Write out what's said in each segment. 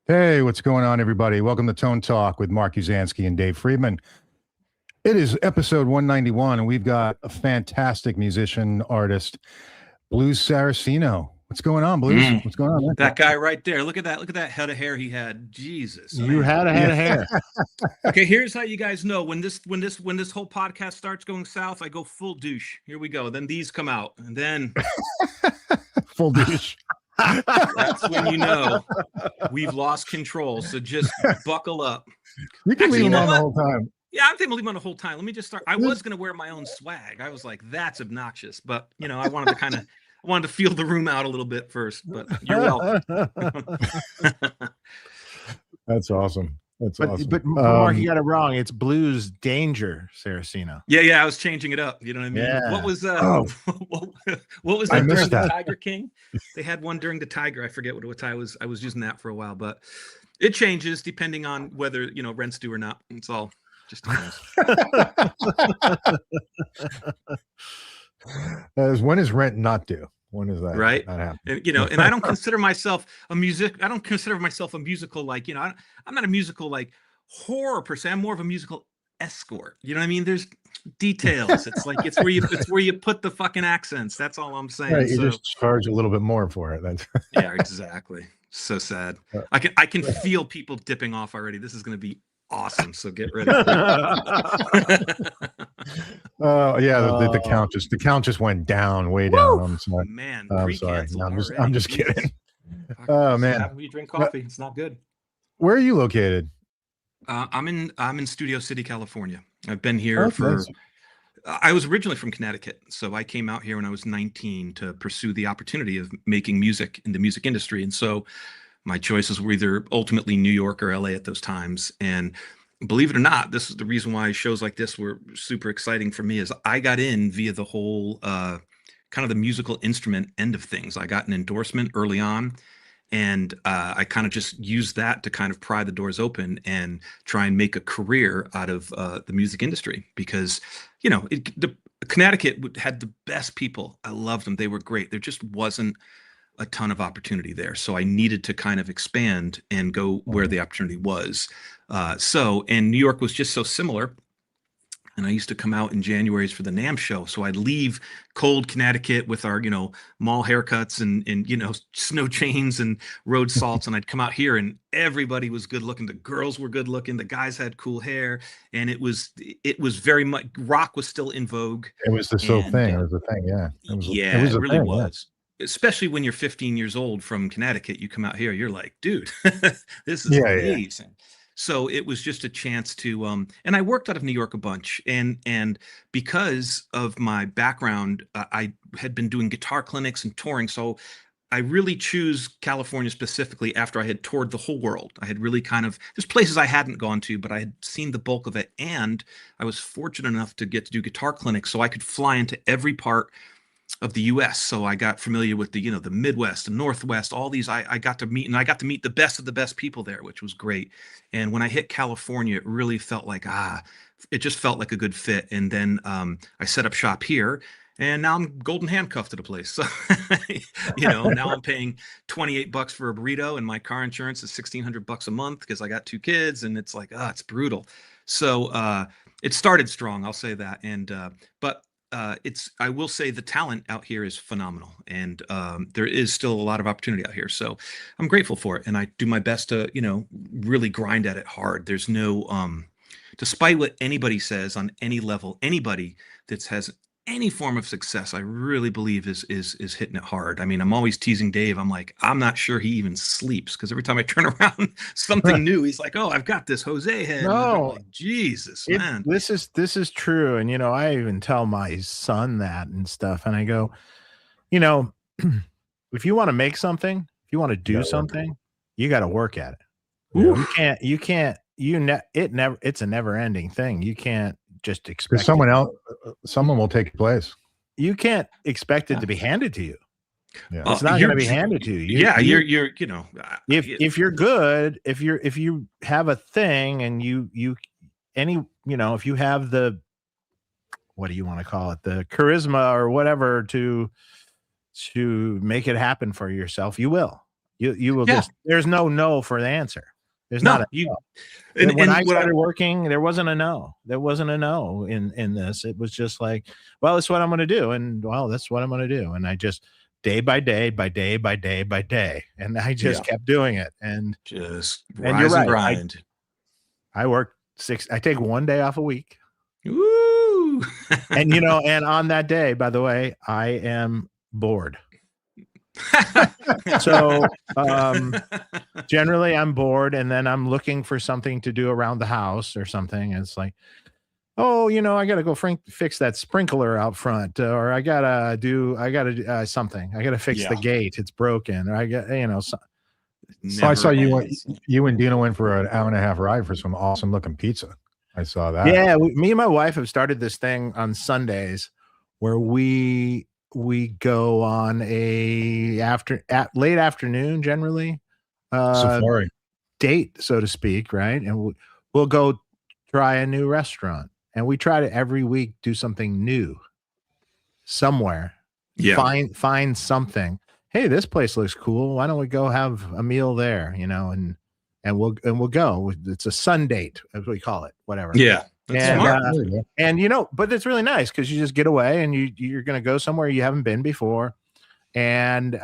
Hey, what's going on, everybody? Welcome to Tone Talk with Mark Uzansky and Dave Friedman. It is episode 191, and we've got a fantastic musician, artist, Blues Saraceno. What's going on, Blues? Mm, What's going on, man? that guy right there. Look at that. Look at that head of hair he had. Jesus, You man. had a head of hair. Okay, here's how you guys know when this whole podcast starts going south, I go full douche. Here we go. Then these come out, and then Full douche. that's when you know we've lost control. So just buckle up. You can Actually, leave you him know on the what? whole time. Yeah, I'm thinking I'll leave him on the whole time. Let me just start. I was gonna wear my own swag. I was like, that's obnoxious, but I wanted to feel the room out a little bit first. But you're welcome. That's awesome. That's awesome. But Mark, you got it wrong. It's Blues Danger, Saraceno. Yeah, I was changing it up. You know what I mean? Yeah. What was what was I that missed during the that. Tiger King? They had one during the Tiger. I forget what I was using that for a while, but it changes depending on whether rent's due or not. It's all just depends. When is rent not due? When is that? Right. Not happen? And I don't consider myself a musical, like, I'm not a musical like horror per se. I'm more of a musical escort. You know what I mean? There's details. It's like it's where you put the fucking accents. That's all I'm saying. Right, you So, just charge a little bit more for it. That's yeah, exactly. So sad. I can feel people dipping off already. This is going to be awesome. So get ready. Yeah, the count just went down, way down. I'm sorry. Man, I'm sorry. pre-canceled No, I'm already. just kidding. Fuck, Oh, this man. happens when you drink coffee. It's not good. Where are you located? I'm in Studio City, California. I've been here Oh, for. nice. I was originally from Connecticut, so I came out here when I was 19 to pursue the opportunity of making music in the music industry. And so my choices were either ultimately New York or LA at those times. And believe it or not, this is the reason why shows like this were super exciting for me. Is I got in via the whole kind of the musical instrument end of things. I got an endorsement early on. And I kind of just used that to kind of pry the doors open and try and make a career out of the music industry because, Connecticut had the best people. I loved them. They were great. There just wasn't a ton of opportunity there. So I needed to kind of expand and go where the opportunity was. And New York was just so similar. And I used to come out in January's for the NAMM show. So I'd leave cold Connecticut with our, mall haircuts and snow chains and road salts. And I'd come out here and everybody was good looking. The girls were good looking. The guys had cool hair. And it was very much, rock was still in vogue. It was the thing. It was the thing. Yeah. It really was. Especially when you're 15 years old from Connecticut, you come out here, you're like, dude, this is amazing. Yeah. So it was just a chance to, and I worked out of New York a bunch, and because of my background, I had been doing guitar clinics and touring. So I really choose California specifically after I had toured the whole world. I had really there's places I hadn't gone to, but I had seen the bulk of it, and I was fortunate enough to get to do guitar clinics, so I could fly into every part of the US. So I got familiar with the Midwest, the Northwest, all these I got to meet the best of the best people there, which was great. And when I hit California, it really felt like, it just felt like a good fit. And then I set up shop here and now I'm golden handcuffed to the place. So, now I'm paying $28 for a burrito and my car insurance is $1,600 a month because I got 2 kids and it's like, it's brutal. So it started strong, I'll say that. And, but I will say the talent out here is phenomenal, and there is still a lot of opportunity out here. So I'm grateful for it, and I do my best to, really grind at it hard. There's no, despite what anybody says on any level, anybody that has any form of success, I really believe is hitting it hard. I mean, I'm always teasing Dave. I'm like, I'm not sure he even sleeps because every time I turn around, something new. He's like, oh, I've got this Jose head. No, like, Jesus, man. This is true. And I even tell my son that and stuff. And I go, if you want to make something, if you want to do something, you got to work at it. It's a never ending thing. You can't just expect someone will take your place. You can't expect it to be handed to you. Yeah. It's not going to be handed to you. You're if you're good, if you have a thing and if you have the, what do you want to call it? The charisma or whatever to make it happen for yourself, you will. You will just, there's no for the answer. There's no, not a you. And when I started working, there wasn't a no. There wasn't a no in this. It was just like, well, that's what I'm going to do, and well, that's what I'm going to do, and I just day by day, and I just kept doing it, and just and you're right. Grind. I work 6. I take 1 day off a week. Woo! And and on that day, by the way, I am bored. So generally I'm bored, and then I'm looking for something to do around the house or something. And it's like, oh, I gotta go fix that sprinkler out front, or I gotta do something. I gotta fix the gate, it's broken, or I got so I saw you and Dina went for an hour-and-a-half ride for some awesome looking pizza. I saw that. Yeah, me and my wife have started this thing on Sundays where we go on a late afternoon, generally safari date, so to speak, right? And we'll go try a new restaurant, and we try to every week do something new somewhere. Find something. Hey, this place looks cool. Why don't we go have a meal there? And we'll go. It's a sun date, as we call it, whatever. Yeah. That's smart. And but it's really nice because you just get away, and you're going to go somewhere you haven't been before, and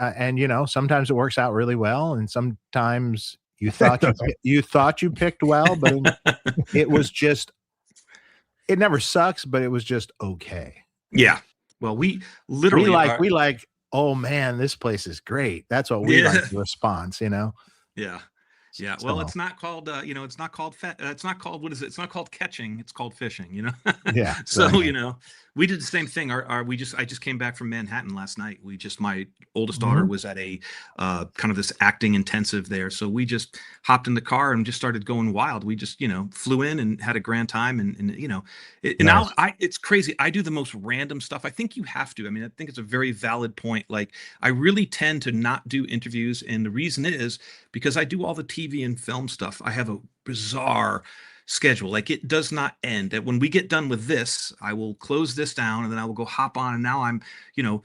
sometimes it works out really well, and sometimes you thought you picked well, but it was just, it never sucks, but it was just okay. Yeah. Well, we literally we like, oh man, this place is great. That's what we like, the response. Yeah. Yeah, well, it's not called, it's not called it's not called, what is it? It's not called catching. It's called fishing. Yeah. So we did the same thing. I just came back from Manhattan last night. My oldest daughter was at a kind of this acting intensive there, so we just hopped in the car and just started going wild. We just flew in and had a grand time, and now it's crazy. I do the most random stuff. I think you have to. I mean, I think it's a very valid point. Like, I really tend to not do interviews, and the reason is because I do all the TV and film stuff. I have a bizarre schedule. Like, it does not end. That when we get done with this, I will close this down, and then I will go hop on, and now I'm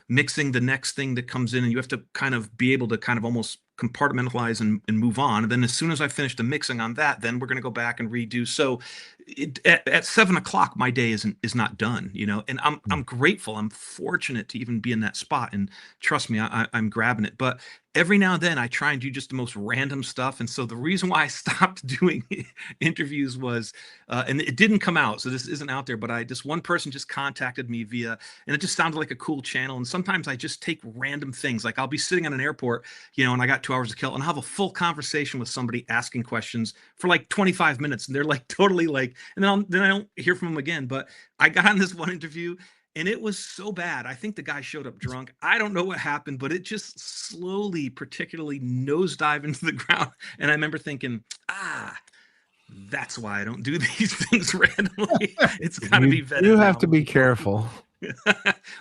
mixing the next thing that comes in, and you have to kind of be able to kind of almost compartmentalize and move on. And then as soon as I finish the mixing on that, then we're going to go back and redo. So at 7 o'clock, my day is not done, and I'm grateful. I'm fortunate to even be in that spot, and trust me, I'm grabbing it. But every now and then I try and do just the most random stuff. And so the reason why I stopped doing interviews was, and it didn't come out, so this isn't out there, but this one person just contacted me and it just sounded like a cool channel. And sometimes I just take random things. Like, I'll be sitting at an airport, and I got 2 hours to kill, and I'll have a full conversation with somebody asking questions for like 25 minutes. And they're like totally like, and then I don't hear from them again. But I got on this one interview, and it was so bad. I think the guy showed up drunk. I don't know what happened, but it just slowly, particularly nosedive into the ground. And I remember thinking, that's why I don't do these things randomly. It's got to be vetted. You have to be careful.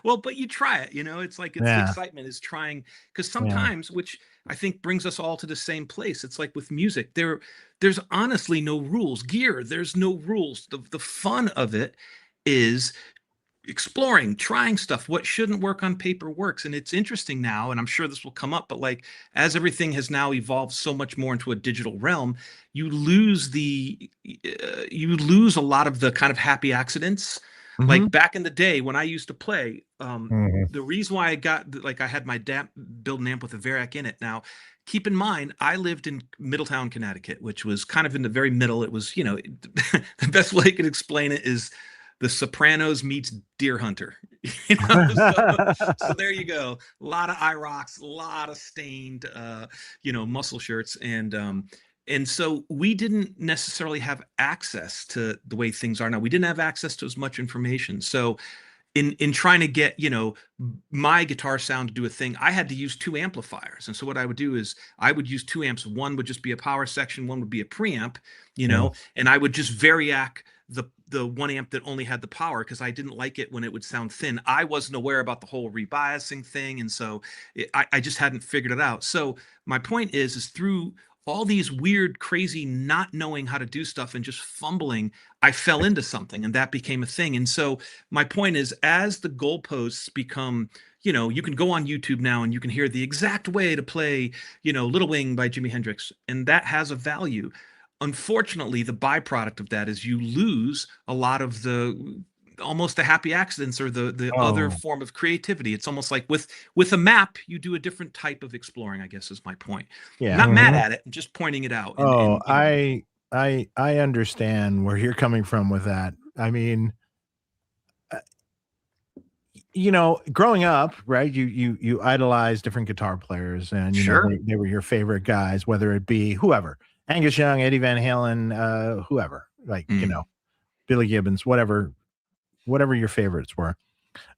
Well, but you try it, it's like, the excitement is trying, because sometimes, which I think brings us all to the same place. It's like with music, there's honestly no rules. Gear, there's no rules. The fun of it is exploring, trying stuff. What shouldn't work on paper works. And it's interesting now, and I'm sure this will come up, but like, as everything has now evolved so much more into a digital realm, you lose a lot of the kind of happy accidents. Like, back in the day when I used to play, the reason why I had my dad build an amp with a Variac in it. Now, keep in mind, I lived in Middletown, Connecticut, which was kind of in the very middle. It was, the best way I could explain it is The Sopranos meets Deer Hunter. So there you go. A lot of IROCs, a lot of stained, muscle shirts, and so we didn't necessarily have access to the way things are now. We didn't have access to as much information. So in trying to get, my guitar sound to do a thing, I had to use 2 amplifiers. And so what I would do is I would use 2 amps. One would just be a power section. One would be a preamp, and I would just variac the 1 amp that only had the power, because I didn't like it when it would sound thin. I wasn't aware about the whole rebiasing thing. And so I just hadn't figured it out. So my point is through all these weird, crazy, not knowing how to do stuff and just fumbling, I fell into something, and that became a thing. And so my point is, as the goalposts become, you know, you can go on YouTube now and you can hear the exact way to play, you know, Little Wing by Jimi Hendrix, and that has a value. Unfortunately, the byproduct of that is you lose a lot of the almost the happy accidents or the other form of creativity. It's almost like with a map, you do a different type of exploring, I guess is my point. Yeah. I'm not mad at it. I'm just pointing it out. I understand where you're coming from with that. I mean, you know, growing up, right? You idolize different guitar players, and you know they were your favorite guys, whether it be whoever, Angus Young, Eddie Van Halen, whoever, like you know, Billy Gibbons, whatever your favorites were.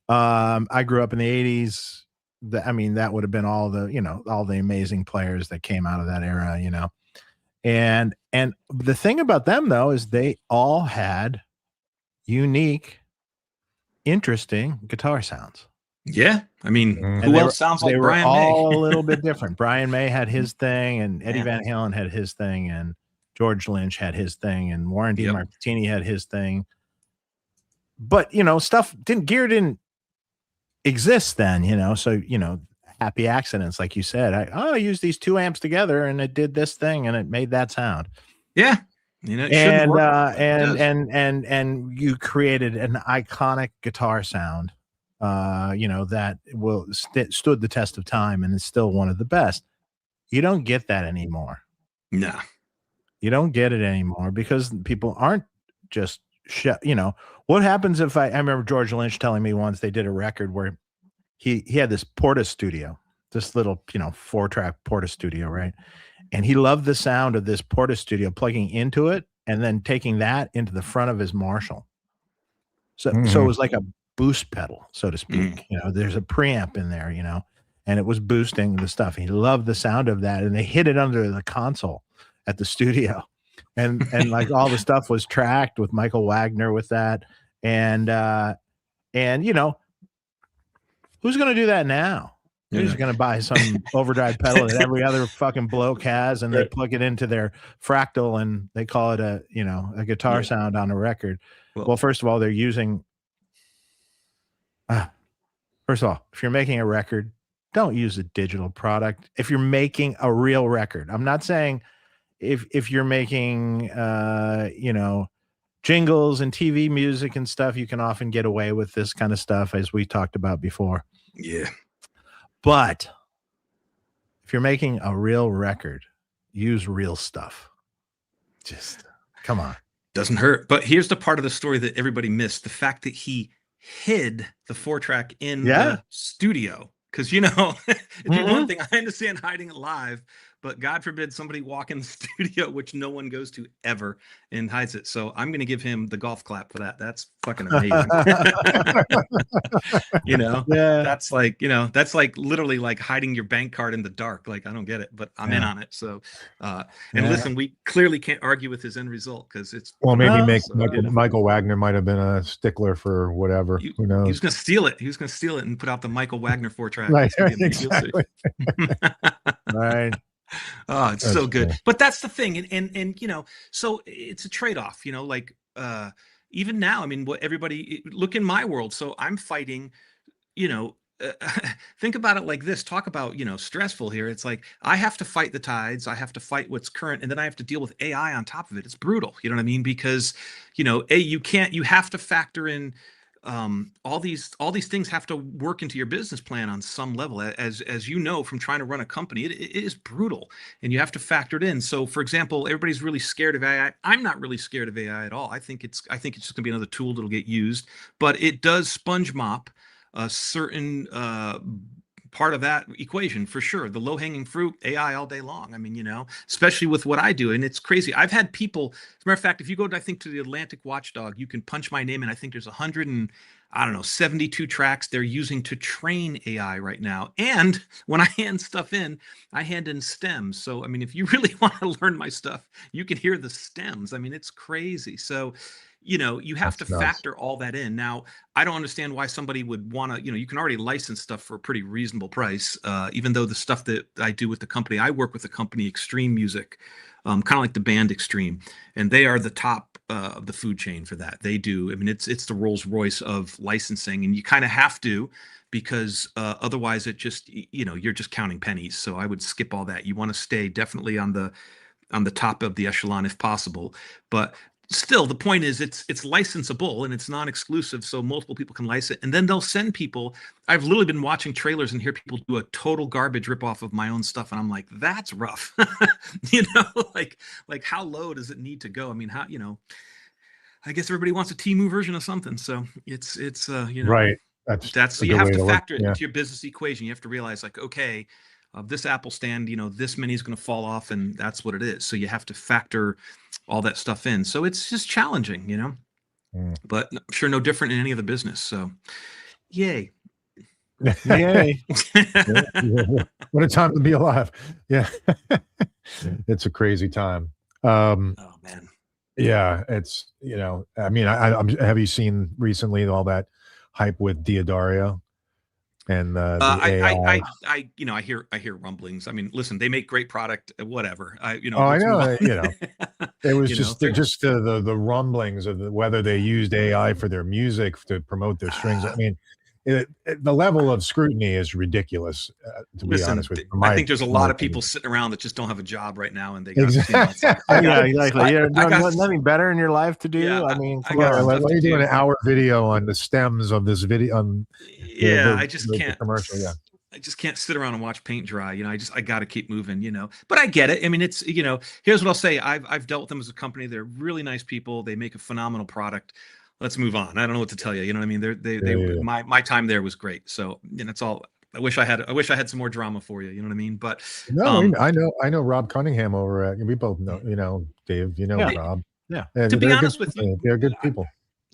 I grew up in the 80s. I mean, that would have been all the, you know, all the amazing players that came out of that era, you know. And the thing about them though is they all had unique, interesting guitar sounds. Yeah, I mean, who else sounds like Brian May? They were all a little bit different. Brian May had his thing, and Eddie Van Halen had his thing, and George Lynch had his thing, and Warren D. Martini had his thing. But you know, gear didn't exist then, you know. So you know, happy accidents, like you said. I used these 2 amps together, and it did this thing, and it made that sound. Yeah, you know, and you created an iconic guitar sound, you know, that will stood the test of time, and is still one of the best. You don't get that anymore. No, you don't get it anymore because people aren't just you know. What happens if I remember George Lynch telling me once they did a record where he had this Porta Studio, this little, you know, 4-track Porta Studio, right? And he loved the sound of this Porta Studio plugging into it and then taking that into the front of his Marshall. So it was like a boost pedal, so to speak. You know, there's a preamp in there, you know, and it was boosting the stuff. He loved the sound of that, and they hid it under the console at the studio. And like all the stuff was tracked with Michael Wagner with that. And you know, who's going to do that now? Who's going to buy some overdrive pedal that every other fucking bloke has, and they plug it into their Fractal and they call it a, you know, a guitar sound on a record? Well, first of all, they're using, first of all, if you're making a record, don't use a digital product. If you're making a real record, I'm not saying if you're making, you know, jingles and TV music and stuff, you can often get away with this kind of stuff, as we talked about before. Yeah. But if you're making a real record, use real stuff. Just come on. Doesn't hurt. But here's the part of the story that everybody missed. The fact that he hid the 4-track in the studio. Because, you know, it's one thing. I understand hiding it live, but God forbid somebody walk in the studio, which no one goes to ever, and hides it. So I'm going to give him the golf clap for that. That's fucking amazing. You know, that's like, you know, that's like literally like hiding your bank card in the dark. Like, I don't get it, but I'm in on it. So, and listen, we clearly can't argue with his end result because it's. Well, maybe Michael Wagner might have been a stickler for whatever. Who knows? He was going to steal it. He was going to steal it and put out the Michael Wagner 4-track. Right. Exactly. Right. Oh, it's so good. But that's the thing. And, you know, so it's a trade-off, you know, like, even now, I mean, what everybody look in my world. So I'm fighting, you know, think about it like this, talk about, you know, stressful here. It's like, I have to fight the tides. I have to fight what's current. And then I have to deal with AI on top of it. It's brutal. You know what I mean? Because, you know, you have to factor in, all these things have to work into your business plan on some level, as you know, from trying to run a company. It is brutal, and you have to factor it in. So for example, everybody's really scared of AI. I'm not really scared of AI at all. I think it's just gonna be another tool that'll get used, but it does sponge mop a certain part of that equation for sure. The low-hanging fruit, AI all day long. I mean, you know, especially with what I do, and it's crazy. I've had people, as a matter of fact, if you go to, I think, to the Atlantic Watchdog, you can punch my name, and I think there's 72 tracks they're using to train AI right now. And when I hand stuff in, I hand in stems. So I mean, if you really want to learn my stuff, you can hear the stems. I mean, it's crazy. So, you know, you have to factor all that in. Now, I don't understand why somebody would want to, you know, you can already license stuff for a pretty reasonable price, even though the stuff that I do with the company, I work with the company Extreme Music, kind of like the band Extreme, and they are the top of the food chain for that. They do. I mean, it's the Rolls Royce of licensing, and you kind of have to, because otherwise it just, you're just counting pennies. So I would skip all that. You want to stay definitely on the top of the echelon if possible, but still the point is it's licensable and it's non-exclusive, so multiple people can license it, and then they'll send people. I've literally been watching trailers and hear people do a total garbage ripoff of my own stuff, and I'm like, that's rough. Like how low does it need to go? I mean, how, I guess everybody wants a Temu version of something, so it's right. That's so you have to factor it into your business equation. You have to realize, like, okay, this Apple stand, this many is going to fall off, and that's what it is. So you have to factor all that stuff in. So it's just challenging, but I'm sure no different in any other business. So yay. Yay. What a time to be alive. Yeah. It's a crazy time. Oh man. Yeah, it's, I mean, have you seen recently all that hype with Diodario and the AI? I hear rumblings. I mean, listen, they make great product, whatever. I know, it was just the rumblings of whether they used AI for their music to promote their strings. I mean, the level of scrutiny is ridiculous, to be honest with you. I think there's a lot of people sitting around that just don't have a job right now, and they got exactly. Nothing better in your life to do. Yeah, I mean, let me do an hour video on the stems of this video. I just can't. Commercial, yeah. I just can't sit around and watch paint dry. I got to keep moving. But I get it. I mean, it's here's what I'll say. I've dealt with them as a company. They're really nice people. They make a phenomenal product. Let's move on. I don't know what to tell you. You know what I mean? My time there was great. So that's all. I wish I had some more drama for you. You know what I mean? But no, I know Rob Cunningham over at. We both know, Dave. Rob. Yeah. To be honest with you, they're good people.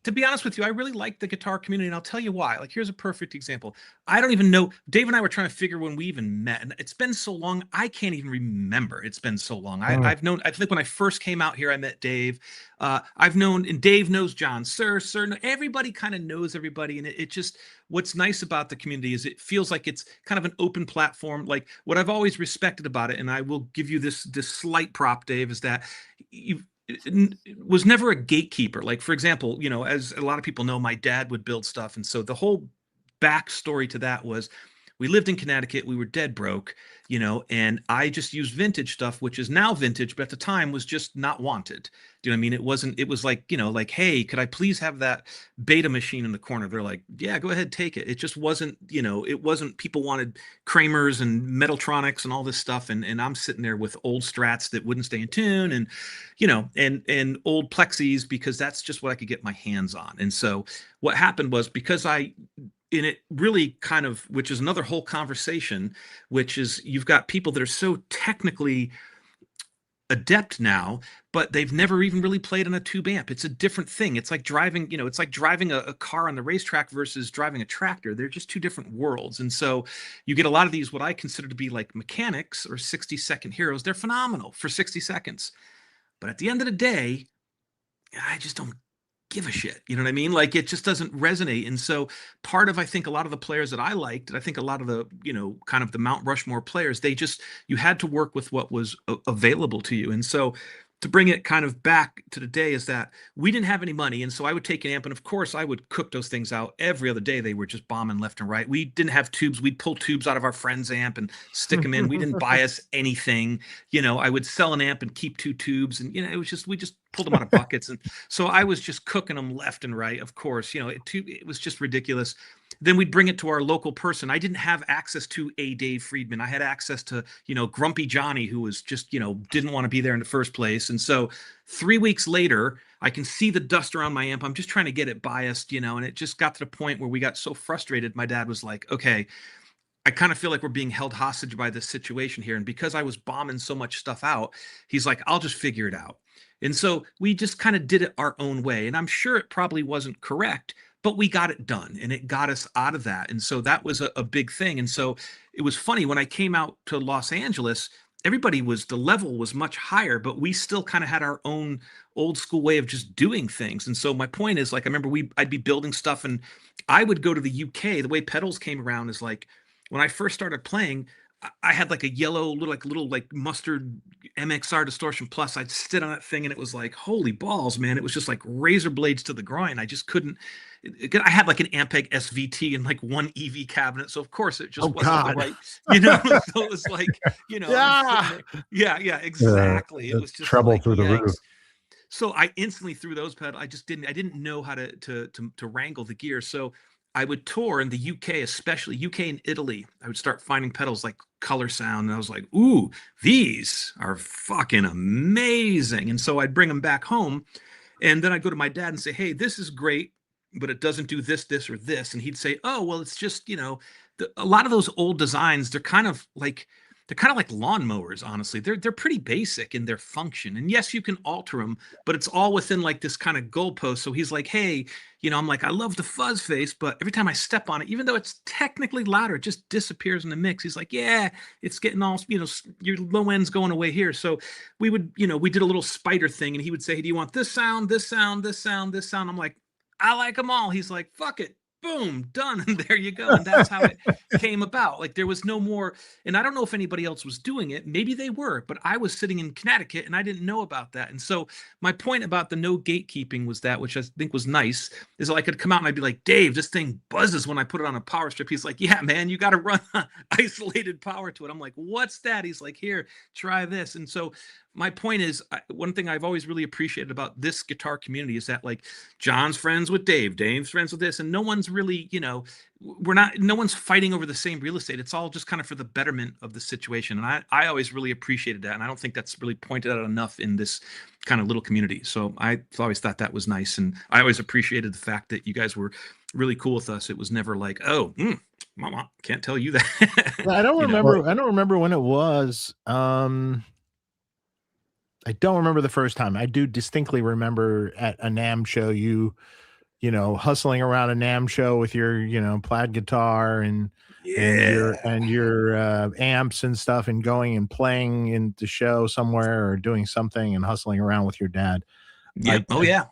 To be honest with you, I really like the guitar community, and I'll tell you why. Like, here's a perfect example. I don't even know. Dave and I were trying to figure when we even met, and it's been so long, I can't even remember. It's been so long. I've known. I think when I first came out here, I met Dave. I've known, and Dave knows John. Sir. Everybody kind of knows everybody, and it just. What's nice about the community is it feels like it's kind of an open platform. Like, what I've always respected about it, and I will give you this slight prop, Dave, is that it was never a gatekeeper. Like, for example, as a lot of people know, my dad would build stuff. And so the whole backstory to that was we lived in Connecticut. We were dead broke, and I just used vintage stuff, which is now vintage, but at the time was just not wanted. Do you know what I mean? It was like, like, hey, could I please have that Beta machine in the corner? They're like, yeah, go ahead, take it. It just wasn't, people wanted Kramers and Metaltronics and all this stuff. And I'm sitting there with old Strats that wouldn't stay in tune and, and old Plexis, because that's just what I could get my hands on. And so what happened was, because and it really kind of, which is another whole conversation, which is you've got people that are so technically adept now, but they've never even really played on a tube amp. It's a different thing. It's like driving, it's like driving a car on the racetrack versus driving a tractor. They're just two different worlds. And so you get a lot of these, what I consider to be like mechanics or 60-second heroes. They're phenomenal for 60 seconds. But at the end of the day, I just don't give a shit. You know what I mean? Like, it just doesn't resonate. And so part of, I think, a lot of the players that I liked, and I think a lot of the, kind of the Mount Rushmore players, you had to work with what was available to you. And so to bring it kind of back to the day is that we didn't have any money. And so I would take an amp, and of course I would cook those things out every other day. They were just bombing left and right. We didn't have tubes. We'd pull tubes out of our friend's amp and stick them in. We didn't buy us anything. I would sell an amp and keep 2 tubes. And, it was just, we just pulled them out of buckets. And so I was just cooking them left and right. Of course, it was just ridiculous. Then we'd bring it to our local person. I didn't have access to a Dave Friedman. I had access to, Grumpy Johnny, who was just, didn't want to be there in the first place. And so 3 weeks later, I can see the dust around my amp. I'm just trying to get it biased, and it just got to the point where we got so frustrated. My dad was like, okay, I kind of feel like we're being held hostage by this situation here. And because I was bombing so much stuff out, he's like, I'll just figure it out. And so we just kind of did it our own way. And I'm sure it probably wasn't correct, but we got it done, and it got us out of that. And so that was a big thing. And so it was funny when I came out to Los Angeles, the level was much higher, but we still kind of had our own old school way of just doing things. And so my point is, like, I remember I'd be building stuff, and I would go to the UK. The way pedals came around is like, when I first started playing, I had like a yellow little mustard MXR Distortion Plus. I'd sit on that thing and it was like, holy balls, man. It was just like razor blades to the groin. I just couldn't. I had like an Ampeg SVT and like one EV cabinet. So of course it just wasn't the right, so it was like, yeah, exactly. It was just trouble like, through the roof. So I instantly threw those pedals. I didn't know how to wrangle the gear. So I would tour in the UK, especially UK and Italy. I would start finding pedals like Color Sound. And I was like, ooh, these are fucking amazing. And so I'd bring them back home. And then I'd go to my dad and say, hey, this is great, but it doesn't do this, this, or this. And he'd say, oh, well, it's just, a lot of those old designs, they're kind of like lawnmowers, honestly. They're pretty basic in their function. And yes, you can alter them, but it's all within like this kind of goalpost. So he's like, hey, I'm like, I love the fuzz face, but every time I step on it, even though it's technically louder, it just disappears in the mix. He's like, yeah, it's getting all, your low end's going away here. So we would, we did a little spider thing and he would say, hey, do you want this sound, this sound, this sound, this sound? I'm like, I like them all. He's like, fuck it. Boom, done. And there you go. And that's how it came about. Like there was no more, and I don't know if anybody else was doing it. Maybe they were, but I was sitting in Connecticut and I didn't know about that. And so my point about the no gatekeeping was that, which I think was nice, is I could come out and I'd be like, Dave, this thing buzzes when I put it on a power strip. He's like, yeah, man, you got to run isolated power to it. I'm like, what's that? He's like, here, try this. And so my point is, one thing I've always really appreciated about this guitar community is that like John's friends with Dave, Dave's friends with this, and no one's really, no one's fighting over the same real estate. It's all just kind of for the betterment of the situation. And I always really appreciated that. And I don't think that's really pointed out enough in this kind of little community. So I always thought that was nice. And I always appreciated the fact that you guys were really cool with us. It was never like, oh, mama, can't tell you that. I don't remember. I don't remember when it was. I don't remember the first time. I do distinctly remember at a NAMM show, you hustling around a NAMM show with your, plaid guitar and your amps and stuff, and going and playing in the show somewhere or doing something and hustling around with your dad. Yeah.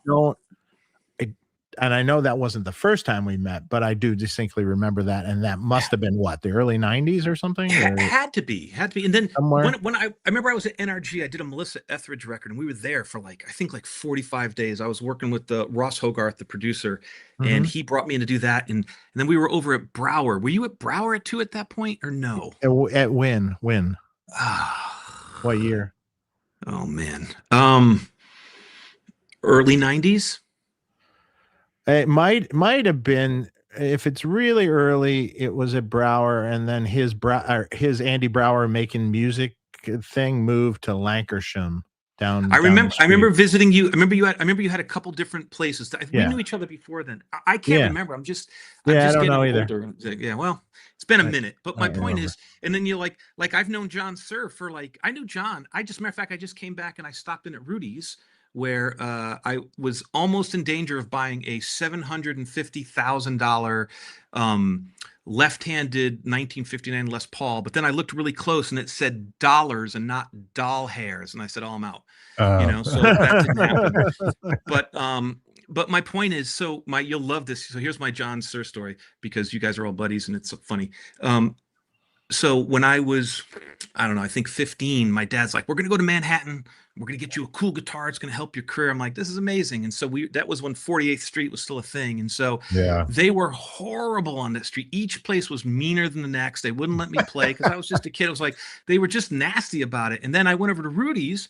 And I know that wasn't the first time we met, but I do distinctly remember that. And that must have been what, the early 90s or something? Had to be. And then when I remember I was at NRG, I did a Melissa Etheridge record and we were there for I think 45 days. I was working with Ross Hogarth, the producer, and he brought me in to do that. And then we were over at Brower. Were you at Brower too at that point or no? At when? What year? Oh man. Early 90s. It might have been, if it's really early, it was at Brower, and then his Andy Brower making music thing moved to Lancashire down. I remember visiting you. I remember you had a couple different places. We knew each other before then. I can't remember. I'm just getting older. Yeah, well, it's been a minute. But my point is, and then you're like I've known John Sir for I knew John. Matter of fact, I just came back and I stopped in at Rudy's, where I was almost in danger of buying a $750,000 left-handed 1959 Les Paul, but then I looked really close and it said dollars and not doll hairs, and I said, "Oh, I'm out." So that didn't happen. But my point is, you'll love this. So here's my John Sir story, because you guys are all buddies and it's funny. So when I was, I don't know, I think 15, my dad's like, we're going to go to Manhattan. We're going to get you a cool guitar. It's going to help your career. I'm like, this is amazing. And so that was when 48th Street was still a thing. And so they were horrible on that street. Each place was meaner than the next. They wouldn't let me play because I was just a kid. It was like, they were just nasty about it. And then I went over to Rudy's,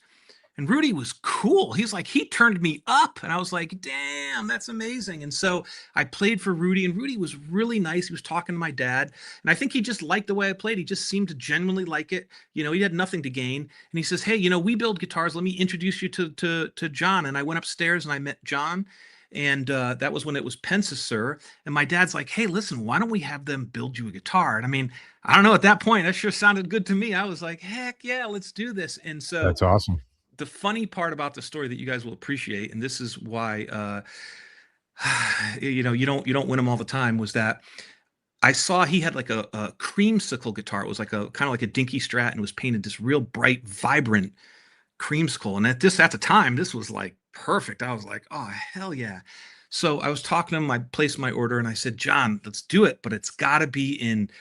and Rudy was cool. He's like, he turned me up. And I was like, damn, that's amazing. And so I played for Rudy, and Rudy was really nice. He was talking to my dad. And I think he just liked the way I played. He just seemed to genuinely like it. He had nothing to gain. And he says, hey, we build guitars. Let me introduce you to John. And I went upstairs and I met John. And that was when it was Pence's Sir. And my dad's like, hey, listen, why don't we have them build you a guitar? And I mean, I don't know, at that point, that sure sounded good to me. I was like, heck yeah, let's do this. And so that's awesome. The funny part about the story that you guys will appreciate, and this is why you don't win them all the time, was that I saw he had like a creamsicle guitar. It was like kind of like a Dinky Strat, and it was painted this real bright, vibrant creamsicle. And at the time, this was like perfect. I was like, oh hell yeah. So I was talking to him, I placed my order, and I said, John, let's do it, but it's got to be in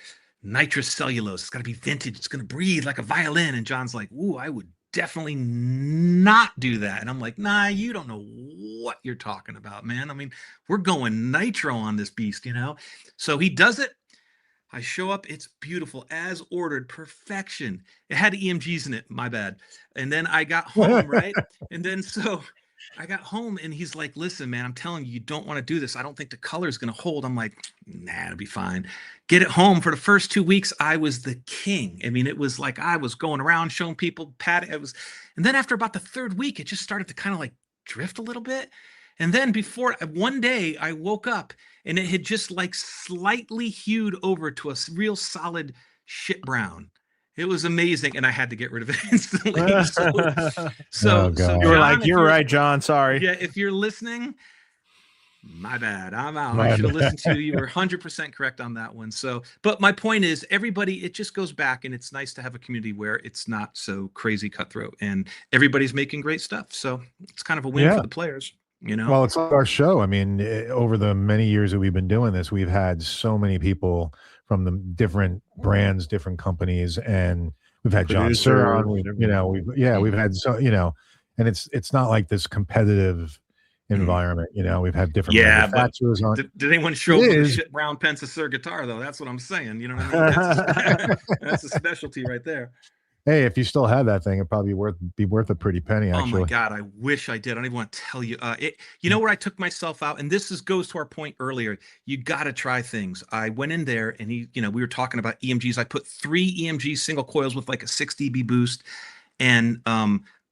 nitrous cellulose. It's got to be vintage. It's going to breathe like a violin. And John's like, ooh, I would definitely not do that. And I'm like, nah, you don't know what you're talking about, man. I mean, we're going nitro on this beast, you know? So he does it. I show up, it's beautiful, as ordered, perfection. It had EMGs in it, my bad. And then I got home, right? And then so I got home and he's like, listen, man, I'm telling you, you don't want to do this. I don't think the color is going to hold. I'm like, nah, it'll be fine. Get it home. For the first 2 weeks, I was the king. I mean, it was like I was going around showing people, and then after about the third week, it just started to kind of like drift a little bit. And then one day I woke up and it had just like slightly hued over to a real solid shit brown. It was amazing, and I had to get rid of it instantly. So you were like, "You're right, John. Sorry." Yeah, if you're listening, my bad. I'm out. I should have listened to you. You were 100% correct on that one. So, but my point is, everybody, it just goes back, and it's nice to have a community where it's not so crazy cutthroat, and everybody's making great stuff. So it's kind of a win for the players. You know? Well, it's like our show. I mean, over the many years that we've been doing this, we've had so many people from the different brands, different companies, and we've had John Sir on. We've had and it's not like this competitive environment. You know, we've had different manufacturers on. Did anyone show up with a shit brown Pensa Sir guitar though? That's what I'm saying. You know what I mean? That's a specialty right there. Hey, if you still had that thing, it'd probably be worth a pretty penny. Actually. Oh my God, I wish I did. I don't even want to tell you. You know where I took myself out, and this goes to our point earlier. You got to try things. I went in there, and we were talking about EMGs. I put 3 EMG single coils with like a 6 dB boost, and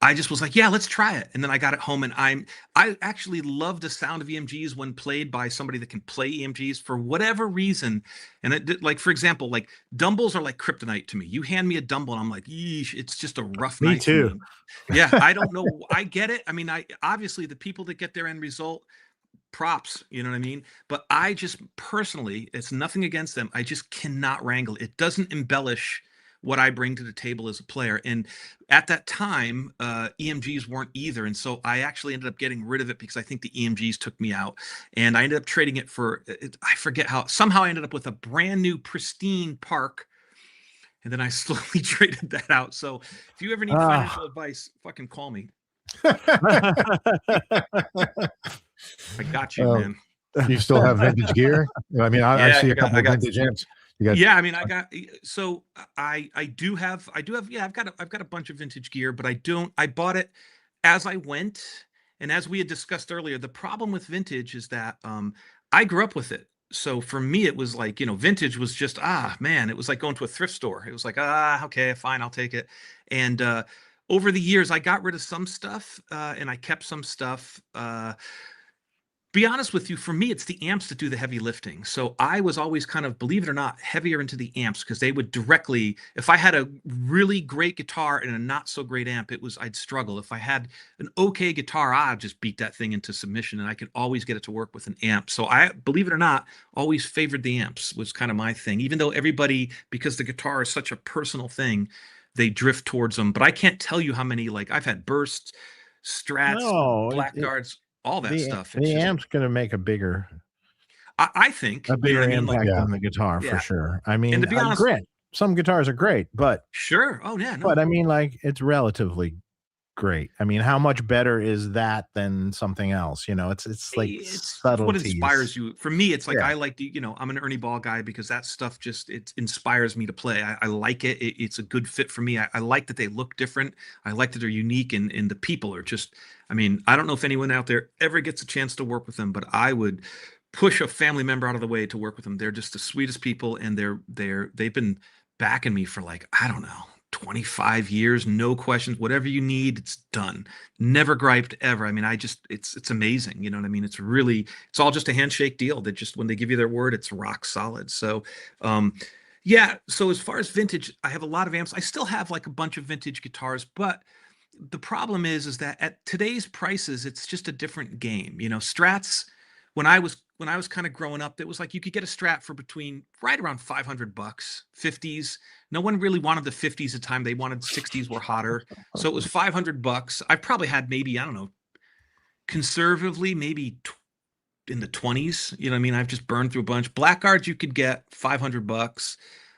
I just was like, yeah, let's try it. And then I got it home, and I actually love the sound of EMGs when played by somebody that can play EMGs for whatever reason. And like, for example, like Dumbles are like kryptonite to me. You hand me a Dumble and I'm like, yeesh, it's just a rough night. Me too. For me. Yeah, I don't know. I get it. I mean, obviously the people that get their end result, props, you know what I mean? But I just personally, it's nothing against them. I just cannot wrangle. It doesn't embellish what I bring to the table as a player. And at that time, EMGs weren't either. And so I actually ended up getting rid of it because I think the EMGs took me out. And I ended up trading it for, I forget how, somehow I ended up with a brand new pristine Park. And then I slowly traded that out. So if you ever need financial advice, fucking call me. I got you, man. You still have vintage gear? I mean, I see a couple of vintage amps. Yeah, I mean, I got I've got a bunch of vintage gear, but I bought it as I went. And as we had discussed earlier, the problem with vintage is that I grew up with it. So for me, it was like, vintage was just, man, it was like going to a thrift store. It was like, okay, fine, I'll take it. And over the years, I got rid of some stuff and I kept some stuff. Be honest with you, for me, it's the amps that do the heavy lifting. So I was always kind of, believe it or not, heavier into the amps because they would directly, if I had a really great guitar and a not so great amp, I'd struggle. If I had an okay guitar, I'd just beat that thing into submission and I could always get it to work with an amp. So I, believe it or not, always favored the amps was kind of my thing, even though everybody, because the guitar is such a personal thing, they drift towards them. But I can't tell you how many, like I've had bursts, strats, blackguards, all that stuff. The amp's going to make a bigger, I think, a bigger impact on the guitar for sure. I mean, and to be honest, great. Some guitars are great, but sure. Oh yeah. No. But I mean, like it's relatively great. I mean, how much better is that than something else? It's like subtleties. What inspires you. For me, it's like I like to, I'm an Ernie Ball guy because that stuff it inspires me to play. I like it. It's a good fit for me. I like that they look different. I like that they're unique and the people are just, I mean, I don't know if anyone out there ever gets a chance to work with them, but I would push a family member out of the way to work with them. They're just the sweetest people, and they've been backing me for like, I don't know, 25 years, no questions, whatever you need, it's done. Never griped ever. I mean, it's amazing. You know what I mean? It's all just a handshake deal that just, when they give you their word, it's rock solid. So, so as far as vintage, I have a lot of amps. I still have like a bunch of vintage guitars, but the problem is that at today's prices, it's just a different game. Strats, when I was kind of growing up, it was like you could get a Strat for right around $500, 50s. No one really wanted the 50s at the time. They wanted 60s were hotter. So it was $500. I probably had maybe, I don't know, conservatively, maybe in the 20s. You know what I mean? I've just burned through a bunch. Blackguards, you could get $500.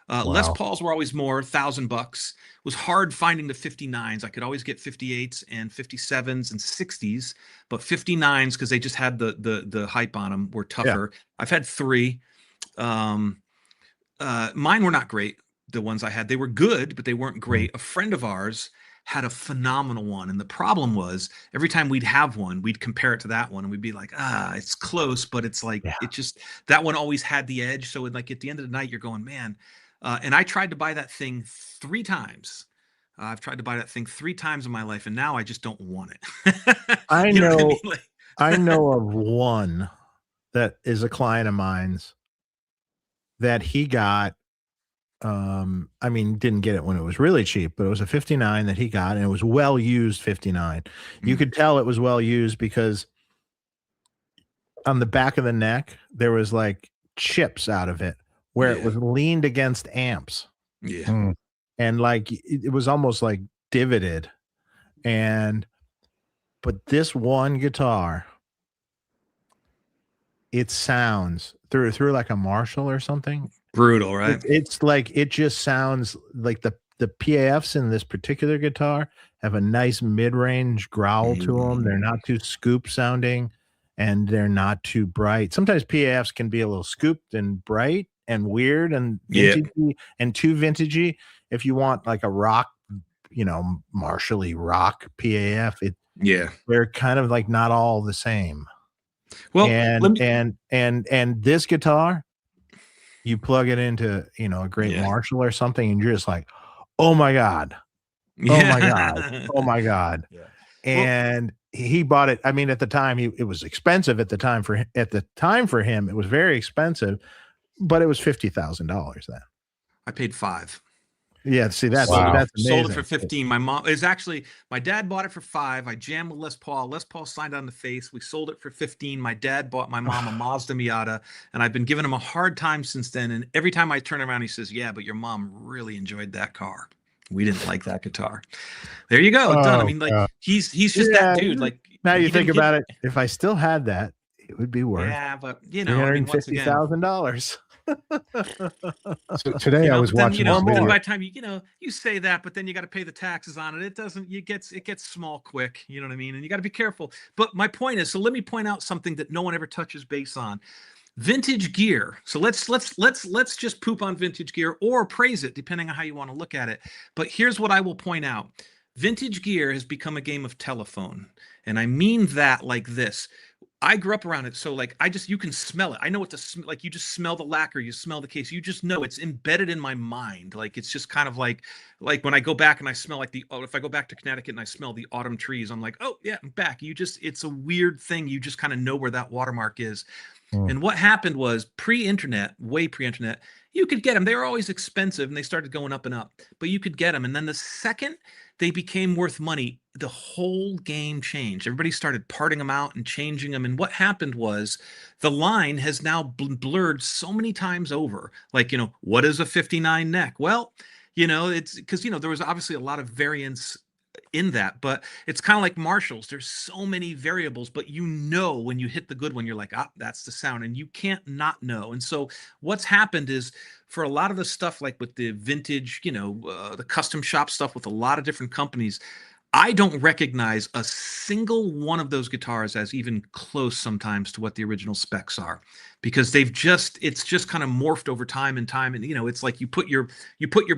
Les Pauls were always more, $1,000. It was hard finding the 59s. I could always get 58s and 57s and 60s, but 59s, because they just had the hype on them, were tougher. Yeah. I've had 3. Mine were not great. The ones I had, they were good, but they weren't great. A friend of ours had a phenomenal one, and the problem was every time we'd have one, we'd compare it to that one, and we'd be like, it's close, but it's like it just, that one always had the edge. So like at the end of the night, you're going, man. And I tried to buy that thing 3 times. I've tried to buy that thing 3 times in my life, and now I just don't want it. I know. I mean? Like, I know of one that is a client of mine's that he got. I mean, didn't get it when it was really cheap, but it was a 59 that he got, and it was well used 59. You could tell it was well used because on the back of the neck there was like chips out of it where it was leaned against amps. Yeah. And like it was almost like divoted. But this one guitar, it sounds through like a Marshall or something. Brutal, right? It's like, it just sounds like the PAFs in this particular guitar have a nice mid-range growl to them. They're not too scoop sounding, and they're not too bright. Sometimes PAFs can be a little scooped and bright and weird and vintagey and too vintagey. If you want like a rock, Marshall-y rock PAF, they're kind of like not all the same. Well, and this guitar, you plug it into, a great Marshall or something, and you're just like, oh my God. Oh my God. Oh my God. Yeah. And he bought it. I mean, at the time it was expensive at the time for him, it was very expensive, but it was $50,000 then. I paid 5. Yeah, see, that's amazing. Sold it for 15. My dad bought it for 5. I jammed with Les Paul. Les Paul signed on the face. We sold it for 15. My dad bought my mom a Mazda Miata, and I've been giving him a hard time since then. And every time I turn around, he says, "Yeah, but your mom really enjoyed that car. We didn't like that guitar." There you go. Done. I mean, like he's just that dude. Like now you think about it, if I still had that, it would be worth but $350,000. So today I was watching this video. By the time you say that, but then you got to pay the taxes on it. It gets small quick. You know what I mean? And you got to be careful. But my point is, so let me point out something that no one ever touches base on. Vintage gear. So let's just poop on vintage gear or praise it, depending on how you want to look at it. But here's what I will point out. Vintage gear has become a game of telephone. And I mean that like this. I grew up around it, so like you can smell it. I know what like you just smell the lacquer, you smell the case, you just know it's embedded in my mind. Like it's just kind of like when I go back and I smell like if I go back to Connecticut and I smell the autumn trees, I'm like, oh yeah, I'm back. It's a weird thing. You just kind of know where that watermark is. And what happened was pre-internet, way pre-internet, you could get them. They were always expensive and they started going up and up, but you could get them. And then the second they became worth money, the whole game changed. Everybody started parting them out and changing them. And what happened was the line has now blurred so many times over. Like, what is a 59 neck? Well, it's because, there was obviously a lot of variance in that, but it's kind of like Marshalls. There's so many variables, but when you hit the good one, you're like, that's the sound, and you can't not know. And so what's happened is for a lot of the stuff, like with the vintage, the custom shop stuff with a lot of different companies, I don't recognize a single one of those guitars as even close sometimes to what the original specs are, because it's just kind of morphed over time. And it's like you put your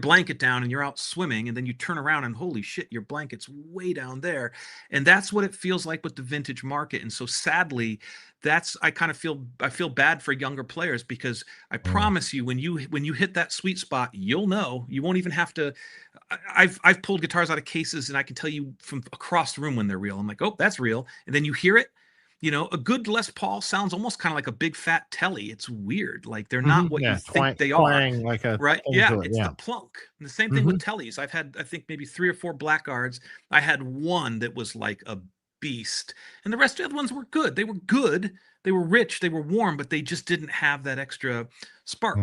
blanket down and you're out swimming, and then you turn around and holy shit, your blanket's way down there. And that's what it feels like with the vintage market. And so sadly, I feel bad for younger players, because I promise you, when you hit that sweet spot, you'll know. You won't even have to. I've pulled guitars out of cases, and I can tell you from across the room when they're real. I'm like, oh, that's real. And then you hear it. A good Les Paul sounds almost kind of like a big fat telly. It's weird. Like they're not what you think they are. Like a right? Yeah, it's the plunk. And the same thing with tellies. I've had, I think, maybe 3 or 4 Blackguards. I had one that was like a beast, and the rest of the other ones were good. They were rich, they were warm, but they just didn't have that extra spark.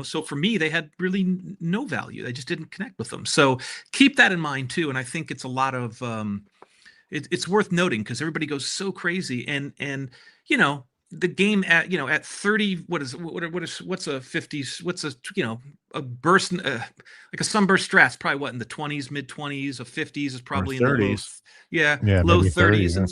So for me, they had really no value. I just didn't connect with them. So keep that in mind too. And I think it's a lot of it's worth noting, because everybody goes so crazy, and the game at 30, what's a 50s, burst, like a sunburst Strat's probably what, in the 20s, mid 20s, or 50s is probably in the low, low 30s. And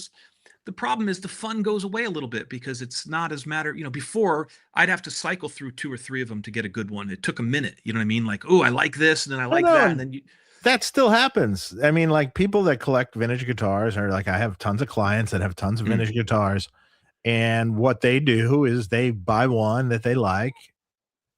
the problem is the fun goes away a little bit because it's not as matter. Before I'd have to cycle through 2 or 3 of them to get a good one. It took a minute. You know what I mean? Like, oh, I like this, and then I like that, and then that still happens. I mean, like people that collect vintage guitars are like, I have tons of clients that have tons of vintage guitars, and what they do is they buy one that they like,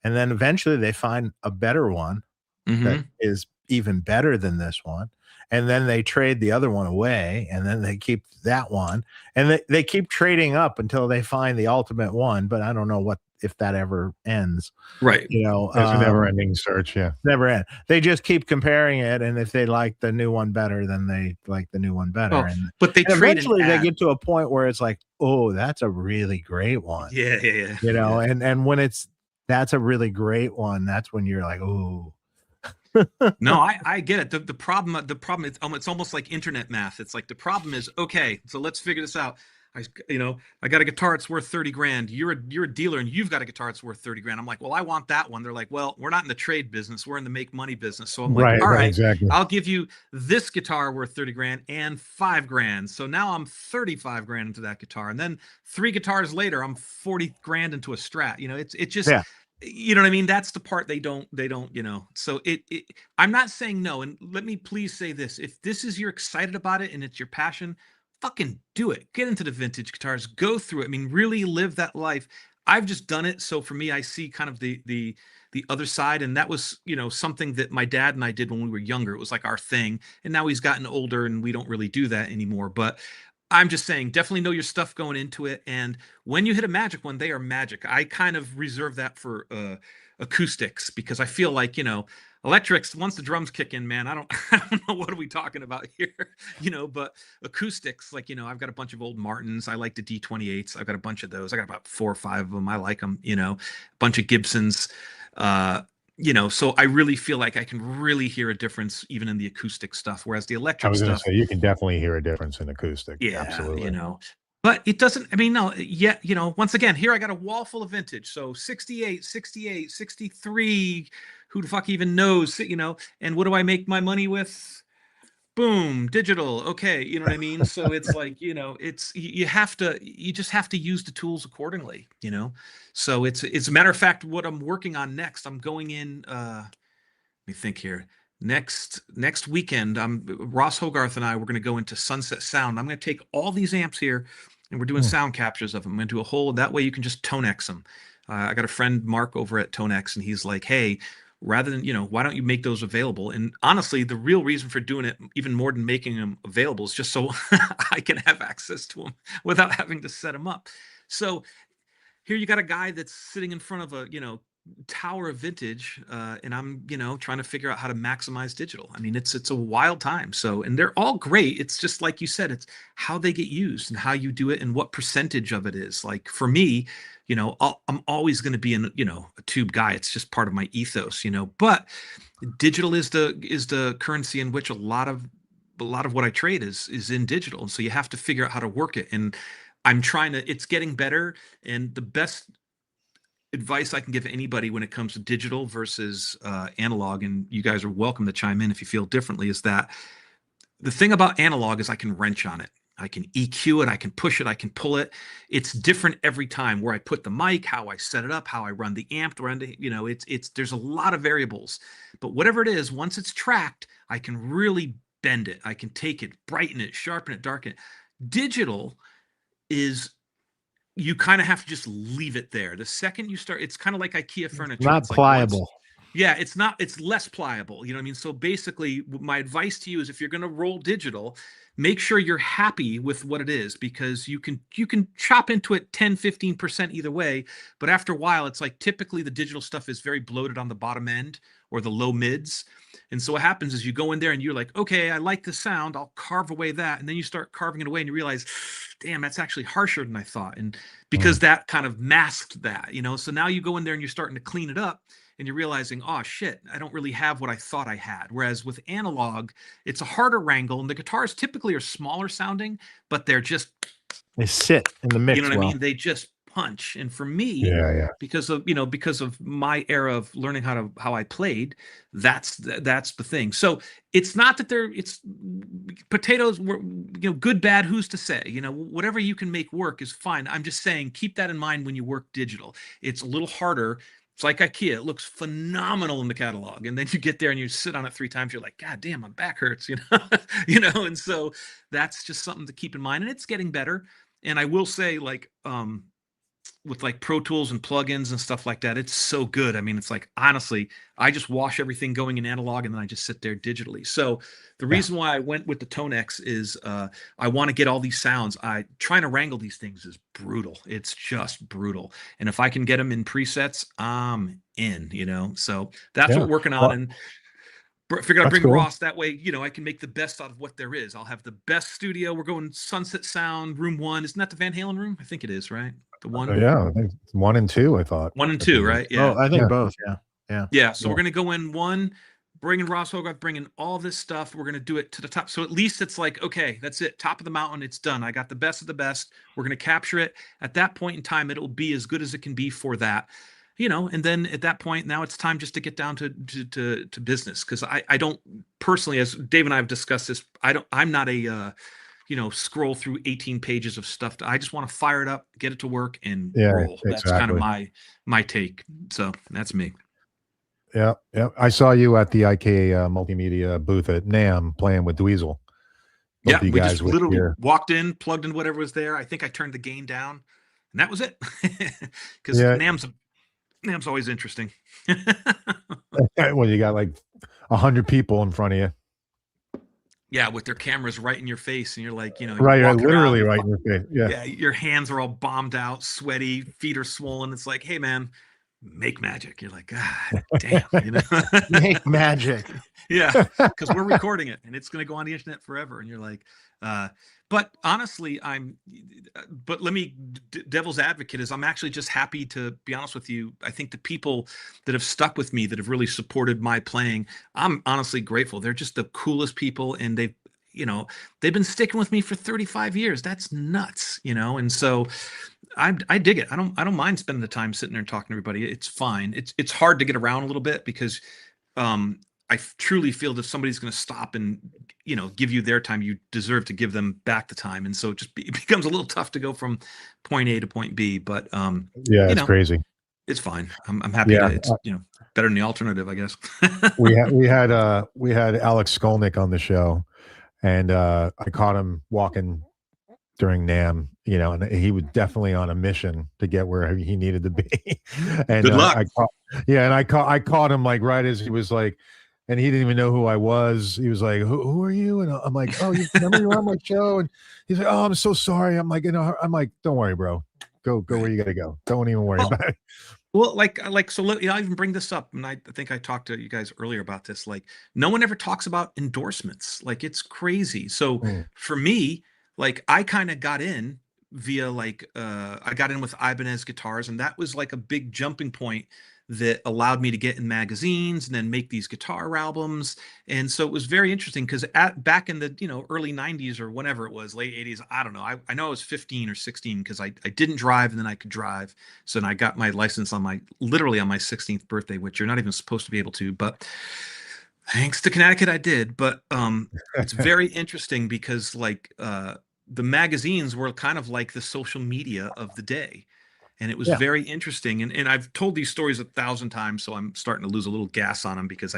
and then eventually they find a better one that is even better than this one. And then they trade the other one away, and then they keep that one, and they keep trading up until they find the ultimate one. But I don't know if that ever ends. Right. It's a never-ending search. Yeah. Never end. They just keep comparing it, and if they like the new one better, then they like the new one better. Oh, but they eventually they get to a point where it's like, oh, that's a really great one. Yeah. And when that's a really great one, that's when you're like, oh. No, I get it. The problem is it's almost like internet math. It's like the problem is, okay, so let's figure this out. I got a guitar that's worth 30 grand. You're a dealer and you've got a guitar that's worth 30 grand. I'm like, well, I want that one. They're like, well, we're not in the trade business. We're in the make money business. So I'm like, all right, exactly. I'll give you this guitar worth 30 grand and 5 grand. So now I'm 35 grand into that guitar. And then 3 guitars later, I'm 40 grand into a Strat. It just, you know what I mean? That's the part they don't, so I'm not saying no. And let me please say this. If this is, you're excited about it and it's your passion, fucking do it. Get into the vintage guitars, go through it. I mean, really live that life. I've just done it. So for me, I see kind of the other side. And that was, something that my dad and I did when we were younger. It was like our thing. And now he's gotten older and we don't really do that anymore. But I'm just saying, definitely know your stuff going into it. And when you hit a magic one, they are magic. I kind of reserve that for acoustics because I feel like, electrics, once the drums kick in, man, I don't know what are we talking about here, but acoustics, like, I've got a bunch of old Martins. I like the D28s. I've got a bunch of those. I got about 4 or 5 of them. I like them, a bunch of Gibsons, so I really feel like I can really hear a difference even in the acoustic stuff, whereas the electric stuff, you can definitely hear a difference in acoustic. Yeah, absolutely. But it doesn't, no, yet, once again, here I got a wall full of vintage. So 68, 68, 63, who the fuck even knows, and what do I make my money with? Boom, digital. Okay. You know what I mean? So it's like, you just have to use the tools accordingly, So it's a matter of fact, what I'm working on next, I'm going in, let me think here. Next weekend, Ross Hogarth and I, we're going to go into Sunset Sound. I'm going to take all these amps here and we're doing sound captures of them. I'm going to do a whole, that way you can just Tonex them. I got a friend, Mark, over at Tonex, and he's like, hey, rather than, why don't you make those available? And honestly, the real reason for doing it, even more than making them available, is just so I can have access to them without having to set them up. So here you got a guy that's sitting in front of a, tower of vintage, and I'm, trying to figure out how to maximize digital. I mean, it's a wild time. So, and they're all great. It's just like you said, it's how they get used and how you do it and what percentage of it is. Like for me, I'm always going to be a tube guy. It's just part of my ethos, but digital is the currency in which a lot of what I trade is in digital. And so you have to figure out how to work it. And it's getting better. And the best advice I can give anybody when it comes to digital versus analog, and you guys are welcome to chime in if you feel differently, is that the thing about analog is I can wrench on it. I can EQ it, I can push it, I can pull it. It's different every time where I put the mic, how I set it up, how I run the amp, there's a lot of variables. But whatever it is, once it's tracked, I can really bend it. I can take it, brighten it, sharpen it, darken it. Digital is, you kind of have to just leave it there. The second you start, it's kind of like IKEA furniture. Not it's pliable. It's less pliable. You know what I mean? So basically my advice to you is if you're going to roll digital, make sure you're happy with what it is, because you can chop into it 10, 15% either way. But after a while, it's like typically the digital stuff is very bloated on the bottom end or the low mids. And so what happens is you go in there and you're like, okay, I like the sound. I'll carve away that. And then you start carving it away and you realize, damn, that's actually harsher than I thought. And because that kind of masked that, so now you go in there and you're starting to clean it up. And you're realizing, oh shit, I don't really have what I thought I had. Whereas with analog, it's a harder wrangle, and the guitars typically are smaller sounding, but they sit in the mix. You know what I mean? They just punch. And for me, because of my era of learning how I played, that's the thing. So it's not that it's potatoes were, good, bad, who's to say, whatever you can make work is fine. I'm just saying, keep that in mind when you work digital. It's a little harder. It's like IKEA. It looks phenomenal in the catalog, and then you get there and you sit on it 3 times. You're like, God damn, my back hurts, And so that's just something to keep in mind. And it's getting better. And I will say, like, with like Pro Tools and plugins and stuff like that, it's so good. I mean, it's like, honestly, I just wash everything going in analog and then I just sit there digitally. So the reason why I went with the Tone X is I want to get all these sounds. Trying to wrangle these things is brutal. It's just brutal. And if I can get them in presets, I'm in, So that's what we're working on. And figured I'd bring Ross that way, I can make the best out of what there is. I'll have the best studio. We're going Sunset Sound, room 1. Isn't that the Van Halen room? I think it is, right? The one. I think 1 and 2, I thought. 1 and 2, right? Yeah. Oh, I think both. Yeah. So we're going to go in 1, bringing Ross Hogarth, bringing all this stuff. We're going to do it to the top. So at least it's like, okay, that's it. Top of the mountain. It's done. I got the best of the best. We're going to capture it. At that point in time, it'll be as good as it can be for that. And then at that point, now it's time just to get down to business. Cause I don't personally, as Dave and I have discussed this, I'm not a, scroll through 18 pages of stuff. I just want to fire it up, get it to work and roll. That's kind of my take. So that's me. Yeah. I saw you at the IKEA multimedia booth at NAMM playing with Dweezil. Yeah, we just literally walked in, plugged in whatever was there. I think I turned the gain down and that was it. Because NAMM's always interesting. Well, you got like 100 people in front of you. Yeah, with their cameras right in your face, and you're like, right, literally right in your face. Yeah, your hands are all bombed out, sweaty, feet are swollen. It's like, hey, man, make magic. You're like, God damn, make magic. Yeah, because we're recording it, and it's going to go on the internet forever. And you're like, but honestly, but let me, devil's advocate is I'm actually just happy to be honest with you. I think the people that have stuck with me, that have really supported my playing, I'm honestly grateful. They're just the coolest people. And they've been sticking with me for 35 years. That's nuts, and so I dig it. I don't mind spending the time sitting there and talking to everybody. It's fine. It's hard to get around a little bit because, I truly feel that if somebody's going to stop and, give you their time, you deserve to give them back the time. And so it becomes a little tough to go from point A to point B, but, it's crazy. It's fine. I'm happy to, it's, better than the alternative, I guess. we had Alex Skolnick on the show, and, I caught him walking during NAMM, and he was definitely on a mission to get where he needed to be. And good luck. I caught him like right as he was like, and he didn't even know who I was. He was like, who are you? And I'm like, oh, you remember you were on my show? And he's like, oh, I'm so sorry. I'm like, I'm like, don't worry, bro. Go where you got to go. Don't even worry about it. Well, so I'll even bring this up. And I think I talked to you guys earlier about this. Like, no one ever talks about endorsements. Like, it's crazy. So for me, like, I kind of got in via I got in with Ibanez Guitars, and that was like a big jumping point that allowed me to get in magazines and then make these guitar albums. And so it was very interesting because back in the early 90s or whenever it was, late 80s, I don't know. I know I was 15 or 16 because I didn't drive and then I could drive. So then I got my license literally on my 16th birthday, which you're not even supposed to be able to, but thanks to Connecticut, I did. But it's very interesting because the magazines were kind of like the social media of the day. And it was very interesting. And I've told these stories 1,000 times, so I'm starting to lose a little gas on them because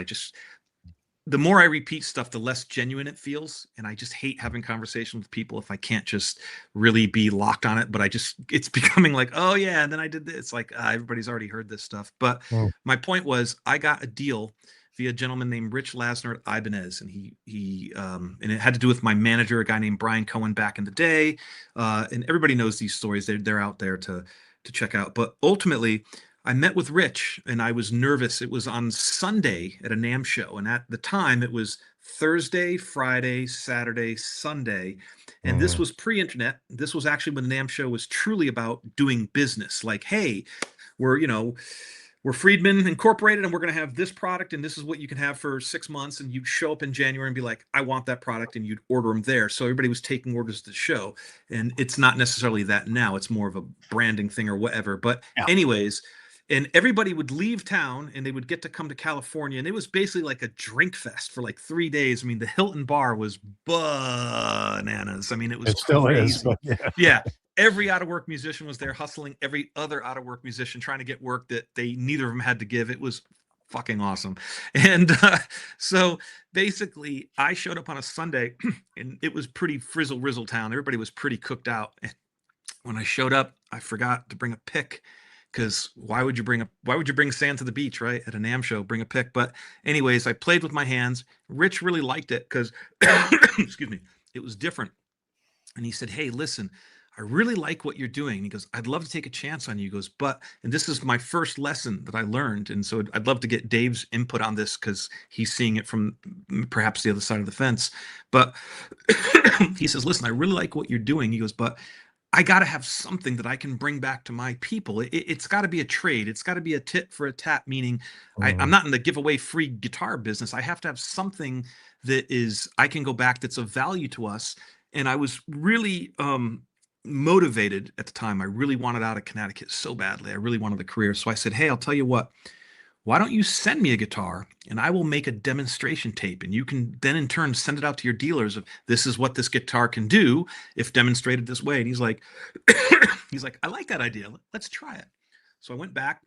the more I repeat stuff, the less genuine it feels. And I just hate having conversations with people if I can't just really be locked on it. But it's becoming like, oh yeah, and then I did this. It's like, everybody's already heard this stuff. But my point was, I got a deal via a gentleman named Rich Lasner at Ibanez. And he and it had to do with my manager, a guy named Brian Cohen back in the day. And everybody knows these stories. They're out there to check out. But ultimately, I met with Rich and I was nervous. It was on Sunday at a NAMM show. And at the time, it was Thursday, Friday, Saturday, Sunday. And this was pre-internet. This was actually when the NAMM show was truly about doing business. Like, hey, we're, we're Friedman Incorporated, and we're going to have this product, and this is what you can have for 6 months. And you'd show up in January and be like, I want that product, and you'd order them there. So everybody was taking orders at the show. And it's not necessarily that now. It's more of a branding thing or whatever. But anyways, and everybody would leave town and they would get to come to California. And it was basically like a drink fest for like 3 days. I mean, the Hilton bar was bananas. I mean, it was still crazy. is, but yeah. Every out of work musician was there hustling every other out of work musician trying to get work that neither of them had to give. It was fucking awesome. And so basically I showed up on a Sunday and it was pretty frizzle rizzle town. Everybody was pretty cooked out. And when I showed up, I forgot to bring a pick, because why would you bring sand to the beach, right? At a NAMM show, bring a pick. But anyways, I played with my hands. Rich really liked it because excuse me, it was different. And he said, hey, listen, I really like what you're doing. He goes, I'd love to take a chance on you. He goes, and this is my first lesson that I learned. And so I'd love to get Dave's input on this because he's seeing it from perhaps the other side of the fence. But he says, listen, I really like what you're doing. He goes, but I got to have something that I can bring back to my people. It's got to be a trade. It's got to be a tit for a tat, meaning I'm not in the giveaway free guitar business. I have to have something that I can go back that's of value to us. And I was really motivated at the time. I really wanted out of Connecticut so badly. I really wanted the career. So I said, hey, I'll tell you what, why don't you send me a guitar and I will make a demonstration tape, and you can then in turn send it out to your dealers of this is what this guitar can do if demonstrated this way. And he's like, I like that idea. Let's try it. So I went back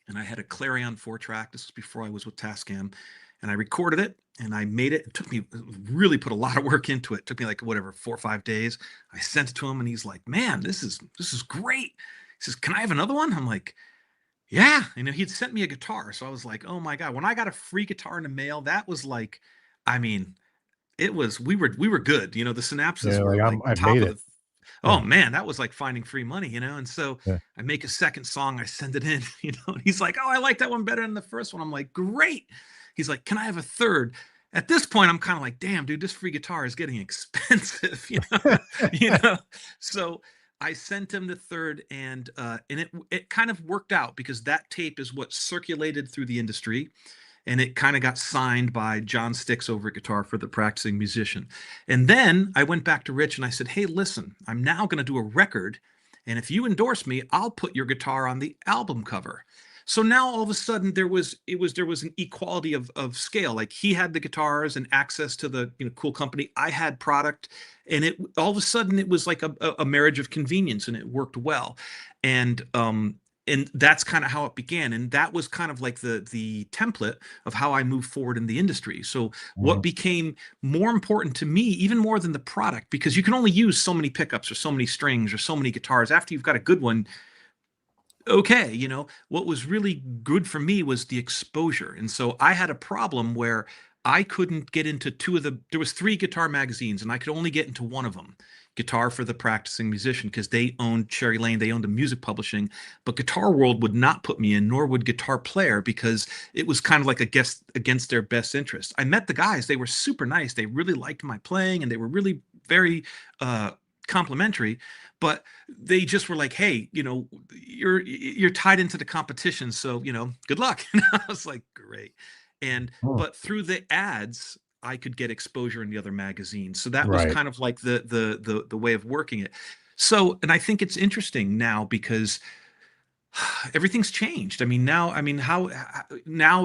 and I had a Clarion 4-track. This was before I was with Tascam, and I recorded it and I made it. It took me, really put a lot of work into it. It took me like 4 or 5 days. I sent it to him and he's like, man, this is great. He says, can I have another one? I'm like, yeah. And he'd sent me a guitar. So I was like, oh my God, when I got a free guitar in the mail, that was like, I mean, it was, we were good. The synapses were like top of the, oh man, that was like finding free money, And so I make a second song, I send it in, and he's like, oh, I like that one better than the first one. I'm like, great. He's like, can I have a third? At this point, I'm kind of like, damn, dude, this free guitar is getting expensive, So I sent him the third, and it kind of worked out because that tape is what circulated through the industry, and it kind of got signed by John Sticks over at Guitar for the Practicing Musician. And then I went back to Rich and I said, hey, listen, I'm now going to do a record, and if you endorse me, I'll put your guitar on the album cover. So now all of a sudden there was an equality of scale. Like he had the guitars and access to the cool company. I had product, and it all of a sudden it was like a marriage of convenience, and it worked well. And that's kind of how it began. And that was kind of like the template of how I moved forward in the industry. So what became more important to me, even more than the product, because you can only use so many pickups or so many strings or so many guitars. After you've got a good one, okay, what was really good for me was the exposure. And so I had a problem where I couldn't get into there was 3 guitar magazines, and I could only get into one of them, Guitar for the Practicing Musician, because they owned Cherry Lane, they owned the music publishing, but Guitar World would not put me in, nor would Guitar Player, because it was kind of like against their best interest. I met the guys, they were super nice, they really liked my playing, and they were really very complimentary, but they just were like, hey, you're tied into the competition, so good luck. And I was like, great. And but through the ads, I could get exposure in the other magazines. So that was kind of like the way of working it. So, and I think it's interesting now because everything's changed. I mean, now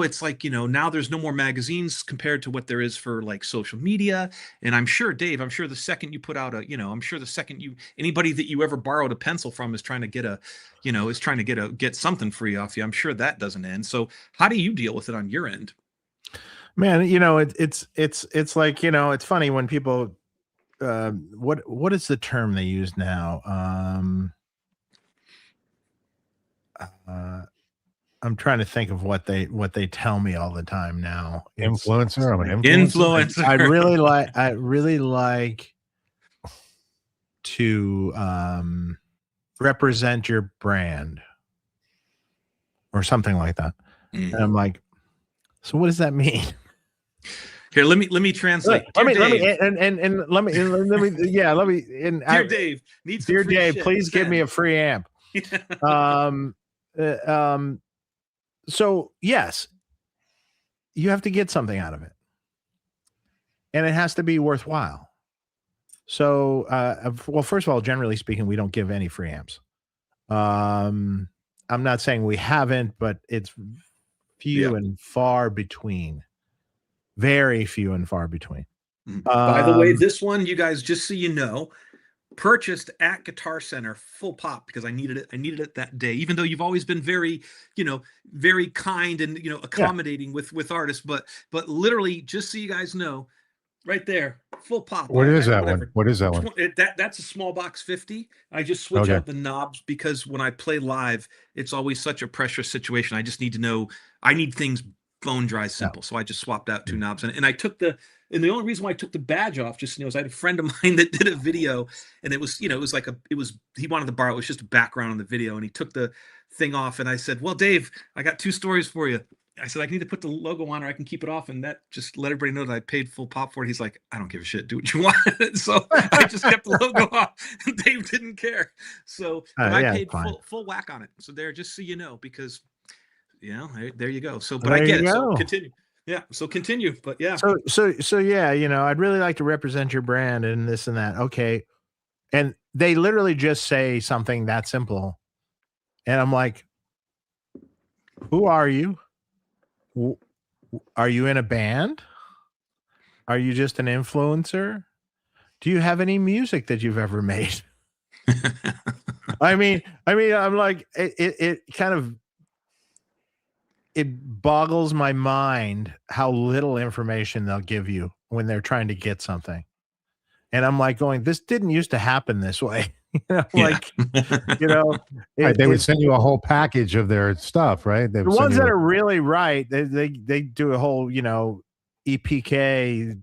it's like, now there's no more magazines compared to what there is for like social media. And I'm sure, Dave, the second you put out anybody that you ever borrowed a pencil from is trying to get something free off you. I'm sure that doesn't end. So how do you deal with it on your end? Man, it's like, it's funny when people, what is the term they use now? I'm trying to think of what they tell me all the time now. Influencer. I'm an influencer. I really like to represent your brand or something like that. And I'm like, so what does that mean? Here, let me translate. Dear Dave, needs dear Dave, please give me a free amp. so yes, you have to get something out of it, and it has to be worthwhile. So, well, first of all, generally speaking, we don't give any free amps. I'm not saying we haven't, but it's few and far between. Very few and far between. By the way, this one, you guys, just so you know, purchased at Guitar Center full pop because I needed it. I needed it that day, even though you've always been very, very kind and, accommodating with artists. But literally, just so you guys know, right there, full pop. What is that one? What is that one? That's a small box 50. I just switch out the knobs because when I play live, it's always such a pressure situation. I just need to know, I need things bone dry simple. So I just swapped out 2 knobs, and I took the only reason why I took the badge off, just, is I had a friend of mine that did a video, and it was, it was like he wanted to borrow, it was just a background on the video, and he took the thing off, and I said, well, Dave, I got 2 stories for you. I said, I need to put the logo on or I can keep it off. And that just let everybody know that I paid full pop for it. He's like, I don't give a shit. Do what you want. So I just kept the logo off, and Dave didn't care. So I paid full whack on it. So there, just so you know, because, there you go. So, but I get it. So continue. Yeah. So continue. But yeah. So yeah, I'd really like to represent your brand and this and that. Okay. And they literally just say something that simple. And I'm like, who are you? Are you in a band? Are you just an influencer? Do you have any music that you've ever made? I mean, I'm like, it kind of, it boggles my mind how little information they'll give you when they're trying to get something. And I'm like going, this didn't used to happen this way. They would send you a whole package of their stuff, right? The ones that are really right, they do a whole, EPK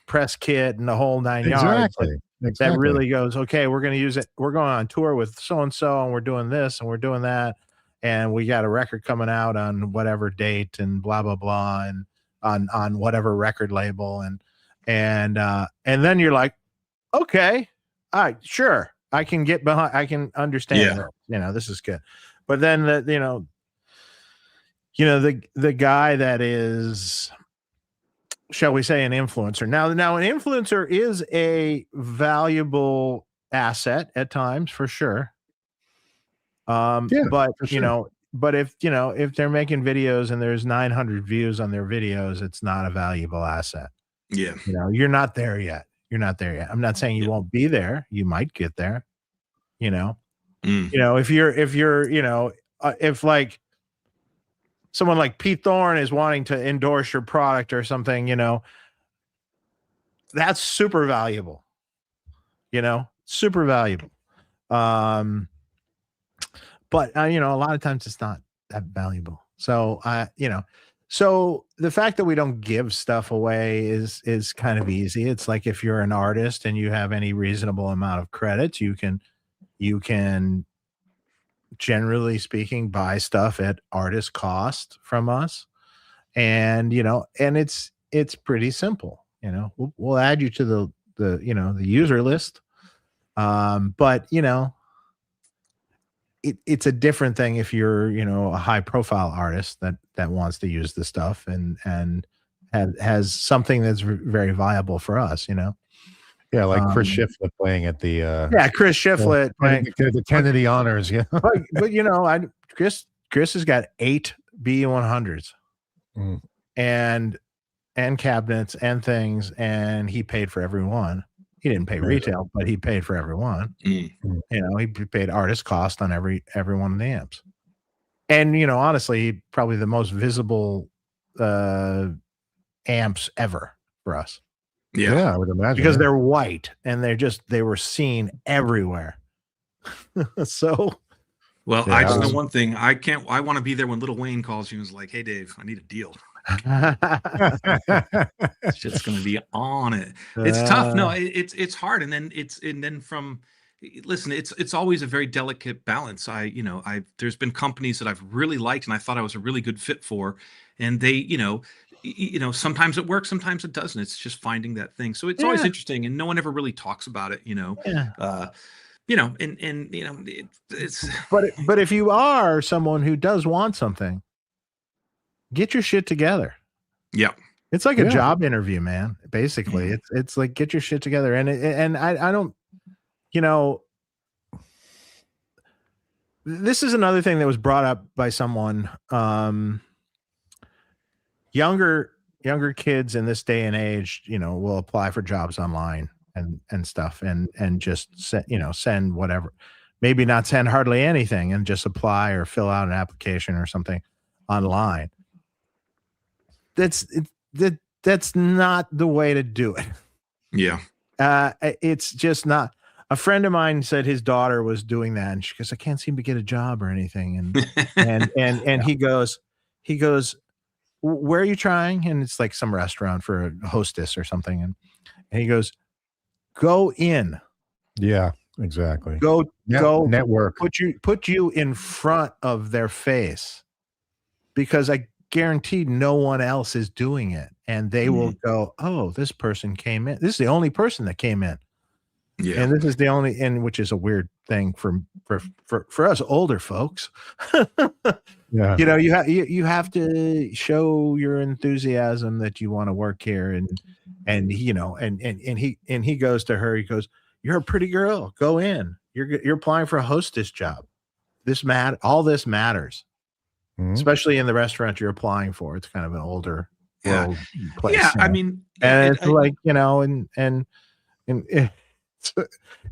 press kit and the whole 9 yards. Exactly. That really goes, okay, we're going to use it. We're going on tour with so-and-so, and we're doing this and we're doing that. And we got a record coming out on whatever date and blah, blah, blah, and on whatever record label. And then you're like, okay, all right, sure. I can get behind, I can understand that, this is good. But then the guy that is, shall we say, an influencer. Now an influencer is a valuable asset at times, for sure. But for sure. But if they're making videos and there's 900 views on their videos, it's not a valuable asset. Yeah. You're not there yet. I'm not saying you won't be there. You might get there, if you're, if like someone like Pete Thorne is wanting to endorse your product or something, that's super valuable, super valuable. But a lot of times it's not that valuable. So, so the fact that we don't give stuff away is kind of easy. It's like if you're an artist and you have any reasonable amount of credits, you can generally speaking buy stuff at artist cost from us. And, and it's pretty simple. We'll add you to the user list. But it's a different thing if you're, a high profile artist that wants to use the stuff and has something that's very viable for us, Yeah, like Chris Shiflett playing at the Chris Shiflett playing the Kennedy Honors, but Chris has got 8 B100s and cabinets and things, and he paid for every one. He didn't pay retail, but he paid for every one. He paid artist cost on every one of the amps. And, honestly, probably the most visible amps ever for us. Yeah, I would imagine. Because they're white and they were seen everywhere. So. Well, I just know one thing. I want to be there when Lil Wayne calls you and is like, hey, Dave, I need a deal. It's just going to be on it. It's tough. No, it's hard. And then listen, it's always a very delicate balance. There's been companies that I've really liked and I thought I was a really good fit for, and they, sometimes it works, sometimes it doesn't. It's just finding that thing. So it's always interesting, and no one ever really talks about it, it's. But if you are someone who does want something, get your shit together. Yeah. It's like a job interview, man. Basically, it's like, get your shit together. And I don't, this is another thing that was brought up by someone. Younger kids in this day and age, will apply for jobs online and stuff and just send whatever, maybe not send hardly anything and just apply or fill out an application or something online. That's not the way to do it. Yeah. It's just not. A friend of mine said his daughter was doing that, and she goes, I can't seem to get a job or anything. And he goes, where are you trying? And it's like some restaurant for a hostess or something. And he goes, go in. Yeah, exactly. Go network. Put you in front of their face, because I guarantee no one else is doing it. And they will go, oh, this person came in. This is the only person that came in. Yeah. And this is the only, and which is a weird thing for us older folks. Yeah. You have to show your enthusiasm that you want to work here. And he goes to her, he goes, you're a pretty girl. Go in. You're applying for a hostess job. All this matters. Especially in the restaurant you're applying for. It's kind of an older world place. Yeah, I mean, and it's like,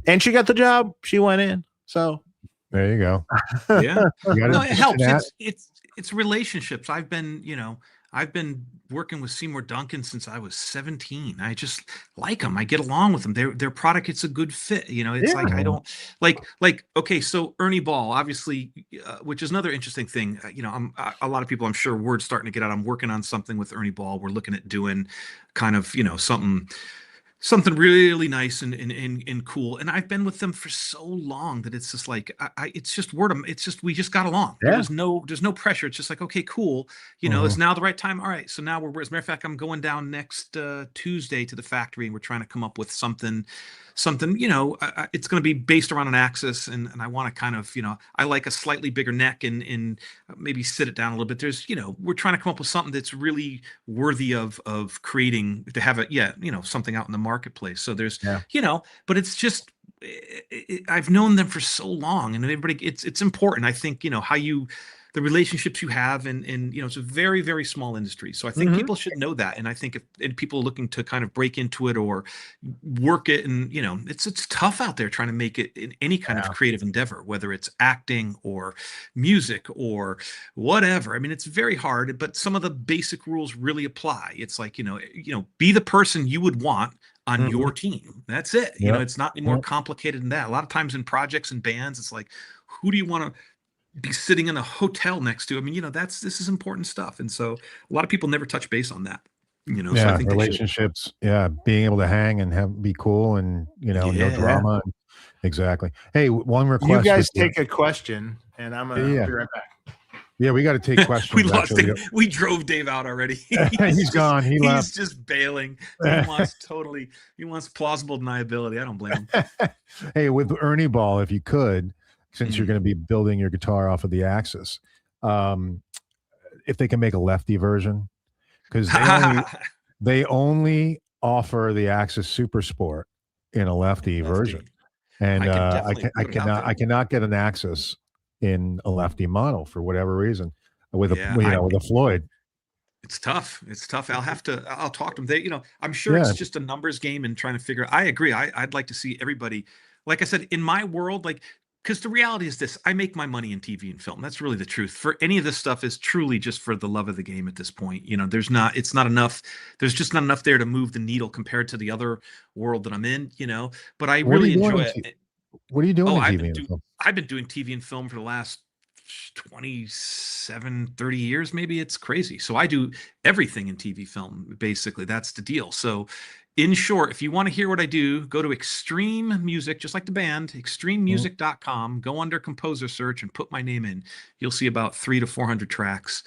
and she got the job. She went in. So there you go. Yeah. No, it helps. It's relationships. I've been working with Seymour Duncan since I was 17. I just like them. I get along with them. Their product, it's a good fit. It's like, I don't like, okay. So Ernie Ball, obviously, which is another interesting thing. A lot of people, I'm sure word's starting to get out. I'm working on something with Ernie Ball. We're looking at doing kind of, something really nice and cool. And I've been with them for so long that it's just like, it's just we just got along. Yeah. There's no pressure. It's just like, okay, cool. It's now the right time. All right. So now as a matter of fact, I'm going down next Tuesday to the factory, and we're trying to come up with something, it's going to be based around an axis. And I want to kind of, I like a slightly bigger neck and maybe sit it down a little bit. There's, we're trying to come up with something that's really worthy of creating, to have something out in the marketplace. So there's, but it's just, I've known them for so long, and everybody, it's important. I think, the relationships you have, and it's a very, very small industry. So I think people should know that. And I think if people are looking to kind of break into it or work it, and it's tough out there trying to make it in any kind of creative endeavor, whether it's acting or music or whatever. I mean, it's very hard, but some of the basic rules really apply. It's like, be the person you would want on your team. That's it. It's not any more complicated than that. A lot of times in projects and bands, it's like, who do you want to be sitting in a hotel next to? I mean, this is important stuff. And so a lot of people never touch base on that, so I think relationships, being able to hang and be cool, and, no drama. Exactly. Hey, one request. You guys take a question, and I'm going to be right back. Yeah, we got to take questions. We lost Dave. We drove Dave out already. He's gone. He left. He's just bailing. He wants plausible deniability. I don't blame him. Hey, with Ernie Ball, if you could, since you're going to be building your guitar off of the Axis, if they can make a lefty version, because they only offer the Axis Super Sport in a lefty version, and I cannot get an Axis in a lefty model for whatever reason with a Floyd. It's tough. I'll talk to them. I'm sure it's just a numbers game and trying to figure out. I agree. I'd like to see everybody, like I said, in my world, because the reality is this: I make my money in TV and film. That's really the truth. For any of this stuff is truly just for the love of the game at this point. It's not enough. There's just not enough there to move the needle compared to the other world that I'm in. But I really enjoy it. What are you doing in TV and film? I've been doing TV and film for the last 27, 30 years, maybe. It's crazy. So I do everything in TV film, basically. That's the deal. So in short, if you want to hear what I do, go to Extreme Music, just like the band, extrememusic.com, go under composer search and put my name in. You'll see about 300 to 400 tracks.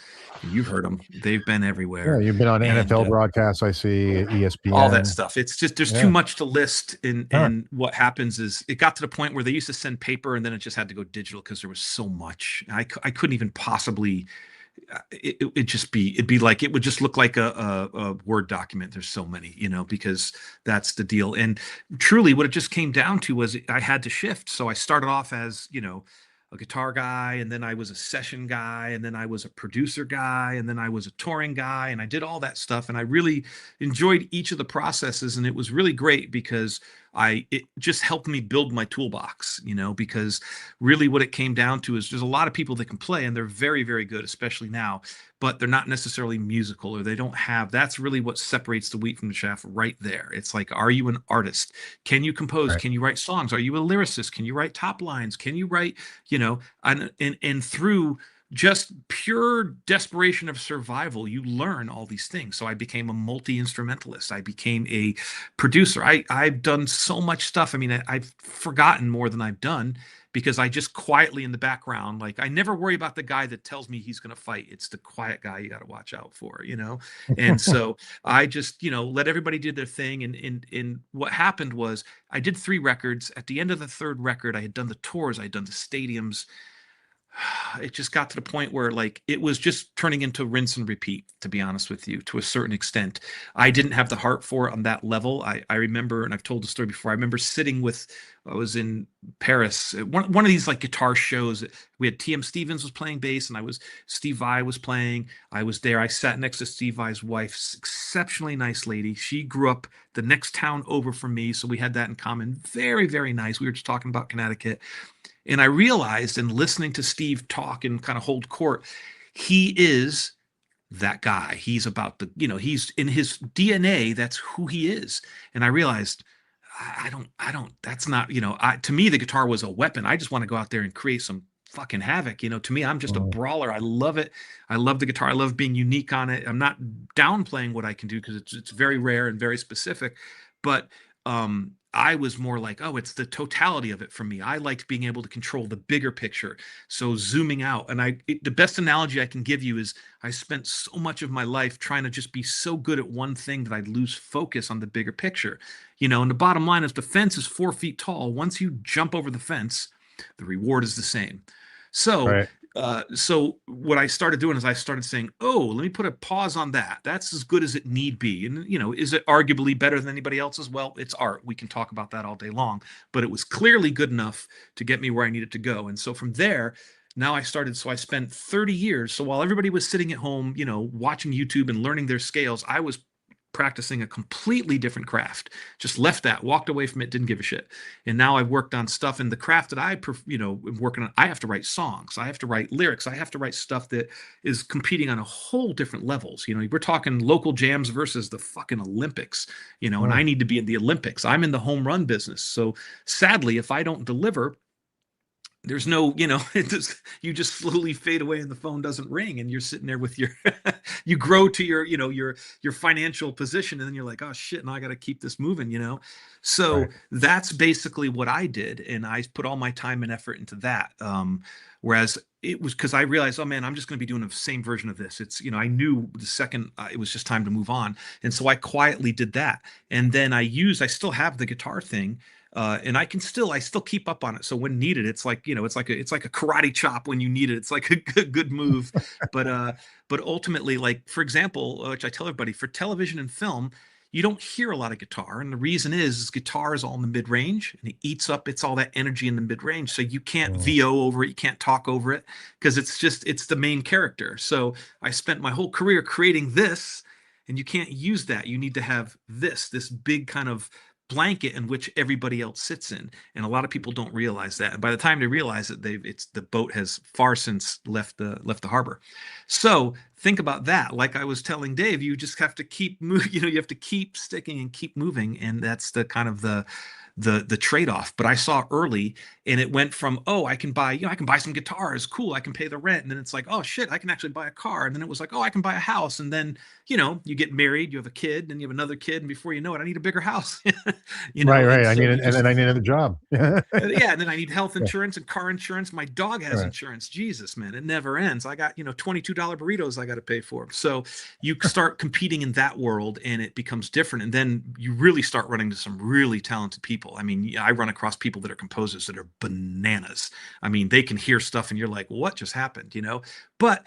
You've heard them. They've been everywhere. Yeah, you've been on NFL broadcasts, I see, ESPN. All that stuff. It's just, there's too much to list. And what happens is it got to the point where they used to send paper, and then it just had to go digital because there was so much. I couldn't even possibly it'd be like, it would just look like a Word document. There's so many, because that's the deal. And truly what it just came down to was I had to shift. So I started off as, a guitar guy, and then I was a session guy, and then I was a producer guy, and then I was a touring guy, and I did all that stuff. And I really enjoyed each of the processes. And it was really great because it just helped me build my toolbox, because really what it came down to is there's a lot of people that can play, and they're very, very good, especially now, but they're not necessarily musical, or they don't have, that's really what separates the wheat from the chaff right there. It's like, are you an artist? Can you compose? Right. Can you write songs? Are you a lyricist? Can you write top lines? Can you write, and through just pure desperation of survival, you learn all these things. So I became a multi-instrumentalist. I became a producer. I've done so much stuff. I mean, I've forgotten more than I've done, because I just quietly in the background, like, I never worry about the guy that tells me he's going to fight. It's the quiet guy you got to watch out for, And so I just, let everybody do their thing. And what happened was I did 3 records. At the end of the 3rd record, I had done the tours, I had done the stadiums. It just got to the point where, like, it was just turning into rinse and repeat, to be honest with you, to a certain extent. I didn't have the heart for it on that level. I remember, and I've told the story before, I remember I was in Paris, one of these like guitar shows. We had TM Stevens was playing bass, and Steve Vai was playing. I was there. I sat next to Steve Vai's wife, exceptionally nice lady. She grew up the next town over from me, so we had that in common. Very, very nice. We were just talking about Connecticut. And I realized, in listening to Steve talk and kind of hold court, he is that guy. He's about he's in his DNA. That's who he is. And I realized, that's not, to me, the guitar was a weapon. I just want to go out there and create some fucking havoc. To me, I'm just a brawler. I love it. I love the guitar. I love being unique on it. I'm not downplaying what I can do, because it's very rare and very specific. But I was more like, oh, it's the totality of it for me. I liked being able to control the bigger picture. So zooming out. And the best analogy I can give you is, I spent so much of my life trying to just be so good at one thing that I'd lose focus on the bigger picture. And the bottom line is, the fence is 4 feet tall. Once you jump over the fence, the reward is the same. So, right. So what I started doing is I started saying, oh, let me put a pause on that. That's as good as it need be. And, is it arguably better than anybody else's? Well, it's art. We can talk about that all day long, but it was clearly good enough to get me where I needed to go. And so from there, now I spent 30 years. So while everybody was sitting at home, watching YouTube and learning their scales, I was practicing a completely different craft. Just left that, walked away from it, didn't give a shit. And now I've worked on stuff in the craft that am working on. I have to write songs, I have to write lyrics, I have to write stuff that is competing on a whole different levels. We're talking local jams versus the fucking Olympics, and I need to be in the Olympics. I'm in the home run business. So sadly, if I don't deliver, there's no, you just slowly fade away and the phone doesn't ring, and you're sitting there with you grow to your financial position, and then you're like, oh shit, now I got to keep this moving, So right. That's basically what I did. And I put all my time and effort into that. Whereas it was because I realized, oh man, I'm just going to be doing the same version of this. It's, I knew the second it was just time to move on. And so I quietly did that. And then I still have the guitar thing. And I still keep up on it. So when needed, it's like, it's like a karate chop when you need it. It's like a good move. But ultimately, like, for example, which I tell everybody, for television and film, you don't hear a lot of guitar. And the reason is guitar is all in the mid range, and it's all that energy in the mid range. So you can't VO over it. You can't talk over it, because it's the main character. So I spent my whole career creating this, and you can't use that. You need to have this big kind of blanket in which everybody else sits in, and a lot of people don't realize that. And by the time they realize it, the boat has far since left the harbor. So think about that. Like I was telling Dave, you just have to keep moving. You have to keep sticking and keep moving, and that's the kind of the trade-off. But I saw early, and it went from, oh, I can buy some guitars, cool, I can pay the rent, and then it's like, oh shit, I can actually buy a car. And then it was like, oh, I can buy a house. And then you get married, you have a kid, and you have another kid, and before you know it, I need a bigger house. Right. I need another job. Yeah, and then I need health insurance and car insurance. My dog has insurance. Jesus, man, it never ends. I got $22 burritos I got to pay for. So you start competing in that world, and it becomes different. And then you really start running into some really talented people. I mean, I run across people that are composers that are bananas. I mean, they can hear stuff, and you're like, what just happened? But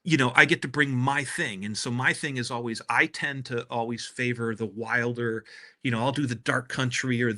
I get to bring my thing. And so my thing is always, I tend to always favor the wilder, I'll do the dark country or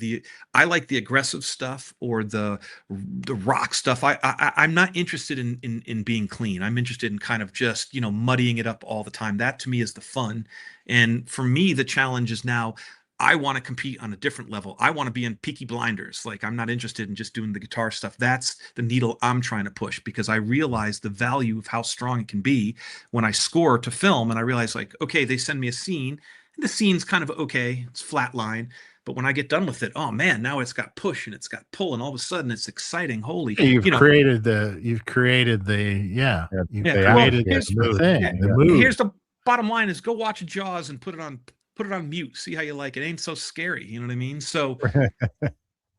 I like the aggressive stuff or the rock stuff. I'm not interested in being clean. I'm interested in kind of just, muddying it up all the time. That to me is the fun. And for me, the challenge is now I want to compete on a different level. I want to be in Peaky Blinders. Like, I'm not interested in just doing the guitar stuff. That's the needle I'm trying to push, because I realize the value of how strong it can be when I score to film. And I realize, like, okay, they send me a scene and the scene's kind of okay. It's flat line. But when I get done with it, oh man, now it's got push and it's got pull, and all of a sudden it's exciting. Holy, you've created the you've created the thing. The mood. Here's the bottom line: is go watch Jaws and put it on mute. See how you like it. Ain't so scary. You know what I mean? So,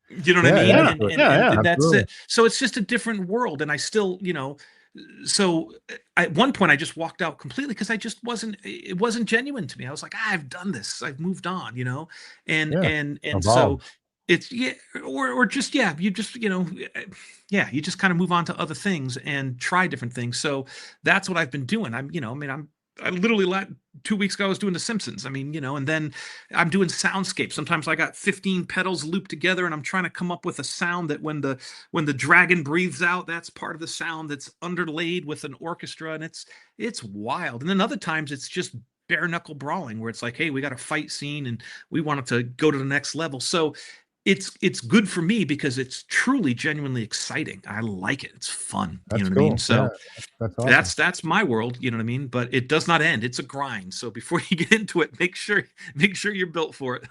you know what I mean? And that's it. So it's just a different world. And I still, so at one point I just walked out completely because it wasn't genuine to me. I was like, I've done this. I've moved on, and so it's, or just, you just, you just kind of move on to other things and try different things. So that's what I've been doing. I literally 2 weeks ago I was doing The Simpsons. And then I'm doing soundscapes. Sometimes I got 15 pedals looped together, and I'm trying to come up with a sound that when the dragon breathes out, that's part of the sound that's underlaid with an orchestra, and it's wild. And then other times it's just bare knuckle brawling, where it's like, hey, we got a fight scene and we want it to go to the next level. So it's good for me because it's truly genuinely exciting. I like it. It's fun. That's you know what cool. I mean? So that's awesome. that's my world. You know what I mean? But it does not end. It's a grind. So before you get into it, make sure you're built for it.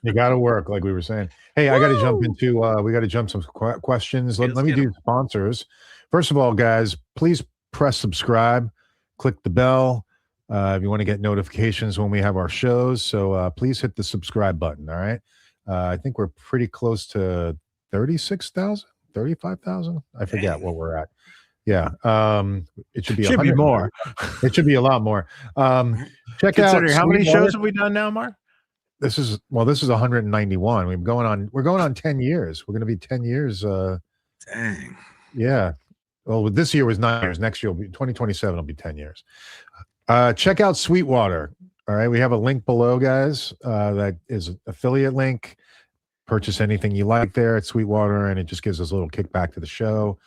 You got to work, like we were saying. Hey, I got to jump into. We got to jump some questions. Let me do sponsors. First of all, guys, please press subscribe, click the bell if you want to get notifications when we have our shows. So please hit the subscribe button. All right. I think we're pretty close to 36,000, 35,000. I forget what we're at. Yeah. It should be more. It should be a lot more. Check out how many shows have we done now, Mark? This is 191. We're going on 10 years. We're going to be 10 years. Dang. Yeah. Well, this year was 9 years. Next year will be 2027 will be 10 years. Check out Sweetwater. All right, we have a link below, guys. That is an affiliate link. Purchase anything you like there at Sweetwater, and it just gives us a little kickback to the show.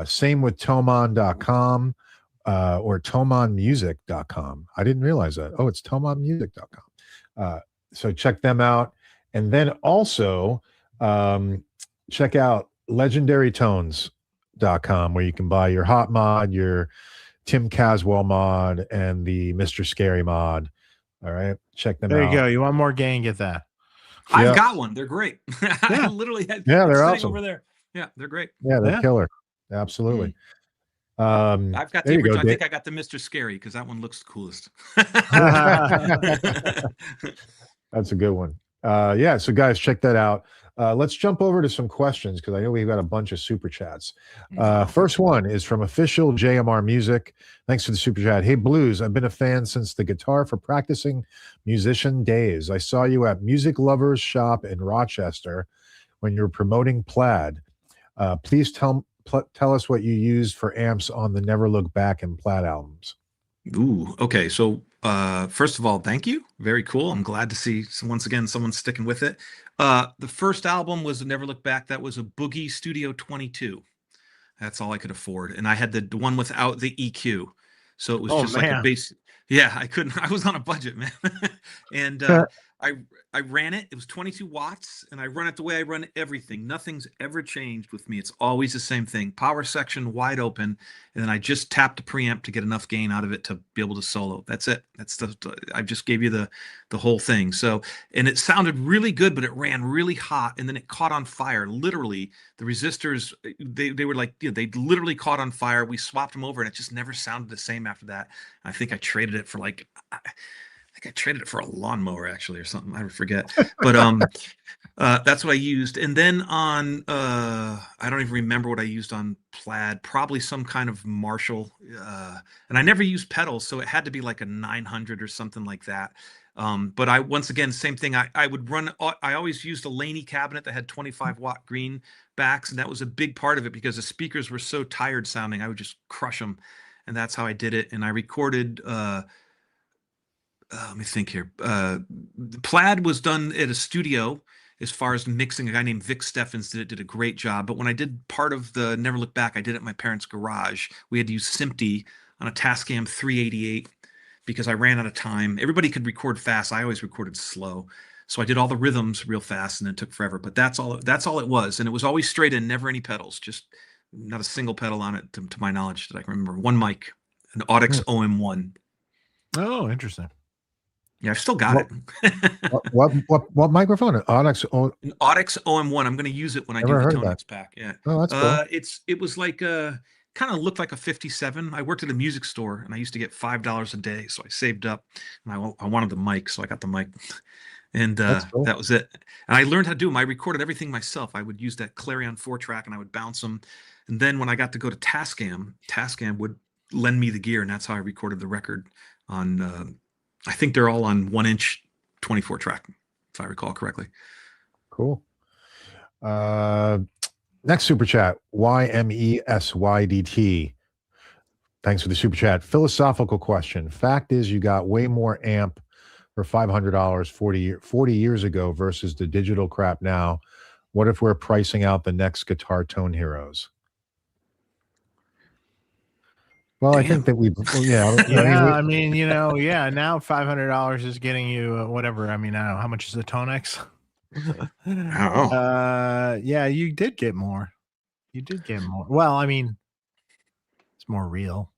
Same with Thomann.com or ThomannMusic.com. I didn't realize that. Oh, it's ThomannMusic.com. So check them out. And then also check out LegendaryTones.com, where you can buy your Hot Mod, your Tim Caswell mod, and the Mr. Scary mod. All right, check them out. There you go. You want more gain? Get that. I've got one. They're great. I literally had. They're awesome over there. Yeah, they're great. Yeah, they're killer. Absolutely. I've got the original. I think I got the Mr. Scary because that one looks the coolest. That's a good one. So guys, check that out. Let's jump over to some questions because I know we've got a bunch of super chats. First one is from official JMR Music. Thanks for the super chat. Hey, Blues, I've been a fan since the Guitar for Practicing Musician days. I saw you at Music Lovers Shop in Rochester when you were promoting Plaid. Please tell us what you used for amps on the Never Look Back and Plaid albums. Ooh, okay. So first of all, thank you. Very cool. I'm glad to see once again someone sticking with it. The first album was Never Look Back. That was a Boogie Studio 22. That's all I could afford. And I had the one without the EQ. So it was just like a bass. Yeah, I couldn't. I was on a budget, man. And I ran it. It was 22 watts, and I run it the way I run everything. Nothing's ever changed with me. It's always the same thing. Power section wide open, and then I just tapped the preamp to get enough gain out of it to be able to solo. That's it. I just gave you the whole thing. So, and it sounded really good, but it ran really hot, and then it caught on fire. Literally, the resistors, they were like, they literally caught on fire. We swapped them over, and it just never sounded the same after that. I think I traded it for I traded it for a lawnmower actually or something. I forget. But that's what I used. And then on I don't even remember what I used on Plaid. Probably some kind of Marshall. And I never used pedals, so it had to be like a 900 or something like that. But I once again, same thing. I would run. I always used a Laney cabinet that had 25-watt green backs, and that was a big part of it because the speakers were so tired sounding. I would just crush them. and that's how I did it. And I recorded. Let me think here. Plaid was done at a studio. As far as mixing, a guy named Vic Steffens did a great job. But when I did part of the Never Look Back, I did it at my parents' garage. We had to use SMPTE on a Tascam 388 because I ran out of time. Everybody could record fast. I always recorded slow. So I did all the rhythms real fast, and it took forever. But that's all it was. And it was always straight in, never any pedals, just not a single pedal on it, to my knowledge, that I can remember. One mic, an Audix OM1. Oh, interesting. Yeah, I've still got it. what microphone? An Audix OM1. I'm going to use it when I do the Tonex pack. Yeah. Oh, that's cool. It was like kind of looked like a 57. I worked at a music store, and I used to get $5 a day, so I saved up, and I wanted the mic, so I got the mic, and cool. That was it. And I learned how to do them. I recorded everything myself. I would use that Clarion 4-track, and I would bounce them. And then when I got to go to Tascam would lend me the gear, and that's how I recorded the record on. I think they're all on 1-inch 24-track, if I recall correctly. Cool. Next super chat, YMESYDT. Thanks for the super chat. Philosophical question. Fact is, you got way more amp for $500 40 years ago versus the digital crap now. What if we're pricing out the next guitar tone heroes? Well, I think that I mean, now $500 is getting you whatever. I mean, I don't know, how much is the Tonex? Yeah, you did get more. Well, I mean, it's more real.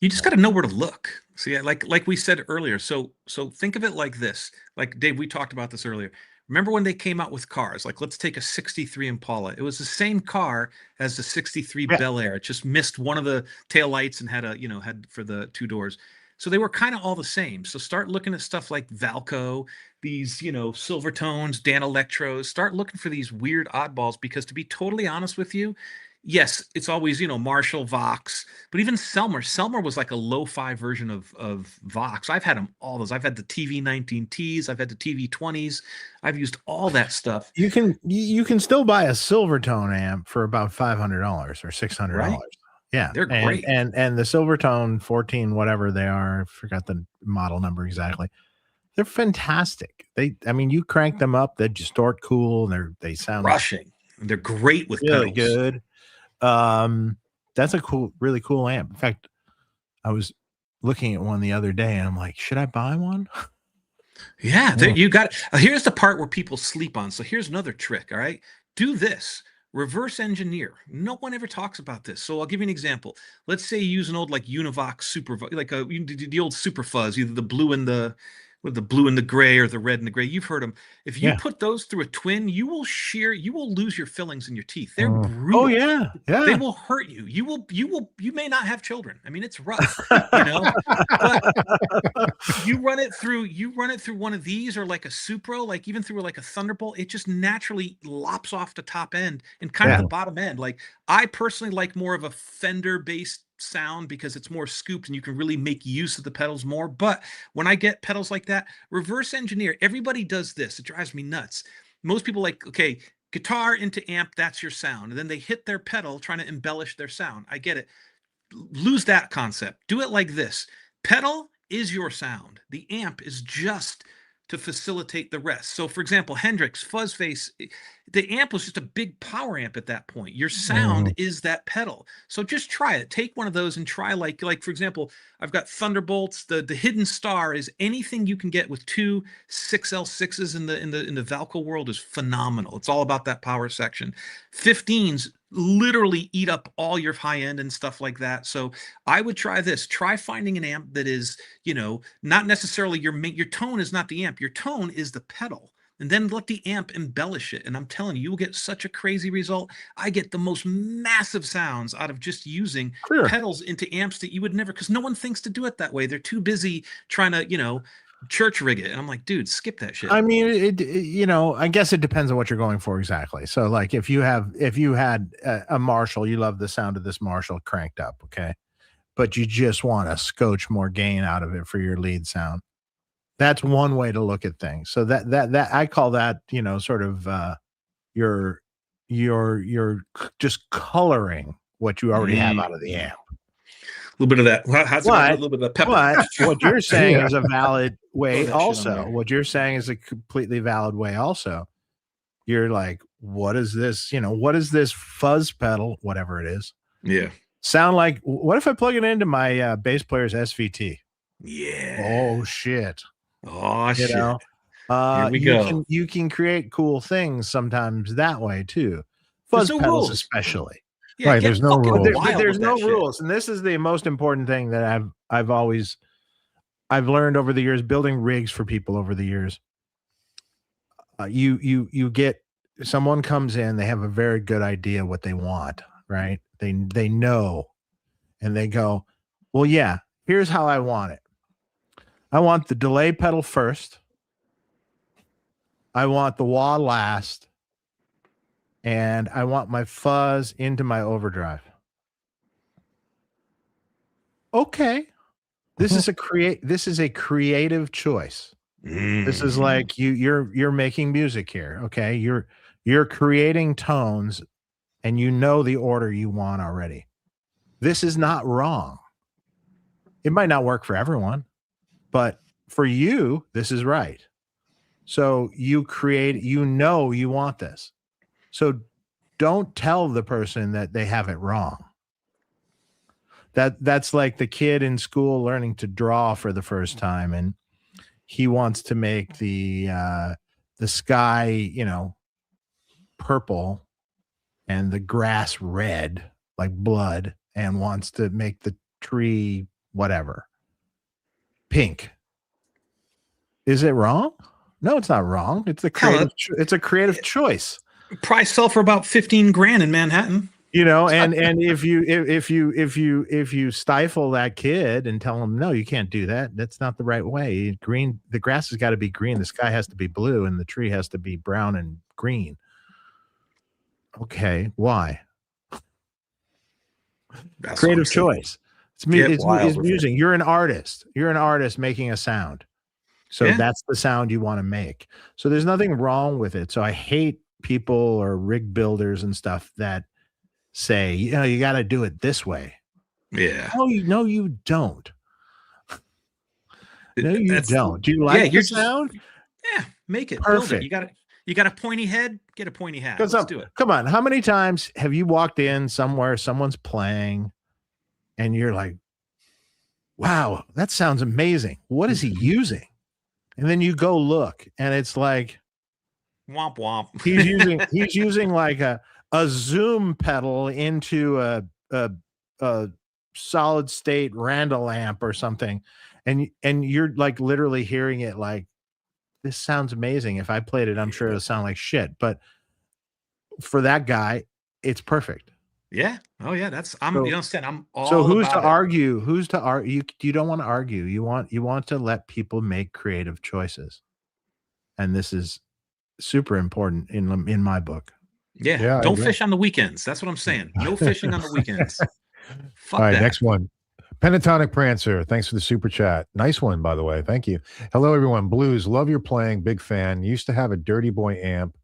You just got to know where to look. See, like we said earlier. So think of it like this. Like Dave, we talked about this earlier. Remember when they came out with cars? Like, let's take a 63 Impala. It was the same car as the 63 Bel Air. It just missed one of the taillights and had for the 2 doors. So they were kind of all the same. So start looking at stuff like Valco, these, Silvertones, Dan Electros. Start looking for these weird oddballs, because to be totally honest with you, yes, it's always, Marshall, Vox, but even Selmer was like a lo-fi version of Vox. I've had them, all those. I've had the TV19Ts. I've had the TV20s. I've used all that stuff. You can still buy a Silvertone amp for about $500 or $600. Right? Yeah. They're great. And the Silvertone 14, whatever they are, I forgot the model number exactly. They're fantastic. You crank them up, they distort cool, and they sound rushing. They're great with really pedals. Good. That's a really cool amp. In fact, I was looking at one the other day, and I'm like, should I buy one? Yeah, you got it. Here's the part where people sleep on. So here's another trick. All right, do this. Reverse engineer. No one ever talks about this. So I'll give you an example. Let's say you use an old Univox Super, the old Super Fuzz, either the blue and the gray or the red and the gray. You've heard them. If you put those through a twin, you will lose your fillings in your teeth. They're brutal. Oh yeah. They will hurt you. You may not have children. I mean, it's rough, but you run it through one of these, or like a Supro, like even through like a Thunderbolt, it just naturally lops off the top end and kind of the bottom end. Like, I personally like more of a Fender based sound because it's more scooped and you can really make use of the pedals more. But when I get pedals like that, reverse engineer. Everybody does this. It drives me nuts. Most people okay, guitar into amp, that's your sound, and then they hit their pedal trying to embellish their sound. I get it. Lose that concept. Do it like this. Pedal is your sound. The amp is just to facilitate the rest. So for example, Hendrix, Fuzzface, the amp was just a big power amp at that point. Your sound is that pedal. So just try it. Take one of those and try like for example, I've got Thunderbolts. The Hidden Star is anything you can get with 2 6L6s in the Valco world is phenomenal. It's all about that power section. 15s literally eat up all your high end and stuff like that. So I would try this. Try finding an amp that is, not necessarily your tone is not the amp. Your tone is the pedal. And then let the amp embellish it. And I'm telling you, you'll get such a crazy result. I get the most massive sounds out of just using pedals into amps that you would never, because no one thinks to do it that way. They're too busy trying to, church rig it. And I'm like, dude, skip that shit. I mean, I guess it depends on what you're going for exactly. So like if you had a Marshall, you love the sound of this Marshall cranked up, okay, but you just want a scotch more gain out of it for your lead sound. That's one way to look at things. So that I call that, sort of you're just coloring what you already have out of the amp. little bit of that. How's it a little bit of pepper? But what you're saying is a valid way. Also, what you're saying is a completely valid way. Also, you're like, what is this? You know, what is this fuzz pedal? Whatever it is. Yeah. Sound like? What if I plug it into my bass player's SVT? Yeah. Oh shit. Oh shit. You know, here we go. You can create cool things sometimes that way too. Fuzz pedals, especially. Yeah, right. There's no rules. There's no rules, and this is the most important thing that I've learned over the years, building rigs for people over the years. You get someone comes in, they have a very good idea what they want, right? They know, and they go, well, yeah, here's how I want it. I want the delay pedal first. I want the wah last. And I want my fuzz into my overdrive. Okay. This is a creative choice. This is like you're making music here. Okay. You're creating tones and you know the order you want already. This is not wrong. It might not work for everyone, but for you, this is right. So you want this. So don't tell the person that they have it wrong. That's like the kid in school learning to draw for the first time, and he wants to make the sky, you know, purple and the grass red like blood, and wants to make the tree whatever pink. Is it wrong? No, it's not wrong. It's a creative choice. Price sell for about 15 grand in Manhattan. You know, and if you stifle that kid and tell him, no, you can't do that. That's not the right way. The grass has got to be green. The sky has to be blue, and the tree has to be brown and green. Okay, why? That's creative choice. It's music. You're an artist. You're an artist making a sound. So that's the sound you want to make. So there's nothing wrong with it. So I hate people or rig builders and stuff that say, you know, you got to do it this way. Yeah. No, you don't. No, you don't. Do you like your sound? Make it. Perfect. Build it. You got a pointy head? Get a pointy hat. Let's do it. Come on. How many times have you walked in somewhere, someone's playing, and you're like, wow, that sounds amazing. What is he using? And then you go look, and it's like, womp womp. He's using like a zoom pedal into a solid state Randall amp or something, and you're like literally hearing it like, this sounds amazing. If I played it, I'm sure it'll sound like shit. But for that guy, it's perfect. Yeah. Oh yeah. You understand? I'm all. So who's to argue? Who's to argue? You don't want to argue. You want to let people make creative choices, and this is super important in my book. Yeah. Don't fish on the weekends. That's what I'm saying. No fishing on the weekends. Fuck all right. That. Next one. Pentatonic Prancer. Thanks for the super chat. Nice one, by the way. Thank you. Hello, everyone. Blues. Love your playing. Big fan. Used to have a Dirty Boy amp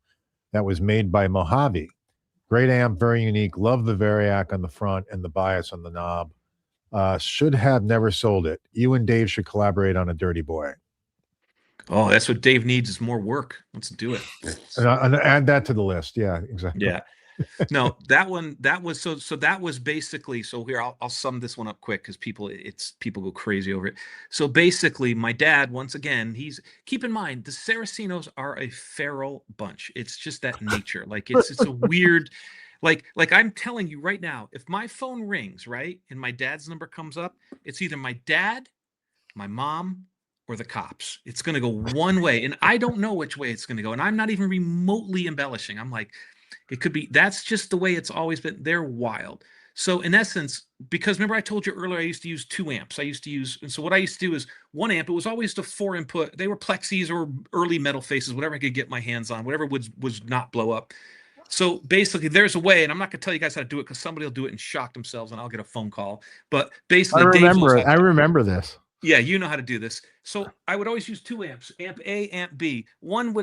that was made by Mojave. Great amp, very unique. Love the Variac on the front and the bias on the knob. Should have never sold it. You and Dave should collaborate on a Dirty Boy. Oh, that's what Dave needs is more work. Let's do it. And add that to the list. Yeah, exactly. Yeah. No, that was so that was basically, so here I'll sum this one up quick because people go crazy over it. So basically my dad, once again, keep in mind the Saracenos are a feral bunch. It's just that nature. Like it's a weird, like I'm telling you right now, if my phone rings, right, and my dad's number comes up, it's either my dad, my mom, or the cops. It's going to go one way, and I don't know which way it's going to go, and I'm not even remotely embellishing. I'm like, it could be, that's just the way it's always been. They're wild. So in essence, because remember I told you earlier, I used to use 2 amps. And so what I used to do is 1 amp, it was always the 4 input. They were plexis or early metal faces, whatever I could get my hands on, whatever was not blow up. So basically there's a way, and I'm not going to tell you guys how to do it, because somebody will do it and shock themselves and I'll get a phone call. But basically, I remember this. Yeah, you know how to do this. So I would always use 2 amps, amp A, amp B.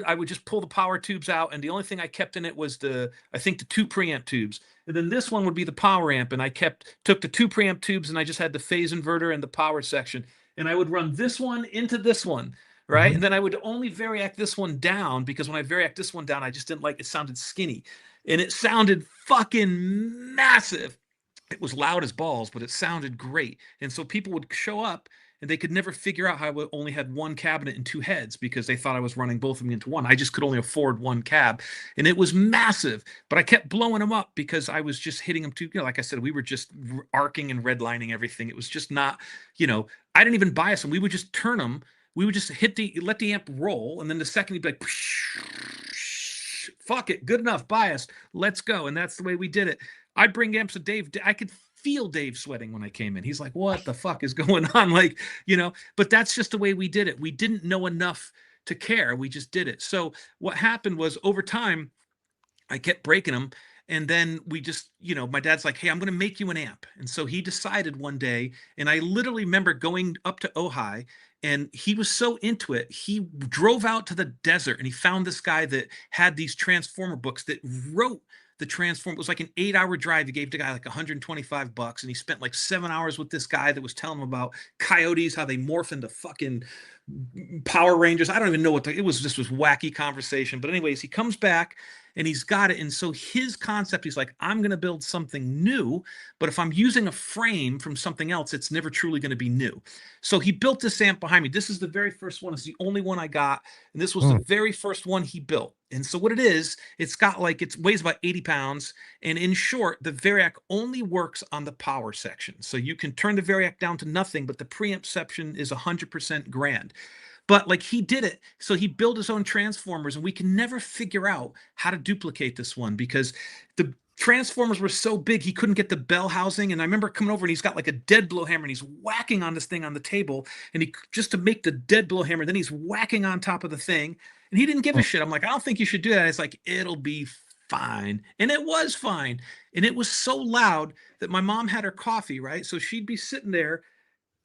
I would just pull the power tubes out, and the only thing I kept in it was the 2 preamp tubes. And then this one would be the power amp, and I took the 2 preamp tubes, and I just had the phase inverter and the power section. And I would run this one into this one, right? Mm-hmm. And then I would only variac this one down, because when I variac this one down, I just didn't like it. Sounded skinny. And it sounded fucking massive. It was loud as balls, but it sounded great. And so people would show up, and they could never figure out how I only had 1 cabinet and 2 heads, because they thought I was running both of them into one. I just could only afford 1 cab, and it was massive. But I kept blowing them up because I was just hitting them too. Like I said, we were just arcing and redlining everything. It was just not, I didn't even bias them. We would just turn them. We would just let the amp roll, and then the second he'd be like, fuck it, good enough, biased, let's go. And that's the way we did it. I'd bring amps to Dave. I could feel Dave sweating when I came in. He's like, what the fuck is going on? But that's just the way we did it. We didn't know enough to care. We just did it. So what happened was, over time, I kept breaking them. And then we just, my dad's like, hey, I'm going to make you an amp. And so he decided one day, and I literally remember going up to Ojai, and he was so into it. He drove out to the desert, and he found this guy that had these transformer books that wrote the transform. It was like an 8-hour drive. He gave the guy like $125, and he spent like 7 hours with this guy that was telling him about coyotes, how they morph into fucking Power Rangers. I don't even know it was. Just was wacky conversation. But anyways, he comes back, and he's got it. And so his concept, he's like, I'm going to build something new, but if I'm using a frame from something else, it's never truly going to be new. So he built this amp behind me. This is the very first one. It's the only one I got. And this was the very first one he built. And so what it is, it weighs about 80 pounds. And in short, the variac only works on the power section. So you can turn the variac down to nothing, but the preamp section is 100% grand. But he did it. So he built his own transformers, and we can never figure out how to duplicate this one, because the transformers were so big, he couldn't get the bell housing. And I remember coming over, and he's got like a dead blow hammer, and he's whacking on this thing on the table, and he just to make the dead blow hammer, then he's whacking on top of the thing, and he didn't give a shit. I'm like, I don't think you should do that. It's like, it'll be fine. And it was fine. And it was so loud that my mom had her coffee, right? So she'd be sitting there.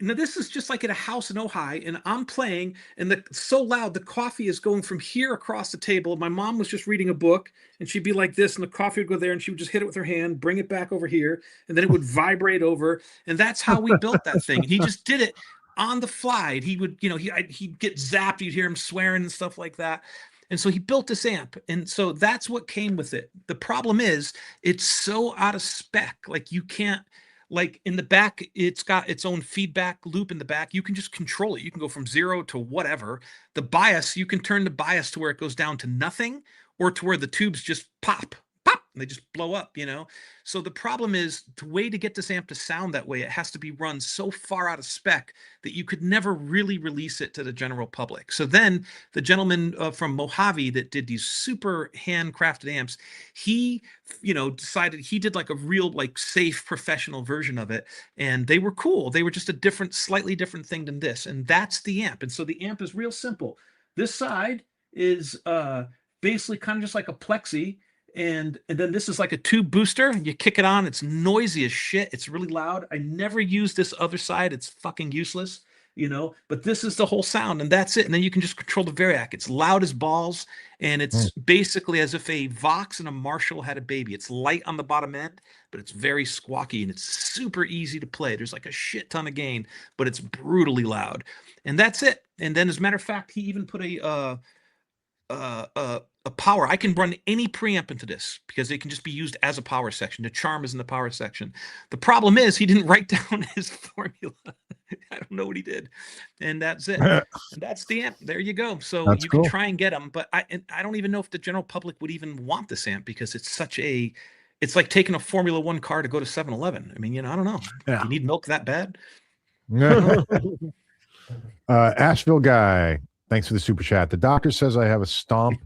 Now, this is just like at a house in Ojai, and I'm playing, and so loud, the coffee is going from here across the table. My mom was just reading a book, and she'd be like this, and the coffee would go there, and she would just hit it with her hand, bring it back over here, and then it would vibrate over. And that's how we built that thing. And he just did it on the fly. He would, he'd get zapped. You'd hear him swearing and stuff like that. And so he built this amp. And so that's what came with it. The problem is, it's so out of spec. You can't, in the back, it's got its own feedback loop in the back. You can just control it. You can go from 0 to whatever. The bias, you can turn the bias to where it goes down to nothing, or to where the tubes just pop, and they just blow up, So the problem is, the way to get this amp to sound that way, it has to be run so far out of spec that you could never really release it to the general public. So then the gentleman from Mojave that did these super handcrafted amps, he, decided he did like a real, safe professional version of it. And they were cool. They were just a slightly different thing than this. And that's the amp. And so the amp is real simple. This side is basically kind of just like a plexi. And then this is like a tube booster. You kick it on. It's noisy as shit. It's really loud. I never use this other side. It's fucking useless, but this is the whole sound, and that's it. And then you can just control the variac. It's loud as balls, and it's basically as if a Vox and a Marshall had a baby. It's light on the bottom end, but it's very squawky, and it's super easy to play. There's like a shit ton of gain, but it's brutally loud. And that's it. And then, as a matter of fact, he even put a power. I can run any preamp into this, because it can just be used as a power section. The charm is in the power section. The problem is, he didn't write down his formula. I don't know what he did. And that's it. And that's the amp. There you go. So that's cool. Can try and get them, but I don't even know if the general public would even want this amp, because it's it's like taking a Formula One car to go to 7-Eleven. I mean, I don't know. Yeah. You need milk that bad? Asheville guy, thanks for the super chat. The doctor says I have a stomp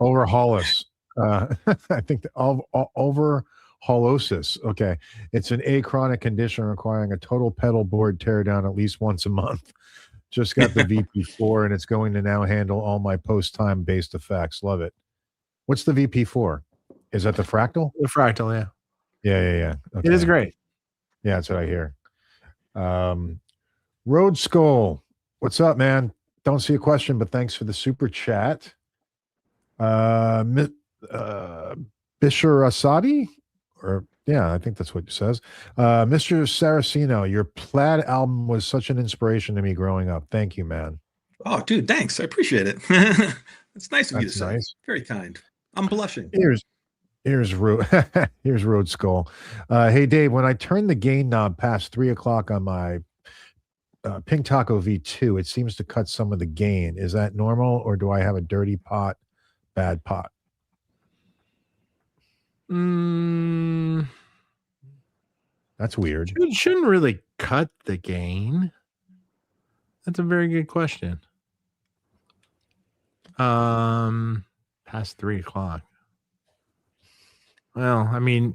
overhaulosis. I think overhaulosis. Okay. It's an achronic condition requiring a total pedal board tear down at least once a month. Just got the VP4, and it's going to now handle all my post-time based effects. Love it. What's the VP4? Is that the Fractal? The Fractal, yeah. Yeah. Okay. It is great. Yeah, that's what I hear. Road Skull, what's up, man? Don't see a question, but thanks for the super chat. Bishar Asadi, or yeah, I think that's what it says. Mr. Saraceno, your Plaid album was such an inspiration to me growing up. Thank you, man. Oh, dude, thanks. I appreciate it. It's nice of you to say. Nice. Very kind. I'm blushing. Here's Road Skull. Hey, Dave, when I turn the gain knob past 3 o'clock on my Pink Taco V2, it seems to cut some of the gain. Is that normal, or do I have a dirty pot, bad pot? That's weird. It shouldn't really cut the gain. That's a very good question. Past 3 o'clock. Well, I mean,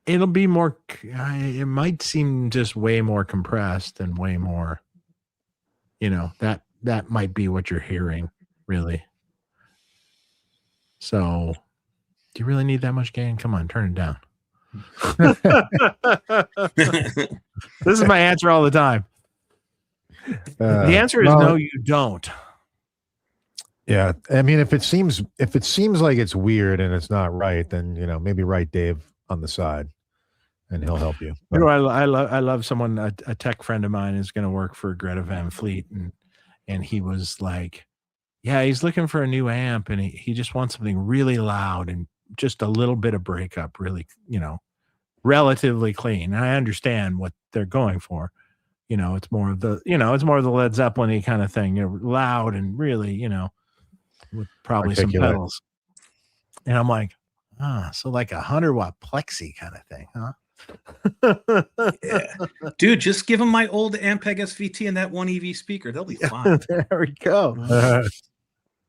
it'll be more, it might seem just way more compressed and way more, that might be what you're hearing, really. So, do you really need that much gain? Come on, turn it down. This is my answer all the time. The answer is no, you don't. Yeah, I mean, if it seems like it's weird and it's not right, then maybe write Dave on the side, and he'll help you. But, I love someone, a tech friend of mine is going to work for Greta Van Fleet, and he was like, yeah, he's looking for a new amp, and he just wants something really loud and just a little bit of breakup, really, relatively clean. And I understand what they're going for. It's more of the, Led Zeppelin-y kind of thing, loud and really, with probably some pedals. And I'm like, so like 100-watt plexi kind of thing, huh? Yeah. Dude, just give them my old Ampeg SVT and that 1EV speaker. They'll be fine. There we go.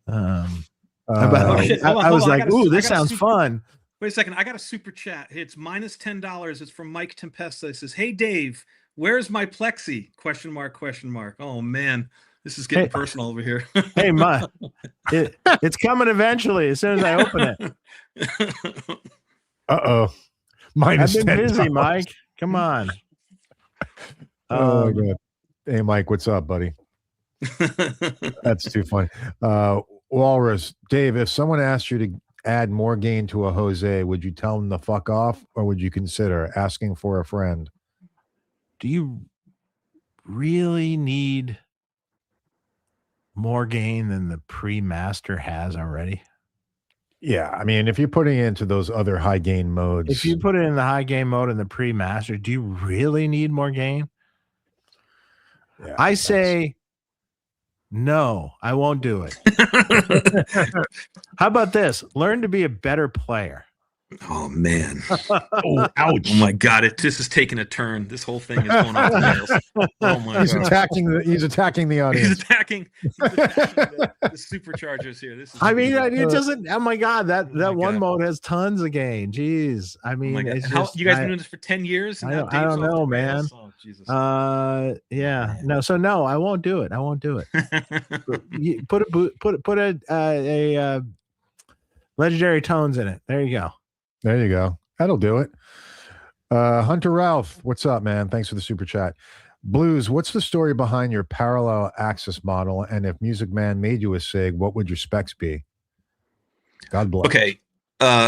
I was like, ooh, this sounds fun. Wait a second. I got a super chat. It's -$10. It's from Mike Tempesta. It says, hey, Dave, where's my plexi? ? Oh, man. This is getting personal over here. Hey, it's coming eventually as soon as I open it. Uh-oh. I've been busy, Mike. Come on. Oh, God. Hey, Mike, what's up, buddy? That's too funny. Walrus, Dave, if someone asked you to add more gain to a Jose, would you tell them to fuck off, or would you consider asking for a friend? Do you really need more gain than the pre-master has already? Yeah, I mean, if you're putting it into those other high gain modes. If you put it in the high gain mode and the pre-master, do you really need more gain? Yeah, I say no, I won't do it. How about this? Learn to be a better player. Oh, man. Oh, ouch. Oh, my God. This is taking a turn. This whole thing is going off the rails. Oh, my He's God. He's attacking the audience. He's attacking the superchargers here. This is it doesn't. Oh, my God. That one mode has tons of gain. Jeez. I mean, it's just, you guys been doing this for 10 years? I don't know, man. Oh, Jesus. Yeah. No, so no, I won't do it. Put a legendary tones in it. There you go. There you go. That'll do it. Hunter Ralph, what's up, man? Thanks for the super chat. Blues, what's the story behind your parallel axis model? And if Music Man made you a SIG, what would your specs be? God bless. Okay.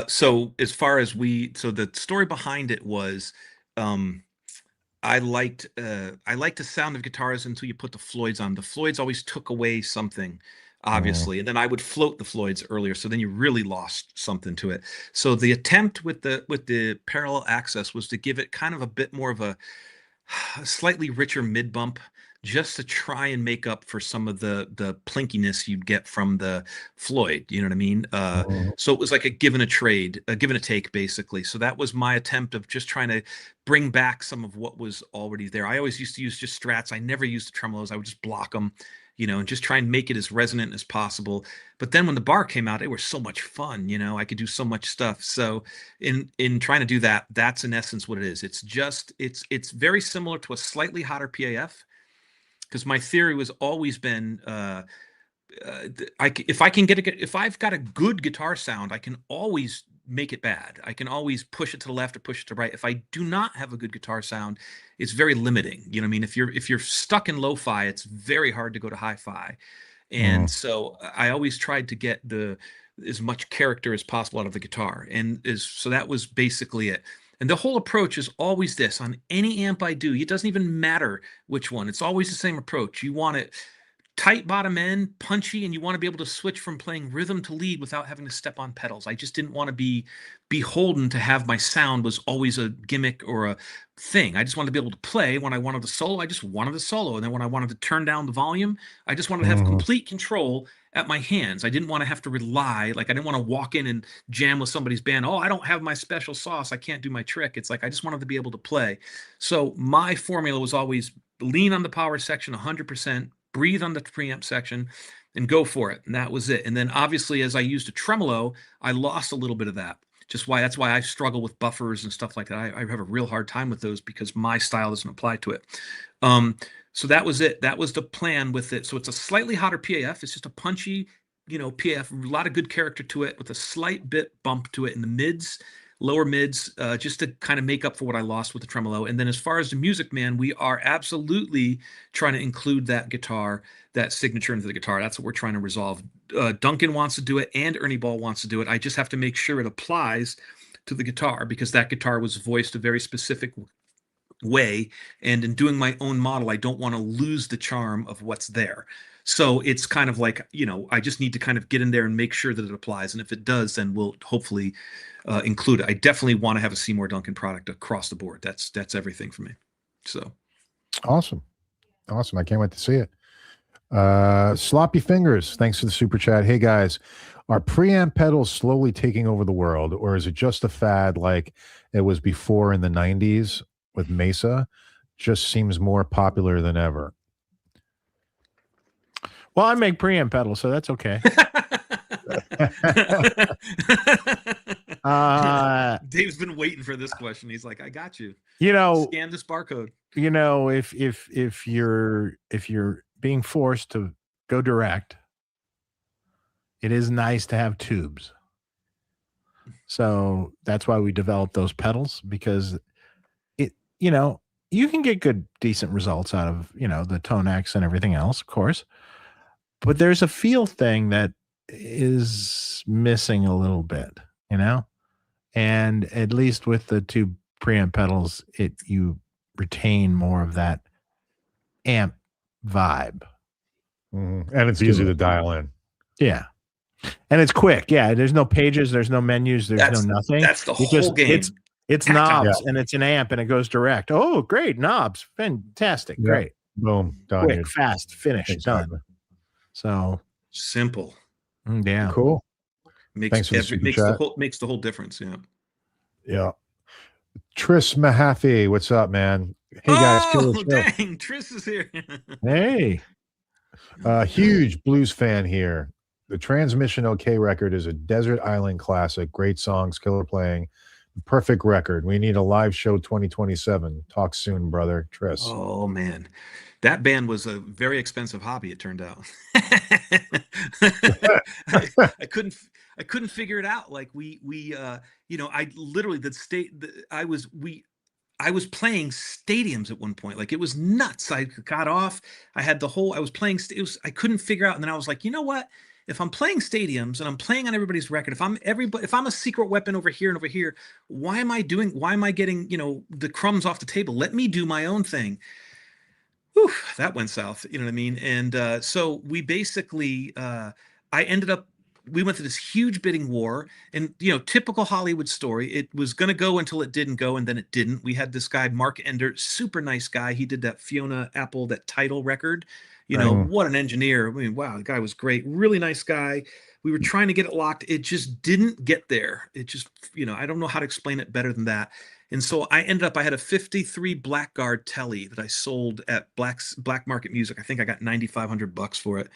So as far as the story behind it was, I liked the sound of guitars until you put the Floyds on. The Floyds always took away something, obviously, and then I would float the Floyds earlier, so then you really lost something to it. So the attempt with the parallel access was to give it kind of a bit more of a slightly richer mid bump, just to try and make up for some of the plinkiness you'd get from the Floyd. You know what I mean? So it was like a give and a take, basically. So that was my attempt of just trying to bring back some of what was already there. I always used to use just strats. I never used the tremolos. I would just block them, and just try and make it as resonant as possible. But then when the bar came out, they were so much fun. I could do so much stuff. So in trying to do that, that's in essence what it is. It's very similar to a slightly hotter PAF, because my theory was always been, if I've got a good guitar sound, I can always make it bad. I can always push it to the left or push it to the right. If I do not have a good guitar sound, it's very limiting. You know what I mean? If you're stuck in lo-fi, it's very hard to go to hi-fi. And so I always tried to get as much character as possible out of the guitar. So that was basically it. And the whole approach is always this on any amp I do. It doesn't even matter which one. It's always the same approach. You want it tight bottom end, punchy, and you want to be able to switch from playing rhythm to lead without having to step on pedals. I just didn't want to be beholden to have my sound was always a gimmick or a thing. I just wanted to be able to play. When I wanted the solo, I just wanted the solo. And then when I wanted to turn down the volume, I just wanted to have complete control at my hands. I didn't want to have to rely, like I didn't want to walk in and jam with somebody's band. Oh, I don't have my special sauce. I can't do my trick. It's like I just wanted to be able to play. So my formula was always lean on the power section 100%, breathe on the preamp section, and go for it. And that was it. And then obviously, as I used a tremolo, I lost a little bit of that. That's why I struggle with buffers and stuff like that. I have a real hard time with those because my style doesn't apply to it. So that was it. That was the plan with it. So it's a slightly hotter PAF. It's just a punchy, PAF, a lot of good character to it with a slight bit bump to it in the mids, lower mids, just to kind of make up for what I lost with the tremolo. And then as far as the music, man, we are absolutely trying to include that guitar, that signature into the guitar. That's what we're trying to resolve. Duncan wants to do it and Ernie Ball wants to do it. I just have to make sure it applies to the guitar because that guitar was voiced a very specific way. And in doing my own model, I don't want to lose the charm of what's there. So it's kind of like, I just need to kind of get in there and make sure that it applies. And if it does, then we'll hopefully include it. I definitely want to have a Seymour Duncan product across the board. That's everything for me. So awesome. I can't wait to see it. Sloppy Fingers, thanks for the super chat. Hey guys, are preamp pedals slowly taking over the world, or is it just a fad like it was before in the 90s with Mesa? Just seems more popular than ever. Well, I make preamp pedals, so that's okay. Dave's been waiting for this question. He's like, I got you. Scan this barcode. If you're being forced to go direct, it is nice to have tubes. So that's why we developed those pedals, because you can get decent results out of, the Tone X and everything else, of course. But there's a feel thing that is missing a little bit, and at least with the two preamp pedals, you retain more of that amp vibe. And it's easy to dial in. Yeah. And it's quick. Yeah. There's no pages. There's no menus. There's no nothing. That's the whole game. It's knobs and it's an amp and it goes direct. Oh, great. Knobs. Fantastic. Yeah. Great. Boom. Done. Quick, fast, finish. Exactly. Done. So simple. Yeah. Cool. Makes the whole difference. Yeah. Yeah. Tris Mahaffey, what's up, man? Hey guys. Dang, Tris is here. Hey. Huge blues fan here. The Transmission OK record is a desert island classic. Great songs, killer playing. Perfect record. We need a live show 2027. Talk soon, brother. Tris. Oh man, that band was a very expensive hobby. It turned out. I couldn't figure it out. Like I literally I was playing stadiums at one point. Like it was nuts. I got off. I was playing. I couldn't figure out. And then I was like, you know what? If I'm playing stadiums and I'm playing on everybody's record, if I'm a secret weapon over here and over here, why am I getting, the crumbs off the table? Let me do my own thing. Whew, that went south. You know what I mean? And so we basically, we went to this huge bidding war, and typical Hollywood story. It was going to go until it didn't go, and then it didn't. We had this guy, Mark Ender, super nice guy. He did that Fiona Apple, that Title record. What an engineer. I mean, wow, the guy was great. Really nice guy. We were trying to get it locked. It just didn't get there. It just, I don't know how to explain it better than that. And so I had a 53 Blackguard Telly that I sold at Black Market Music. I think I got $9,500 for it.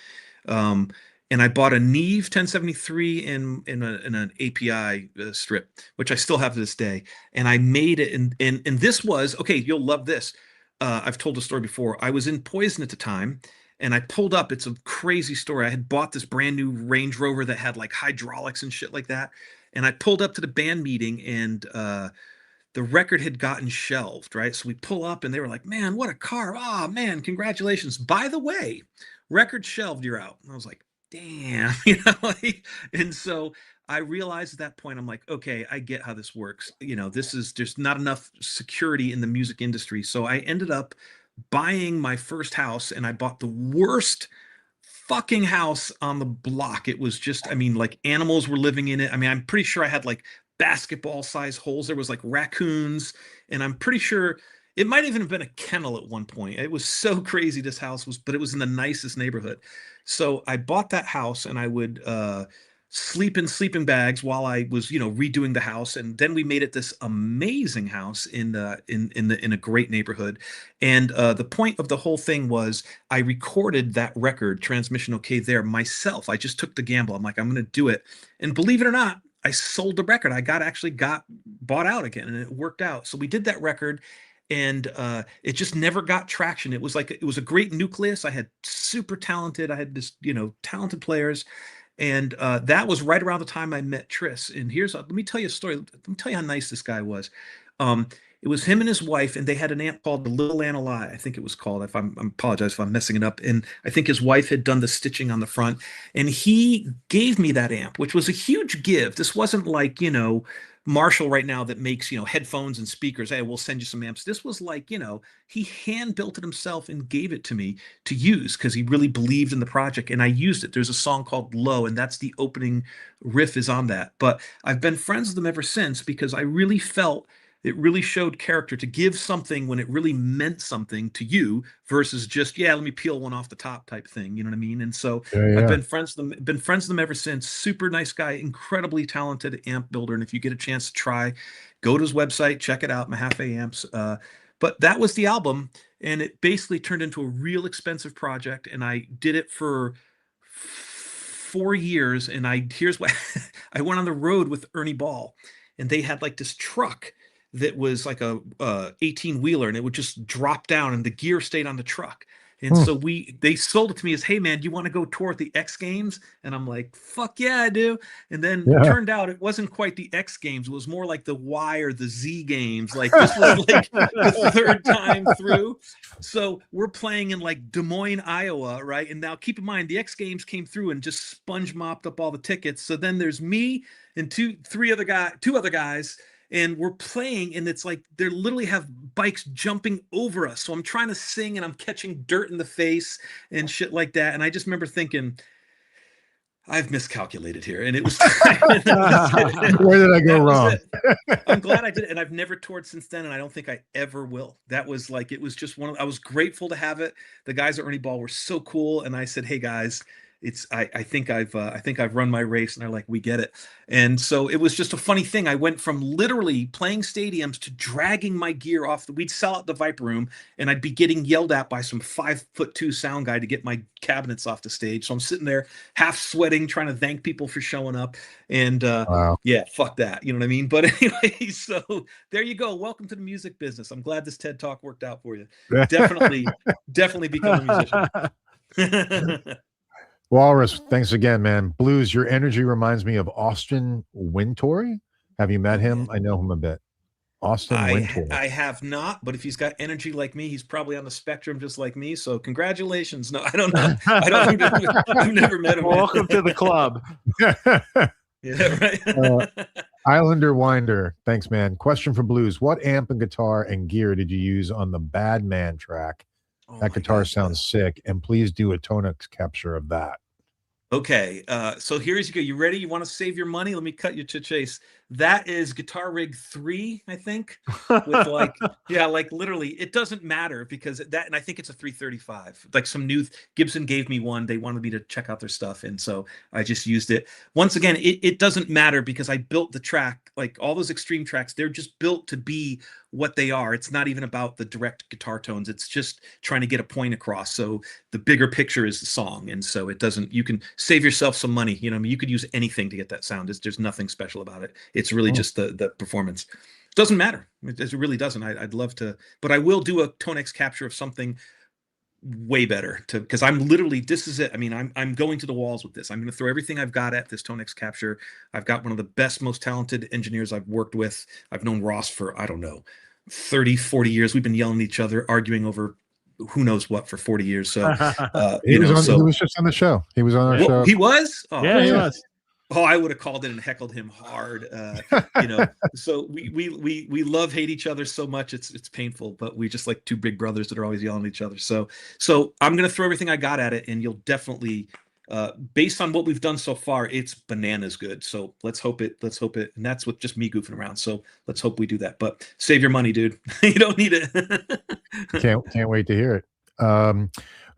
And I bought a Neve 1073 in an API strip, which I still have to this day. And I made it. And this was, okay, you'll love this. I've told the story before. I was in Poison at the time, and I pulled up. It's a crazy story. I had bought this brand new Range Rover that had like hydraulics and shit like that. And I pulled up to the band meeting, and the record had gotten shelved, right? So we pull up and they were like, man, what a car. Oh, man, congratulations. By the way, record shelved, you're out. And I was like, damn, and so I realized at that point, I'm like, okay, I get how this works. There's not enough security in the music industry. So I ended up buying my first house, and I bought the worst fucking house on the block. It was just, like animals were living in it. I'm pretty sure I had like basketball size holes. There was like raccoons, and I'm pretty sure it might even have been a kennel at one point. It was so crazy, this house was, but it was in the nicest neighborhood. So I bought that house, and I would sleep in sleeping bags while I was, redoing the house. And then we made it this amazing house in a great neighborhood. And the point of the whole thing was I recorded that record, Transmission OK There, myself. I just took the gamble. I'm like, I'm going to do it. And believe it or not, I sold the record. I actually got bought out again, and it worked out. So we did that record, and it just never got traction. It was a great nucleus. I had I had this, talented players. And that was right around the time I met Tris. And let me tell you a story. Let me tell you how nice this guy was. It was him and his wife, and they had an amp called the Little Analai, I think it was called. I apologize if I'm messing it up. And I think his wife had done the stitching on the front. And he gave me that amp, which was a huge give. This wasn't like, Marshall right now that makes, headphones and speakers. Hey, we'll send you some amps. This was like, he hand built it himself and gave it to me to use because he really believed in the project, and I used it. There's a song called Low, and that's the opening riff is on that. But I've been friends with them ever since because I really felt it really showed character to give something when it really meant something to you versus just, let me peel one off the top type thing. You know what I mean? And so I've been friends with them ever since. Super nice guy, incredibly talented amp builder. And if you get a chance to try, go to his website, check it out, Mahaffey Amps. But that was the album, and it basically turned into a real expensive project. And I did it for 4 years. And here's what I went on the road with Ernie Ball, and they had like this truck that was like a 18-wheeler, and it would just drop down, and the gear stayed on the truck. And so they sold it to me as, hey man, do you want to go tour at the X Games? And I'm like, fuck yeah, I do. And then it turned out it wasn't quite the X Games. It was more like the Y or the Z Games. Like this was like the third time through. So we're playing in like Des Moines, Iowa, right? And now keep in mind, the X Games came through and just sponge mopped up all the tickets. So then there's me and two other guys, and we're playing, and it's like they literally have bikes jumping over us. So I'm trying to sing, and I'm catching dirt in the face and shit like that. And I just remember thinking, I've miscalculated here. And it was where did I go wrong? I'm glad I did it. And I've never toured since then, and I don't think I ever will. That was like, it was just I was grateful to have it. The guys at Ernie Ball were so cool. And I said, hey guys, I think I've run my race. And they're like, we get it. And so it was just a funny thing. I went from literally playing stadiums to dragging my gear off. We'd sell out the Viper Room, and I'd be getting yelled at by some 5'2" sound guy to get my cabinets off the stage. So I'm sitting there half sweating, trying to thank people for showing up. And wow. Yeah, fuck that. You know what I mean? But anyway, so there you go. Welcome to the music business. I'm glad this TED Talk worked out for you. Definitely become a musician. Walrus, thanks again, man. Blues, your energy reminds me of Austin Wintory. Have you met him? I know him a bit. Austin Wintory. I have not, but if he's got energy like me, he's probably on the spectrum just like me. So congratulations. No, I don't know. I've never met him. Welcome to the club. Yeah, right. Islander Winder, thanks, man. Question for Blues: what amp and guitar and gear did you use on the Bad Man track? That guitar sounds sick, and please do a Tonix capture of that. Okay, so here's you go. You ready? You want to save your money? Let me cut you to chase. That is Guitar Rig 3, I think, with like, like literally, it doesn't matter because that, and I think it's a 335. Like some new Gibson gave me one. They wanted me to check out their stuff, and so I just used it. Once again, it doesn't matter because I built the track, like all those extreme tracks, they're just built to be what they are. It's not even about the direct guitar tones. It's just trying to get a point across. So the bigger picture is the song, and so it doesn't. You can save yourself some money. You know, I mean, you could use anything to get that sound. There's nothing special about it. It's really just the performance. Doesn't matter. It really doesn't. I'd love to, but I will do a Tonix capture of something way better because I'm literally, this is it. I mean, I'm going to the walls with this. I'm going to throw everything I've got at this Tone X Capture. I've got one of the best, most talented engineers I've worked with. I've known Ross for, I don't know, 30, 40 years. We've been yelling at each other, arguing over who knows what for 40 years. So, he was just on the show. He was on our show. He was? Oh, yeah, he was. Oh, I would have called in and heckled him hard. So we love, hate each other so much. It's painful, but we just like two big brothers that are always yelling at each other. So I'm going to throw everything I got at it, and you'll definitely, based on what we've done so far, it's bananas good. So let's hope it, and that's with just me goofing around. So let's hope we do that, but save your money, dude. You don't need it. Can't wait to hear it.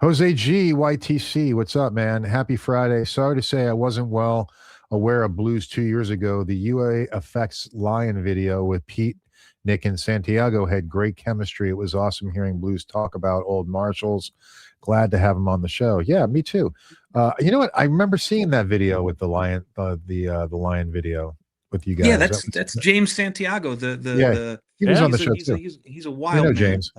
Jose G, YTC, what's up, man? Happy Friday. Sorry to say I wasn't well aware of Blues 2 years ago. The UA Effects Lion video with Pete, Nick, and Santiago had great chemistry. It was awesome hearing Blues talk about old Marshalls. Glad to have him on the show. Yeah, me too. You know what? I remember seeing that video with the Lion, the Lion video with you guys. Yeah, that's James Santiago. He was on the show too. He's a wild man. James.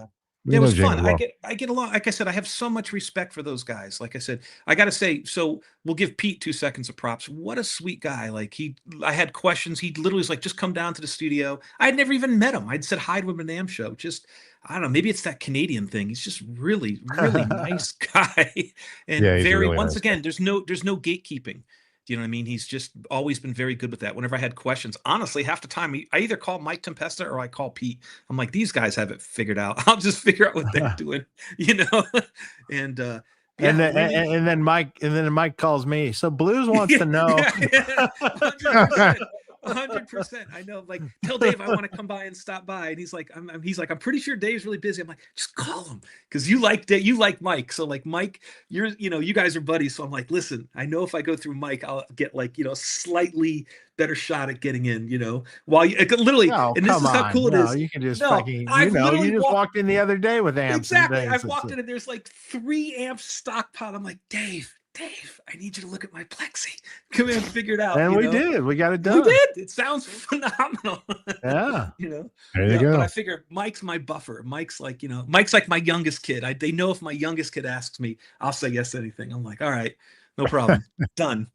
It was fun. I get along. Like I said, I have so much respect for those guys. Like I said, I got to say, so we'll give Pete 2 seconds of props. What a sweet guy. Like I had questions. He literally was like, just come down to the studio. I had never even met him. I'd said hi to him at an AM show. Just, I don't know, maybe it's that Canadian thing. He's just really, really nice guy. And very, really once nice again, there's no gatekeeping. You know what I mean? He's just always been very good with that. Whenever I had questions, honestly, half the time I either call Mike Tempesta or I call Pete. I'm like, these guys have it figured out. I'll just figure out what they're doing, And then Mike calls me. So Blues wants to know. 100%. I know. Like, tell Dave I want to come by and stop by, and he's like, I'm pretty sure Dave's really busy. I'm like, just call him because you like Dave, you like Mike. So like Mike, you guys are buddies. So I'm like, listen, I know if I go through Mike, I'll get like slightly better shot at getting in. While you literally, and this is how cool it is. You can just you just walked in the other day with amps. Exactly. I've walked in and there's like 3 amps stockpiled. I'm like, Dave, I need you to look at my plexi. Come in and figure it out. And we did. We got it done. We did. It sounds phenomenal. Yeah. There you go. But I figure Mike's my buffer. Mike's like, Mike's like my youngest kid. They know if my youngest kid asks me, I'll say yes to anything. I'm like, all right, no problem. Done.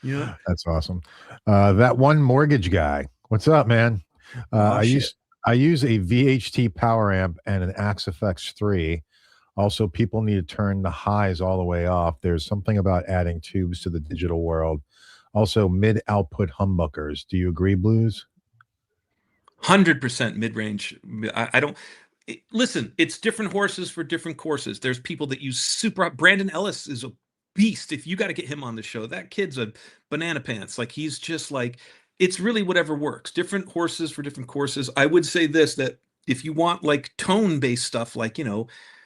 That's awesome. That one mortgage guy. What's up, man? I use a VHT power amp and an Axe FX 3. Also, people need to turn the highs all the way off. There's something about adding tubes to the digital world. Also, mid-output humbuckers. Do you agree, Blues? 100% mid-range. I don't... Listen, it's different horses for different courses. There's people that use super... Brandon Ellis is a beast. If you got to get him on the show, that kid's a banana pants. Like, he's just like... It's really whatever works. Different horses for different courses. I would say this, that if you want, like, tone-based stuff, like,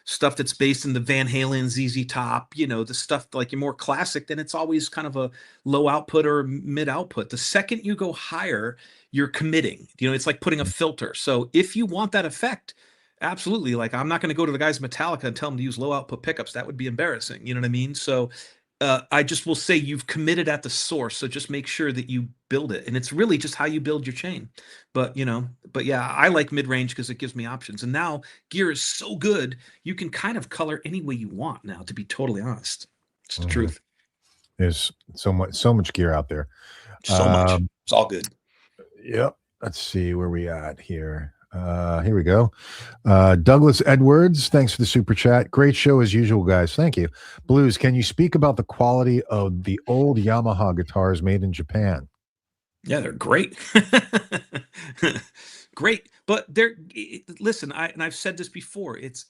stuff that's based in the Van Halen, ZZ Top, the stuff like you're more classic, then it's always kind of a low output or mid output. The second you go higher, you're committing. It's like putting a filter. So if you want that effect, absolutely. Like, I'm not going to go to the guys Metallica and tell them to use low output pickups. That would be embarrassing. You know what I mean? So I just will say you've committed at the source. So just make sure that you build it. And it's really just how you build your chain. But yeah, I like mid-range because it gives me options. And now gear is so good, you can kind of color any way you want now, to be totally honest. It's the truth. There's so much gear out there. So much. It's all good. Yep. Let's see where we at here. Here we go. Douglas Edwards, thanks for the super chat. Great show as usual, guys. Thank you. Blues, can you speak about the quality of the old Yamaha guitars made in Japan? Yeah, they're great. Great. But listen, I've said this before. It's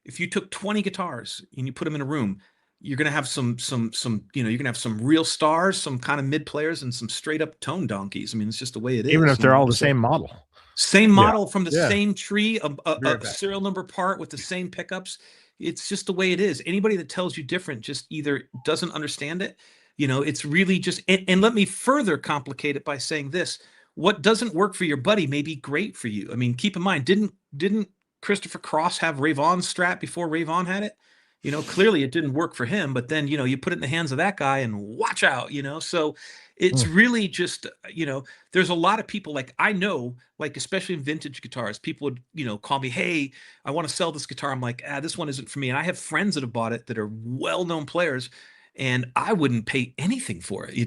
if you took 20 guitars and you put them in a room, you're going to have some you're going to have some real stars, some kind of mid players, and some straight up tone donkeys. I mean, it's just the way it is. Even if they're all the same model. Same model from the same tree, a serial number part with the same pickups. It's just the way it is. Anybody that tells you different just either doesn't understand it. It's really just, and let me further complicate it by saying this. What doesn't work for your buddy may be great for you. I mean, keep in mind, didn't Christopher Cross have Ray Vaughan's Strat before Ray Vaughan had it? You know, clearly it didn't work for him, but then, you know, you put it in the hands of that guy and watch out, you know? So it's really just, you know, there's a lot of people like I know, like, especially in vintage guitars, people would, you know, call me, hey, I want to sell this guitar. I'm like, this one isn't for me. And I have friends that have bought it that are well-known players, and I wouldn't pay anything for it. I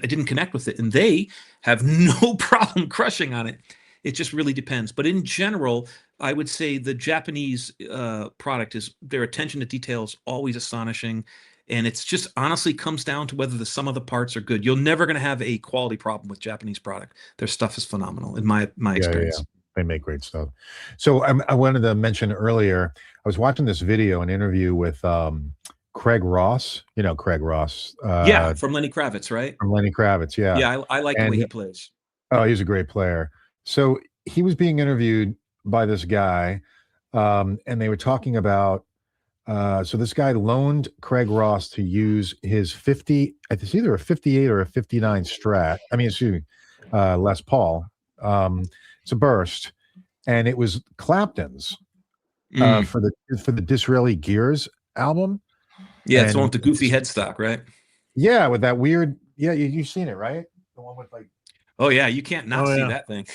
didn't connect with it. And they have no problem crushing on it. It just really depends. But in general, I would say the Japanese product is their attention to detail is always astonishing. And it's just honestly comes down to whether the sum of the parts are good. You're never going to have a quality problem with Japanese product. Their stuff is phenomenal in my experience. Yeah. They make great stuff. So I wanted to mention earlier, I was watching this video, an interview with Craig Ross. You know Craig Ross. Yeah, from Lenny Kravitz, right? From Lenny Kravitz, yeah. Yeah, I like the way he plays. Oh, he's a great player. So he was being interviewed by this guy, and they were talking about, so this guy loaned Craig Ross to use his 50, it's either a 58 or a 59 Strat. I mean, excuse me, Les Paul. It's a Burst, and it was Clapton's for the Disraeli Gears album. Yeah, it's the one with the goofy headstock, right? Yeah, with that weird. Yeah, you've seen it, right? The one with like. Oh yeah, you can't not see that thing.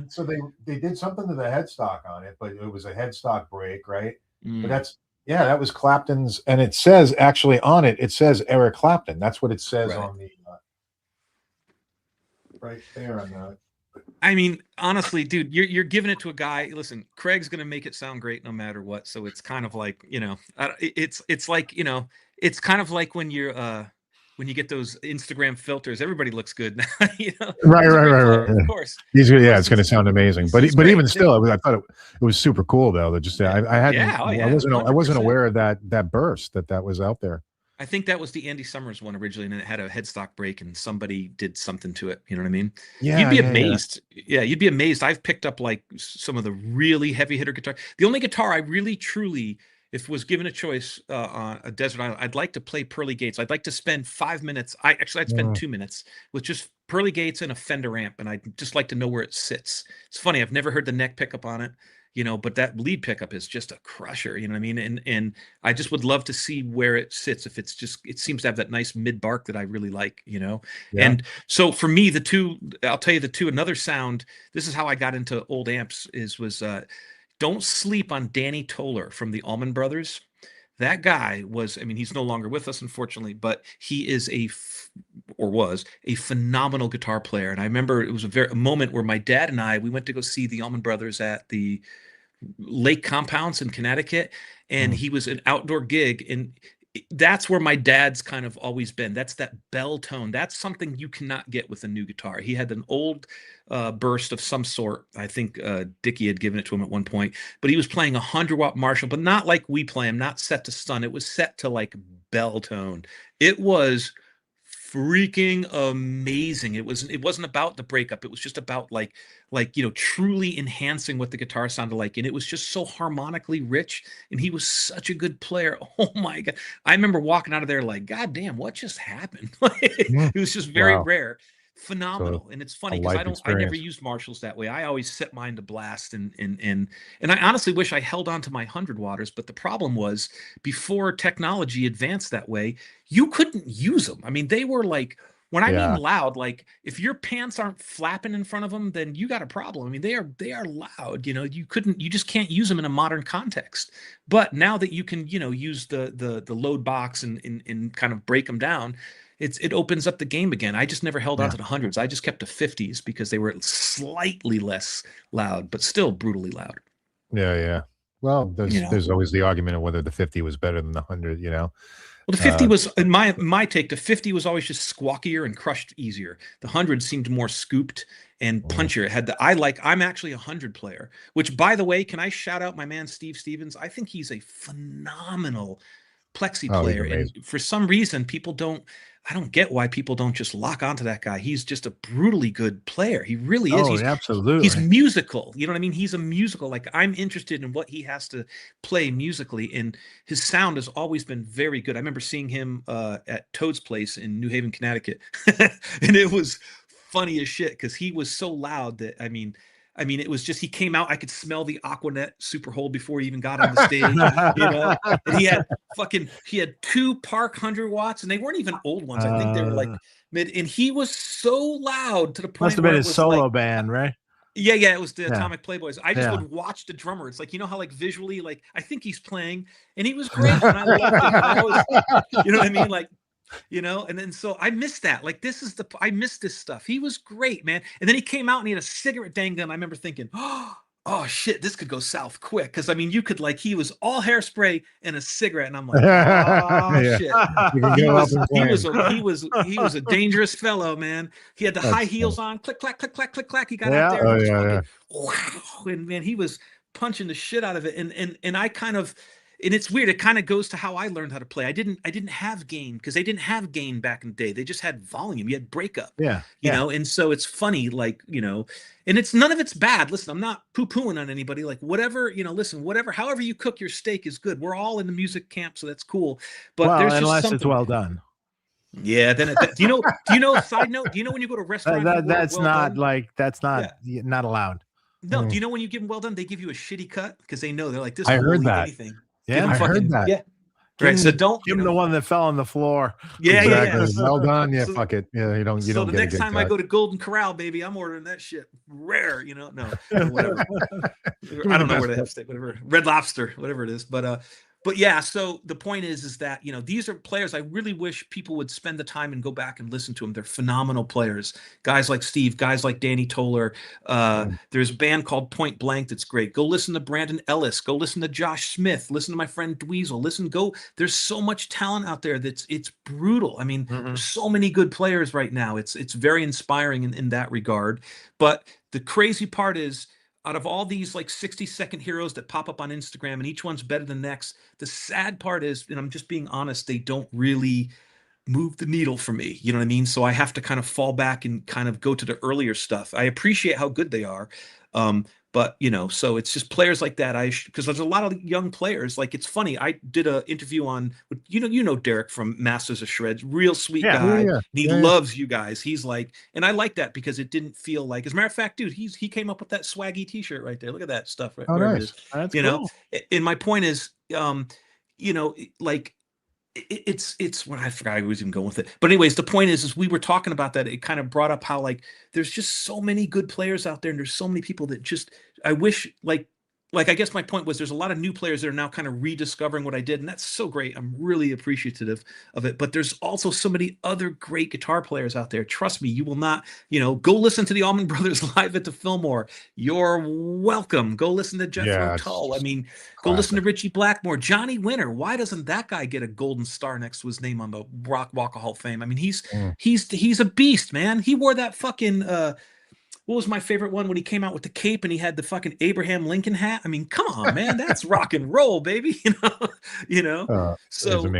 So they did something to the headstock on it, but it was a headstock break, right? But that was Clapton's, and it says actually on it, it says Eric Clapton. That's what it says on the right there on the. I mean, honestly, dude, you're giving it to a guy. Listen, Craig's gonna make it sound great no matter what. So it's kind of like, you know, it's like, you know, it's kind of like when you get those Instagram filters, everybody looks good now. You know? Right. Of course. It's going to sound amazing, but even still, I thought it was super cool though. That just I wasn't aware of that burst that was out there. I think that was the Andy Summers one originally, and it had a headstock break, and somebody did something to it. You know what I mean? Yeah, you'd be amazed. Yeah, you'd be amazed. I've picked up like some of the really heavy hitter guitar. The only guitar I really truly, if was given a choice on a desert island, I'd like to play Pearly Gates. I'd like to spend 5 minutes. I'd spend 2 minutes with just Pearly Gates and a Fender amp, and I'd just like to know where it sits. It's funny, I've never heard the neck pickup on it, you know, but that lead pickup is just a crusher, you know what I mean? And I just would love to see where it sits. If it's just, it seems to have that nice mid bark that I really like, you know? Yeah. And so for me, I'll tell you another sound, this is how I got into old amps was don't sleep on Danny Toller from the Allman Brothers. That guy was, I mean, he's no longer with us, unfortunately, but he is was a phenomenal guitar player. And I remember it was a moment where my dad and we went to go see the Allman Brothers at the Lake Compounds in Connecticut, and he was an outdoor gig, and that's where my dad's kind of always been. That's that bell tone. That's something you cannot get with a new guitar. He had an old burst of some sort. I think Dickie had given it to him at one point, but he was playing 100-watt Marshall, but not like we play them, not set to stun. It was set to like bell tone. It was freaking amazing. It wasn't about the breakup. It was just about like, you know, truly enhancing what the guitar sounded like. And it was just so harmonically rich. And he was such a good player. Oh my God. I remember walking out of there like, God damn, what just happened? It was just very rare. Phenomenal. And it's funny because I never used Marshalls that way. I always set mine to blast, and I honestly wish I held on to my 100-watters, but the problem was before technology advanced that way, you couldn't use them. I mean, they were like, when I mean loud, like if your pants aren't flapping in front of them, then you got a problem. I mean, they are loud, you know, you just can't use them in a modern context. But now that you can, you know, use the load box and kind of break them down, it opens up the game again. I just never held on to the 100s. I just kept the 50s because they were slightly less loud, but still brutally loud. Yeah. Well, there's always the argument of whether the 50 was better than the 100, you know? Well, the 50 was, in my take, the 50 was always just squawkier and crushed easier. The 100 seemed more scooped and punchier. It had I'm actually a 100 player, which, by the way, can I shout out my man Steve Stevens? I think he's a phenomenal plexi player, and for some reason I don't get why people don't just lock onto that guy. He's just a brutally good player. He really is. He's absolutely. He's musical. You know what I mean? He's a musical. Like, I'm interested in what he has to play musically, and his sound has always been very good. I remember seeing him at Toad's Place in New Haven, Connecticut, and it was funny as shit because he was so loud that, I mean, I mean, it was just, he came out, I could smell the Aquanet Super Hold before he even got on the stage, you know, and he had 2 Park 100 watts, and they weren't even old ones. I think they were like mid, and he was so loud to the point must have been his solo band, right? Yeah, it was the Atomic Playboys. I just would watch the drummer. It's like, you know how like visually, like I think he's playing, and he was great, and I loved him. I always, you know what I mean? Like, you know, and then so I missed that. Like, I missed this stuff. He was great, man. And then he came out and he had a cigarette dang gun. I remember thinking, oh shit, this could go south quick. Because I mean, you could like, he was all hairspray and a cigarette, and I'm like, oh shit. He was a dangerous fellow, man. He had the high heels on, click clack, click clack, click clack. He got out there, wow, and man, he was punching the shit out of it. And I kind of. And it's weird. It kind of goes to how I learned how to play. I didn't have gain, because they didn't have gain back in the day. They just had volume. You had breakup. You know, and so it's funny, like, you know, and it's none of it's bad. Listen, I'm not poo-pooing on anybody. Like, whatever, you know, listen, however you cook your steak is good. We're all in the music camp, so that's cool. But there's just unless something, it's well done. Yeah. Then do you know? Side note. Do you know when you go to a restaurant? That's not allowed. No. Do you know when you give them well done, they give you a shitty cut because they know, they're like, this. I heard that. Anything. Yeah, I heard that. Yeah. Right. So don't give him the one that fell on the floor. Yeah. Exactly. Well done. Yeah. Fuck it. Yeah. You don't. So the next time I go to Golden Corral, baby, I'm ordering that shit rare. You know, no, whatever. I don't know where they have steak. Whatever. Red Lobster, whatever it is. But yeah, so the point is that, you know, these are players I really wish people would spend the time and go back and listen to them. They're phenomenal players. Guys like Steve, guys like Danny Toller. There's a band called Point Blank that's great. Go listen to Brandon Ellis. Go listen to Josh Smith. Listen to my friend Dweezil. There's so much talent out there it's brutal. I mean, there's so many good players right now. It's very inspiring in that regard. But the crazy part is, out of all these like 60-second heroes that pop up on Instagram, and each one's better than the next, the sad part is, and I'm just being honest, they don't really move the needle for me. You know what I mean? So I have to kind of fall back and kind of go to the earlier stuff. I appreciate how good they are. But, you know, so it's just players like that. Because there's a lot of young players. Like, it's funny. I did an interview on, you know, Derek from Masters of Shreds, real sweet guy. He loves you guys. He's like, and I like that because it didn't feel like, as a matter of fact, dude, he came up with that swaggy t-shirt right there. Look at that stuff. Right, oh, nice. That's you cool. know, and my point is, you know, like, it's what I forgot I was even going with it. But anyways, the point is we were talking about that. It kind of brought up how like there's just so many good players out there, and there's so many people that just I wish like I guess my point was there's a lot of new players that are now kind of rediscovering what I did, and that's so great. I'm really appreciative of it. But there's also so many other great guitar players out there. Trust me, you will not, you know, go listen to the Allman Brothers live at the Fillmore. You're welcome. Go listen to Jethro Tull. I mean, go listen to Richie Blackmore, Johnny Winter. Why doesn't that guy get a golden star next to his name on the Rock Walk of Hall of Fame? I mean, he's a beast, man. He wore that fucking what was my favorite one when he came out with the cape and he had the fucking Abraham Lincoln hat? I mean, come on, man, that's rock and roll, baby. You know. So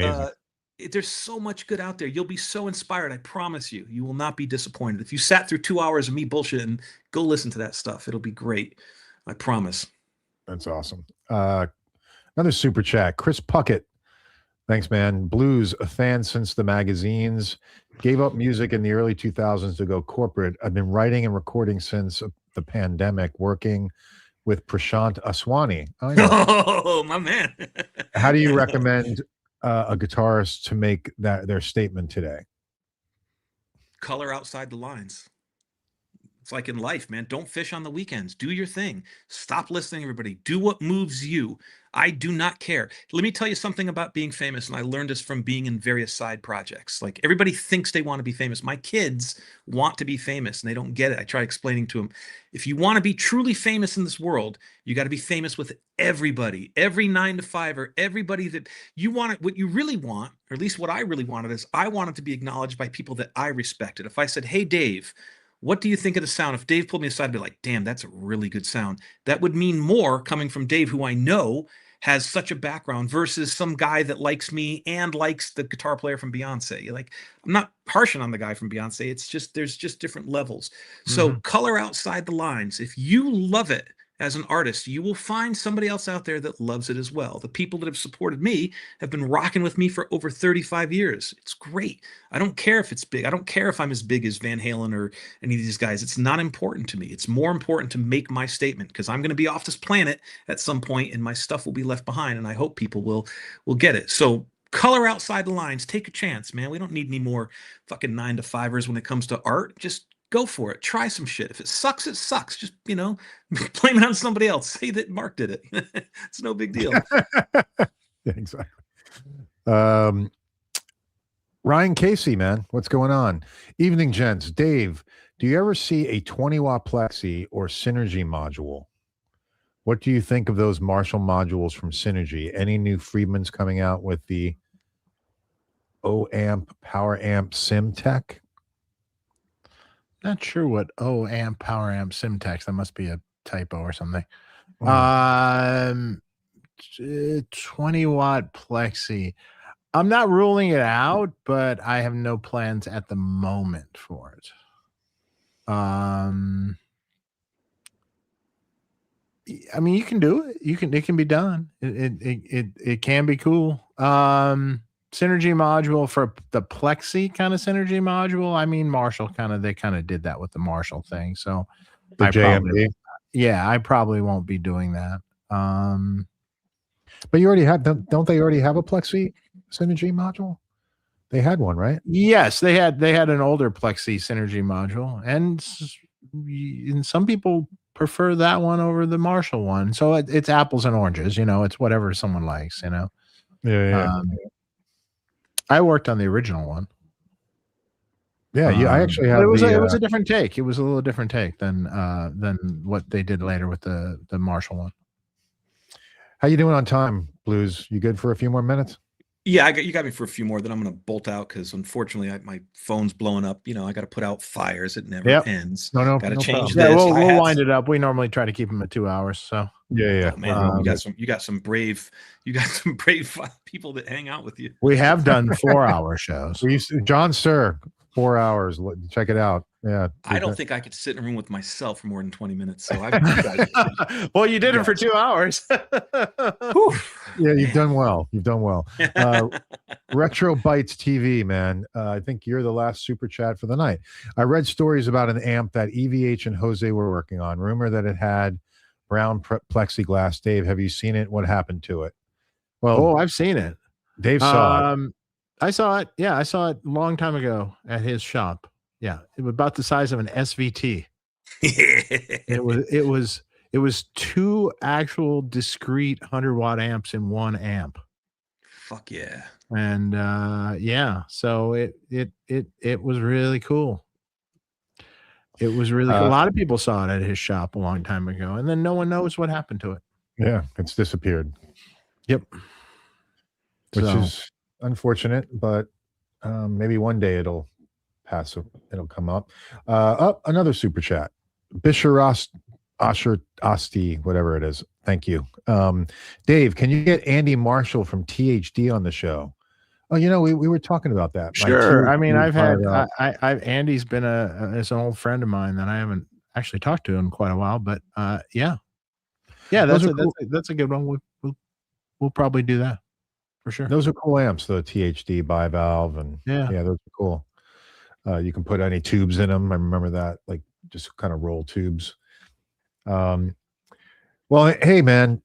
there's so much good out there. You'll be so inspired. I promise you. You will not be disappointed if you sat through 2 hours of me bullshitting. Go listen to that stuff. It'll be great. I promise. That's awesome. Another super chat. Chris Puckett. Thanks, man. Blues, a fan since the magazines. Gave up music in the early 2000s to go corporate. I've been writing and recording since the pandemic, working with Prashant Aswani. Oh, my man. How do you recommend a guitarist to make their statement today? Color outside the lines. It's like in life, man. Don't fish on the weekends. Do your thing. Stop listening to everybody. Do what moves you. I do not care. Let me tell you something about being famous, and I learned this from being in various side projects. Like, everybody thinks they want to be famous. My kids want to be famous, and they don't get it. I try explaining to them, if you want to be truly famous in this world, you got to be famous with everybody, every 9-to-5er, everybody that you want it. What you really want, or at least what I really wanted, is I wanted to be acknowledged by people that I respected. If I said, hey, Dave, what do you think of the sound? If Dave pulled me aside, I'd be like, damn, that's a really good sound. That would mean more coming from Dave, who I know has such a background, versus some guy that likes me and likes the guitar player from Beyonce. Like, I'm not harshing on the guy from Beyonce. It's just, there's just different levels. So color outside the lines. If you love it as an artist, you will find somebody else out there that loves it as well. The people that have supported me have been rocking with me for over 35 years. It's great. I don't care if it's big. I don't care if I'm as big as Van Halen or any of these guys. It's not important to me. It's more important to make my statement, because I'm going to be off this planet at some point and my stuff will be left behind, and I hope people will get it. So color outside the lines. Take a chance, man. We don't need any more fucking 9-to-5ers when it comes to art. Just go for it. Try some shit. If it sucks, it sucks. Just, blame it on somebody else. Say that Mark did it. It's no big deal. Yeah, exactly. Ryan Casey, man, what's going on? Evening, gents. Dave, do you ever see a 20-watt Plexi or Synergy module? What do you think of those Marshall modules from Synergy? Any new Friedmans coming out with the O-amp power amp sim tech? Not sure what O-amp power amp sim tech. That must be a typo or something. 20-watt Plexi. I'm not ruling it out, but I have no plans at the moment for it. I mean, you can do it. It can be done. It can be cool. Synergy module for the Plexi kind of Synergy module. I mean, Marshall they kind of did that with the Marshall thing. So the JMD. I probably won't be doing that. But you already have, don't they already have a Plexi Synergy module? They had one, right? Yes, they had an older Plexi Synergy module, and some people prefer that one over the Marshall one. So it's apples and oranges, it's whatever someone likes, Yeah. I worked on the original one. Yeah, I actually have. It was a different take. It was a little different take than what they did later with the Marshall one. How you doing on time, Blues? You good for a few more minutes? Yeah, you got me for a few more. Then I'm going to bolt out because unfortunately my phone's blowing up. I got to put out fires. It never ends. No, got to change problem. this. Yeah, we'll wind it up. We normally try to keep them at 2 hours. So yeah. Oh, man, you got some brave people that hang out with you. We have done 4-hour shows. John Sir, 4 hours. Check it out. Yeah, I don't think I could sit in a room with myself for more than 20 minutes. So well, you did it for 2 hours. Yeah, you've done well. Retro Bites TV, man. I think you're the last super chat for the night. I read stories about an amp that EVH and Jose were working on. Rumor that it had brown plexiglass. Dave, have you seen it? What happened to it? Well, I've seen it. Dave saw it. I saw it. Yeah, I saw it a long time ago at his shop. Yeah, it was about the size of an SVT. It was 2 actual discrete 100-watt amps in one amp. Fuck yeah. And so it was really cool. It was really cool. A lot of people saw it at his shop a long time ago, and then no one knows what happened to it. Yeah, it's disappeared. Yep. Which is unfortunate, but maybe one day it'll pass. It'll come up. Another super chat. Asher Asti, whatever it is. Thank you. Dave, can you get Andy Marshall from THD on the show? Oh, we were talking about that. Sure. I mean, I've had Andy's been is an old friend of mine that I haven't actually talked to in quite a while, but yeah, that's a good one. We'll probably do that for sure. Those are cool amps, the THD bivalve, and yeah, those are cool. You can put any tubes in them. I remember that, like just kind of roll tubes. Well, hey man,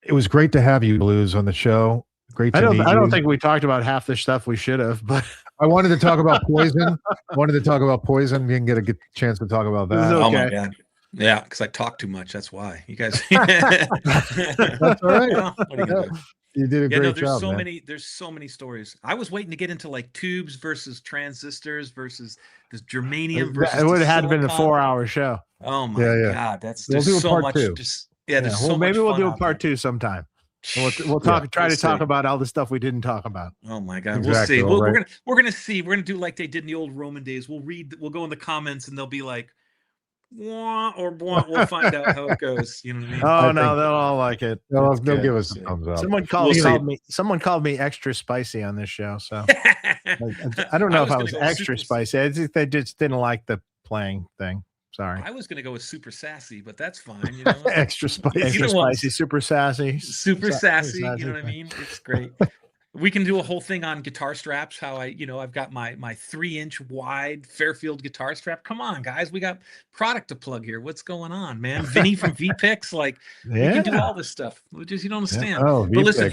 it was great to have you, Blues, on the show. Great to meet you. I don't think we talked about half the stuff we should have, but I wanted to talk about Poison. We didn't get a good chance to talk about that. Okay. Oh my god. Yeah, because I talk too much. That's why. You guys. That's all right. What are you gonna do? You did a great job. There's so many stories. I was waiting to get into like tubes versus transistors versus this germanium versus. It would have had been a 4-hour show. Oh my god, there's so much. There's so much. Maybe we'll do a part 2 sometime. We'll try to talk about all the stuff we didn't talk about. Oh my god, exactly. We'll see. We're gonna see. We're gonna do like they did in the old Roman days. We'll go in the comments and they'll be like, wah or blah. We'll find out how it goes. You know what I mean? Oh no, they'll all like it. They'll give us a thumbs up. Someone called me extra spicy on this show, so I don't know if I was extra spicy. I think they just didn't like the playing thing. Sorry. I was going to go with super sassy, but that's fine. Extra spicy. Extra spicy, super sassy. Super sassy. You know what I mean? It's great. We can do a whole thing on guitar straps. How I've got my 3-inch wide Fairfield guitar strap. Come on, guys, we got product to plug here. What's going on, man? Vinny from VPix, we can do all this stuff. You don't understand. Yeah. Oh, but listen,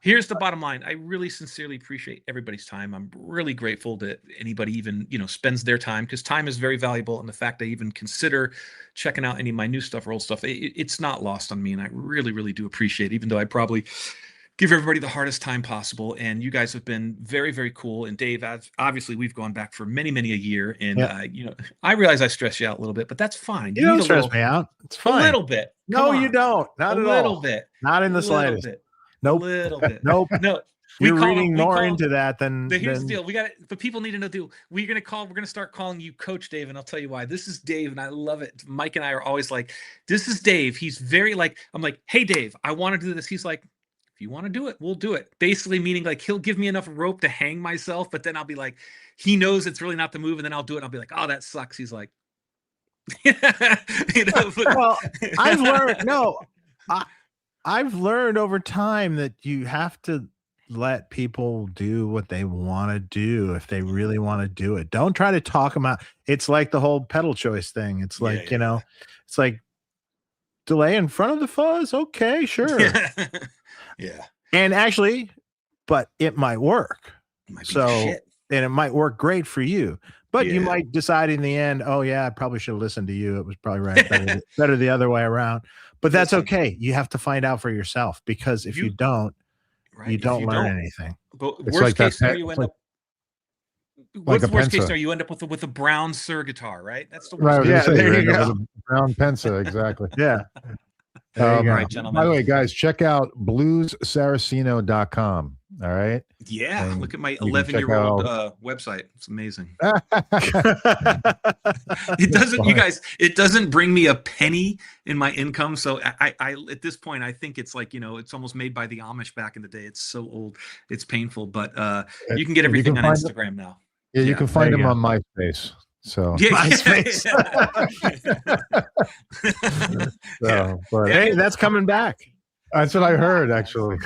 here's the bottom line. I really sincerely appreciate everybody's time. I'm really grateful that anybody even spends their time, because time is very valuable, and the fact they even consider checking out any of my new stuff or old stuff, it's not lost on me, and I really, really do appreciate it, even though I probably give everybody the hardest time possible. And you guys have been very, very cool. And Dave, obviously we've gone back for many, many a year. And I realize I stress you out a little bit, but that's fine. You don't stress me out. It's fine. A little bit. No, you don't. Not at all. A little bit. Not in the slightest. Nope. A little bit. Nope. No. You're reading more into that than. Here's the deal. But people need to know. We're gonna start calling you Coach Dave, and I'll tell you why. This is Dave, and I love it. Mike and I are always like, "This is Dave." He's very I'm like, "Hey, Dave, I want to do this." He's like, "If you want to do it, we'll do it." Basically meaning he'll give me enough rope to hang myself, but then I'll be like, he knows it's really not the move, and then I'll do it. And I'll be like, "Oh, that sucks." He's like, well, I've learned over time that you have to let people do what they want to do if they really want to do it. Don't try to talk them out. It's like the whole pedal choice thing. It's like, it's like delay in front of the fuzz. Okay, sure. Yeah. And actually, but it might work. And it might work great for you. But you might decide in the end, oh yeah, I probably should have listened to you. It was probably right. Better the other way around. But that's okay. You have to find out for yourself, because if you don't, you don't learn anything. But worst case scenario, you end up. What's the worst case scenario? You end up with a brown Sir guitar, right? That's the worst. Right. There you go. With a brown Pensa, exactly. Yeah. All right, gentlemen. By the way, guys, check out bluessaraceno.com. All right. Yeah. Look at my 11-year-old website. It's amazing. It doesn't, you guys, it doesn't bring me a penny in my income. So I at this point, I think it's it's almost made by the Amish back in the day. It's so old. It's painful, but you can get everything on Instagram now. Yeah, you can find them on MySpace. So MySpace. Hey, that's coming back. That's what I heard, actually.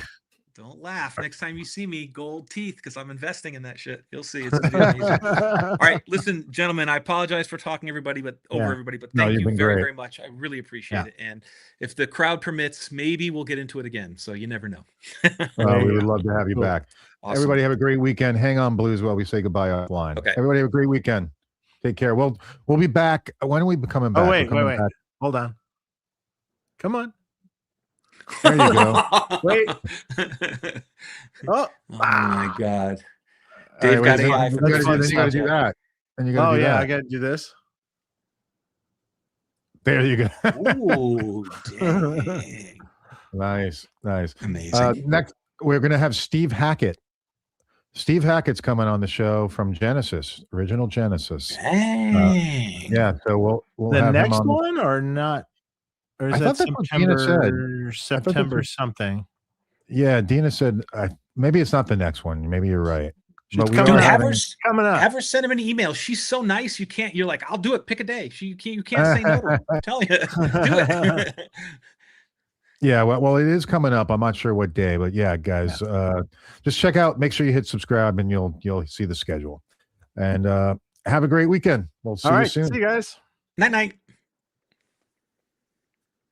Don't laugh. Next time you see me, gold teeth, because I'm investing in that shit. You'll see. It's gonna be amazing. All right, listen, gentlemen. I apologize for talking everybody, but everybody. But thank you very, very much. I really appreciate it. And if the crowd permits, maybe we'll get into it again. So you never know. We would love to have you back. Awesome. Everybody have a great weekend. Hang on, Blues, while we say goodbye offline. Okay. Everybody have a great weekend. Take care. We'll be back. When are we coming back? Wait. Hold on. Come on. There you go. Wait. Oh my God. Dave got AI. You got to do that. And you got to do that. I got to do this. There you go. Ooh, dang. Nice. Amazing. Next, we're going to have Steve Hackett. Steve Hackett's coming on the show from Genesis, original Genesis. Yeah, so we'll the have next him on one or not? Or is that September something? Yeah, Dina said maybe it's not the next one. Maybe you're right. But have her send him an email. She's so nice. You're like, I'll do it. Pick a day. You can't say no to her. I'm telling you, do it. Yeah, well, it is coming up. I'm not sure what day, but yeah, guys, just check out. Make sure you hit subscribe, and you'll see the schedule. And have a great weekend. We'll see you soon. See you guys. Night.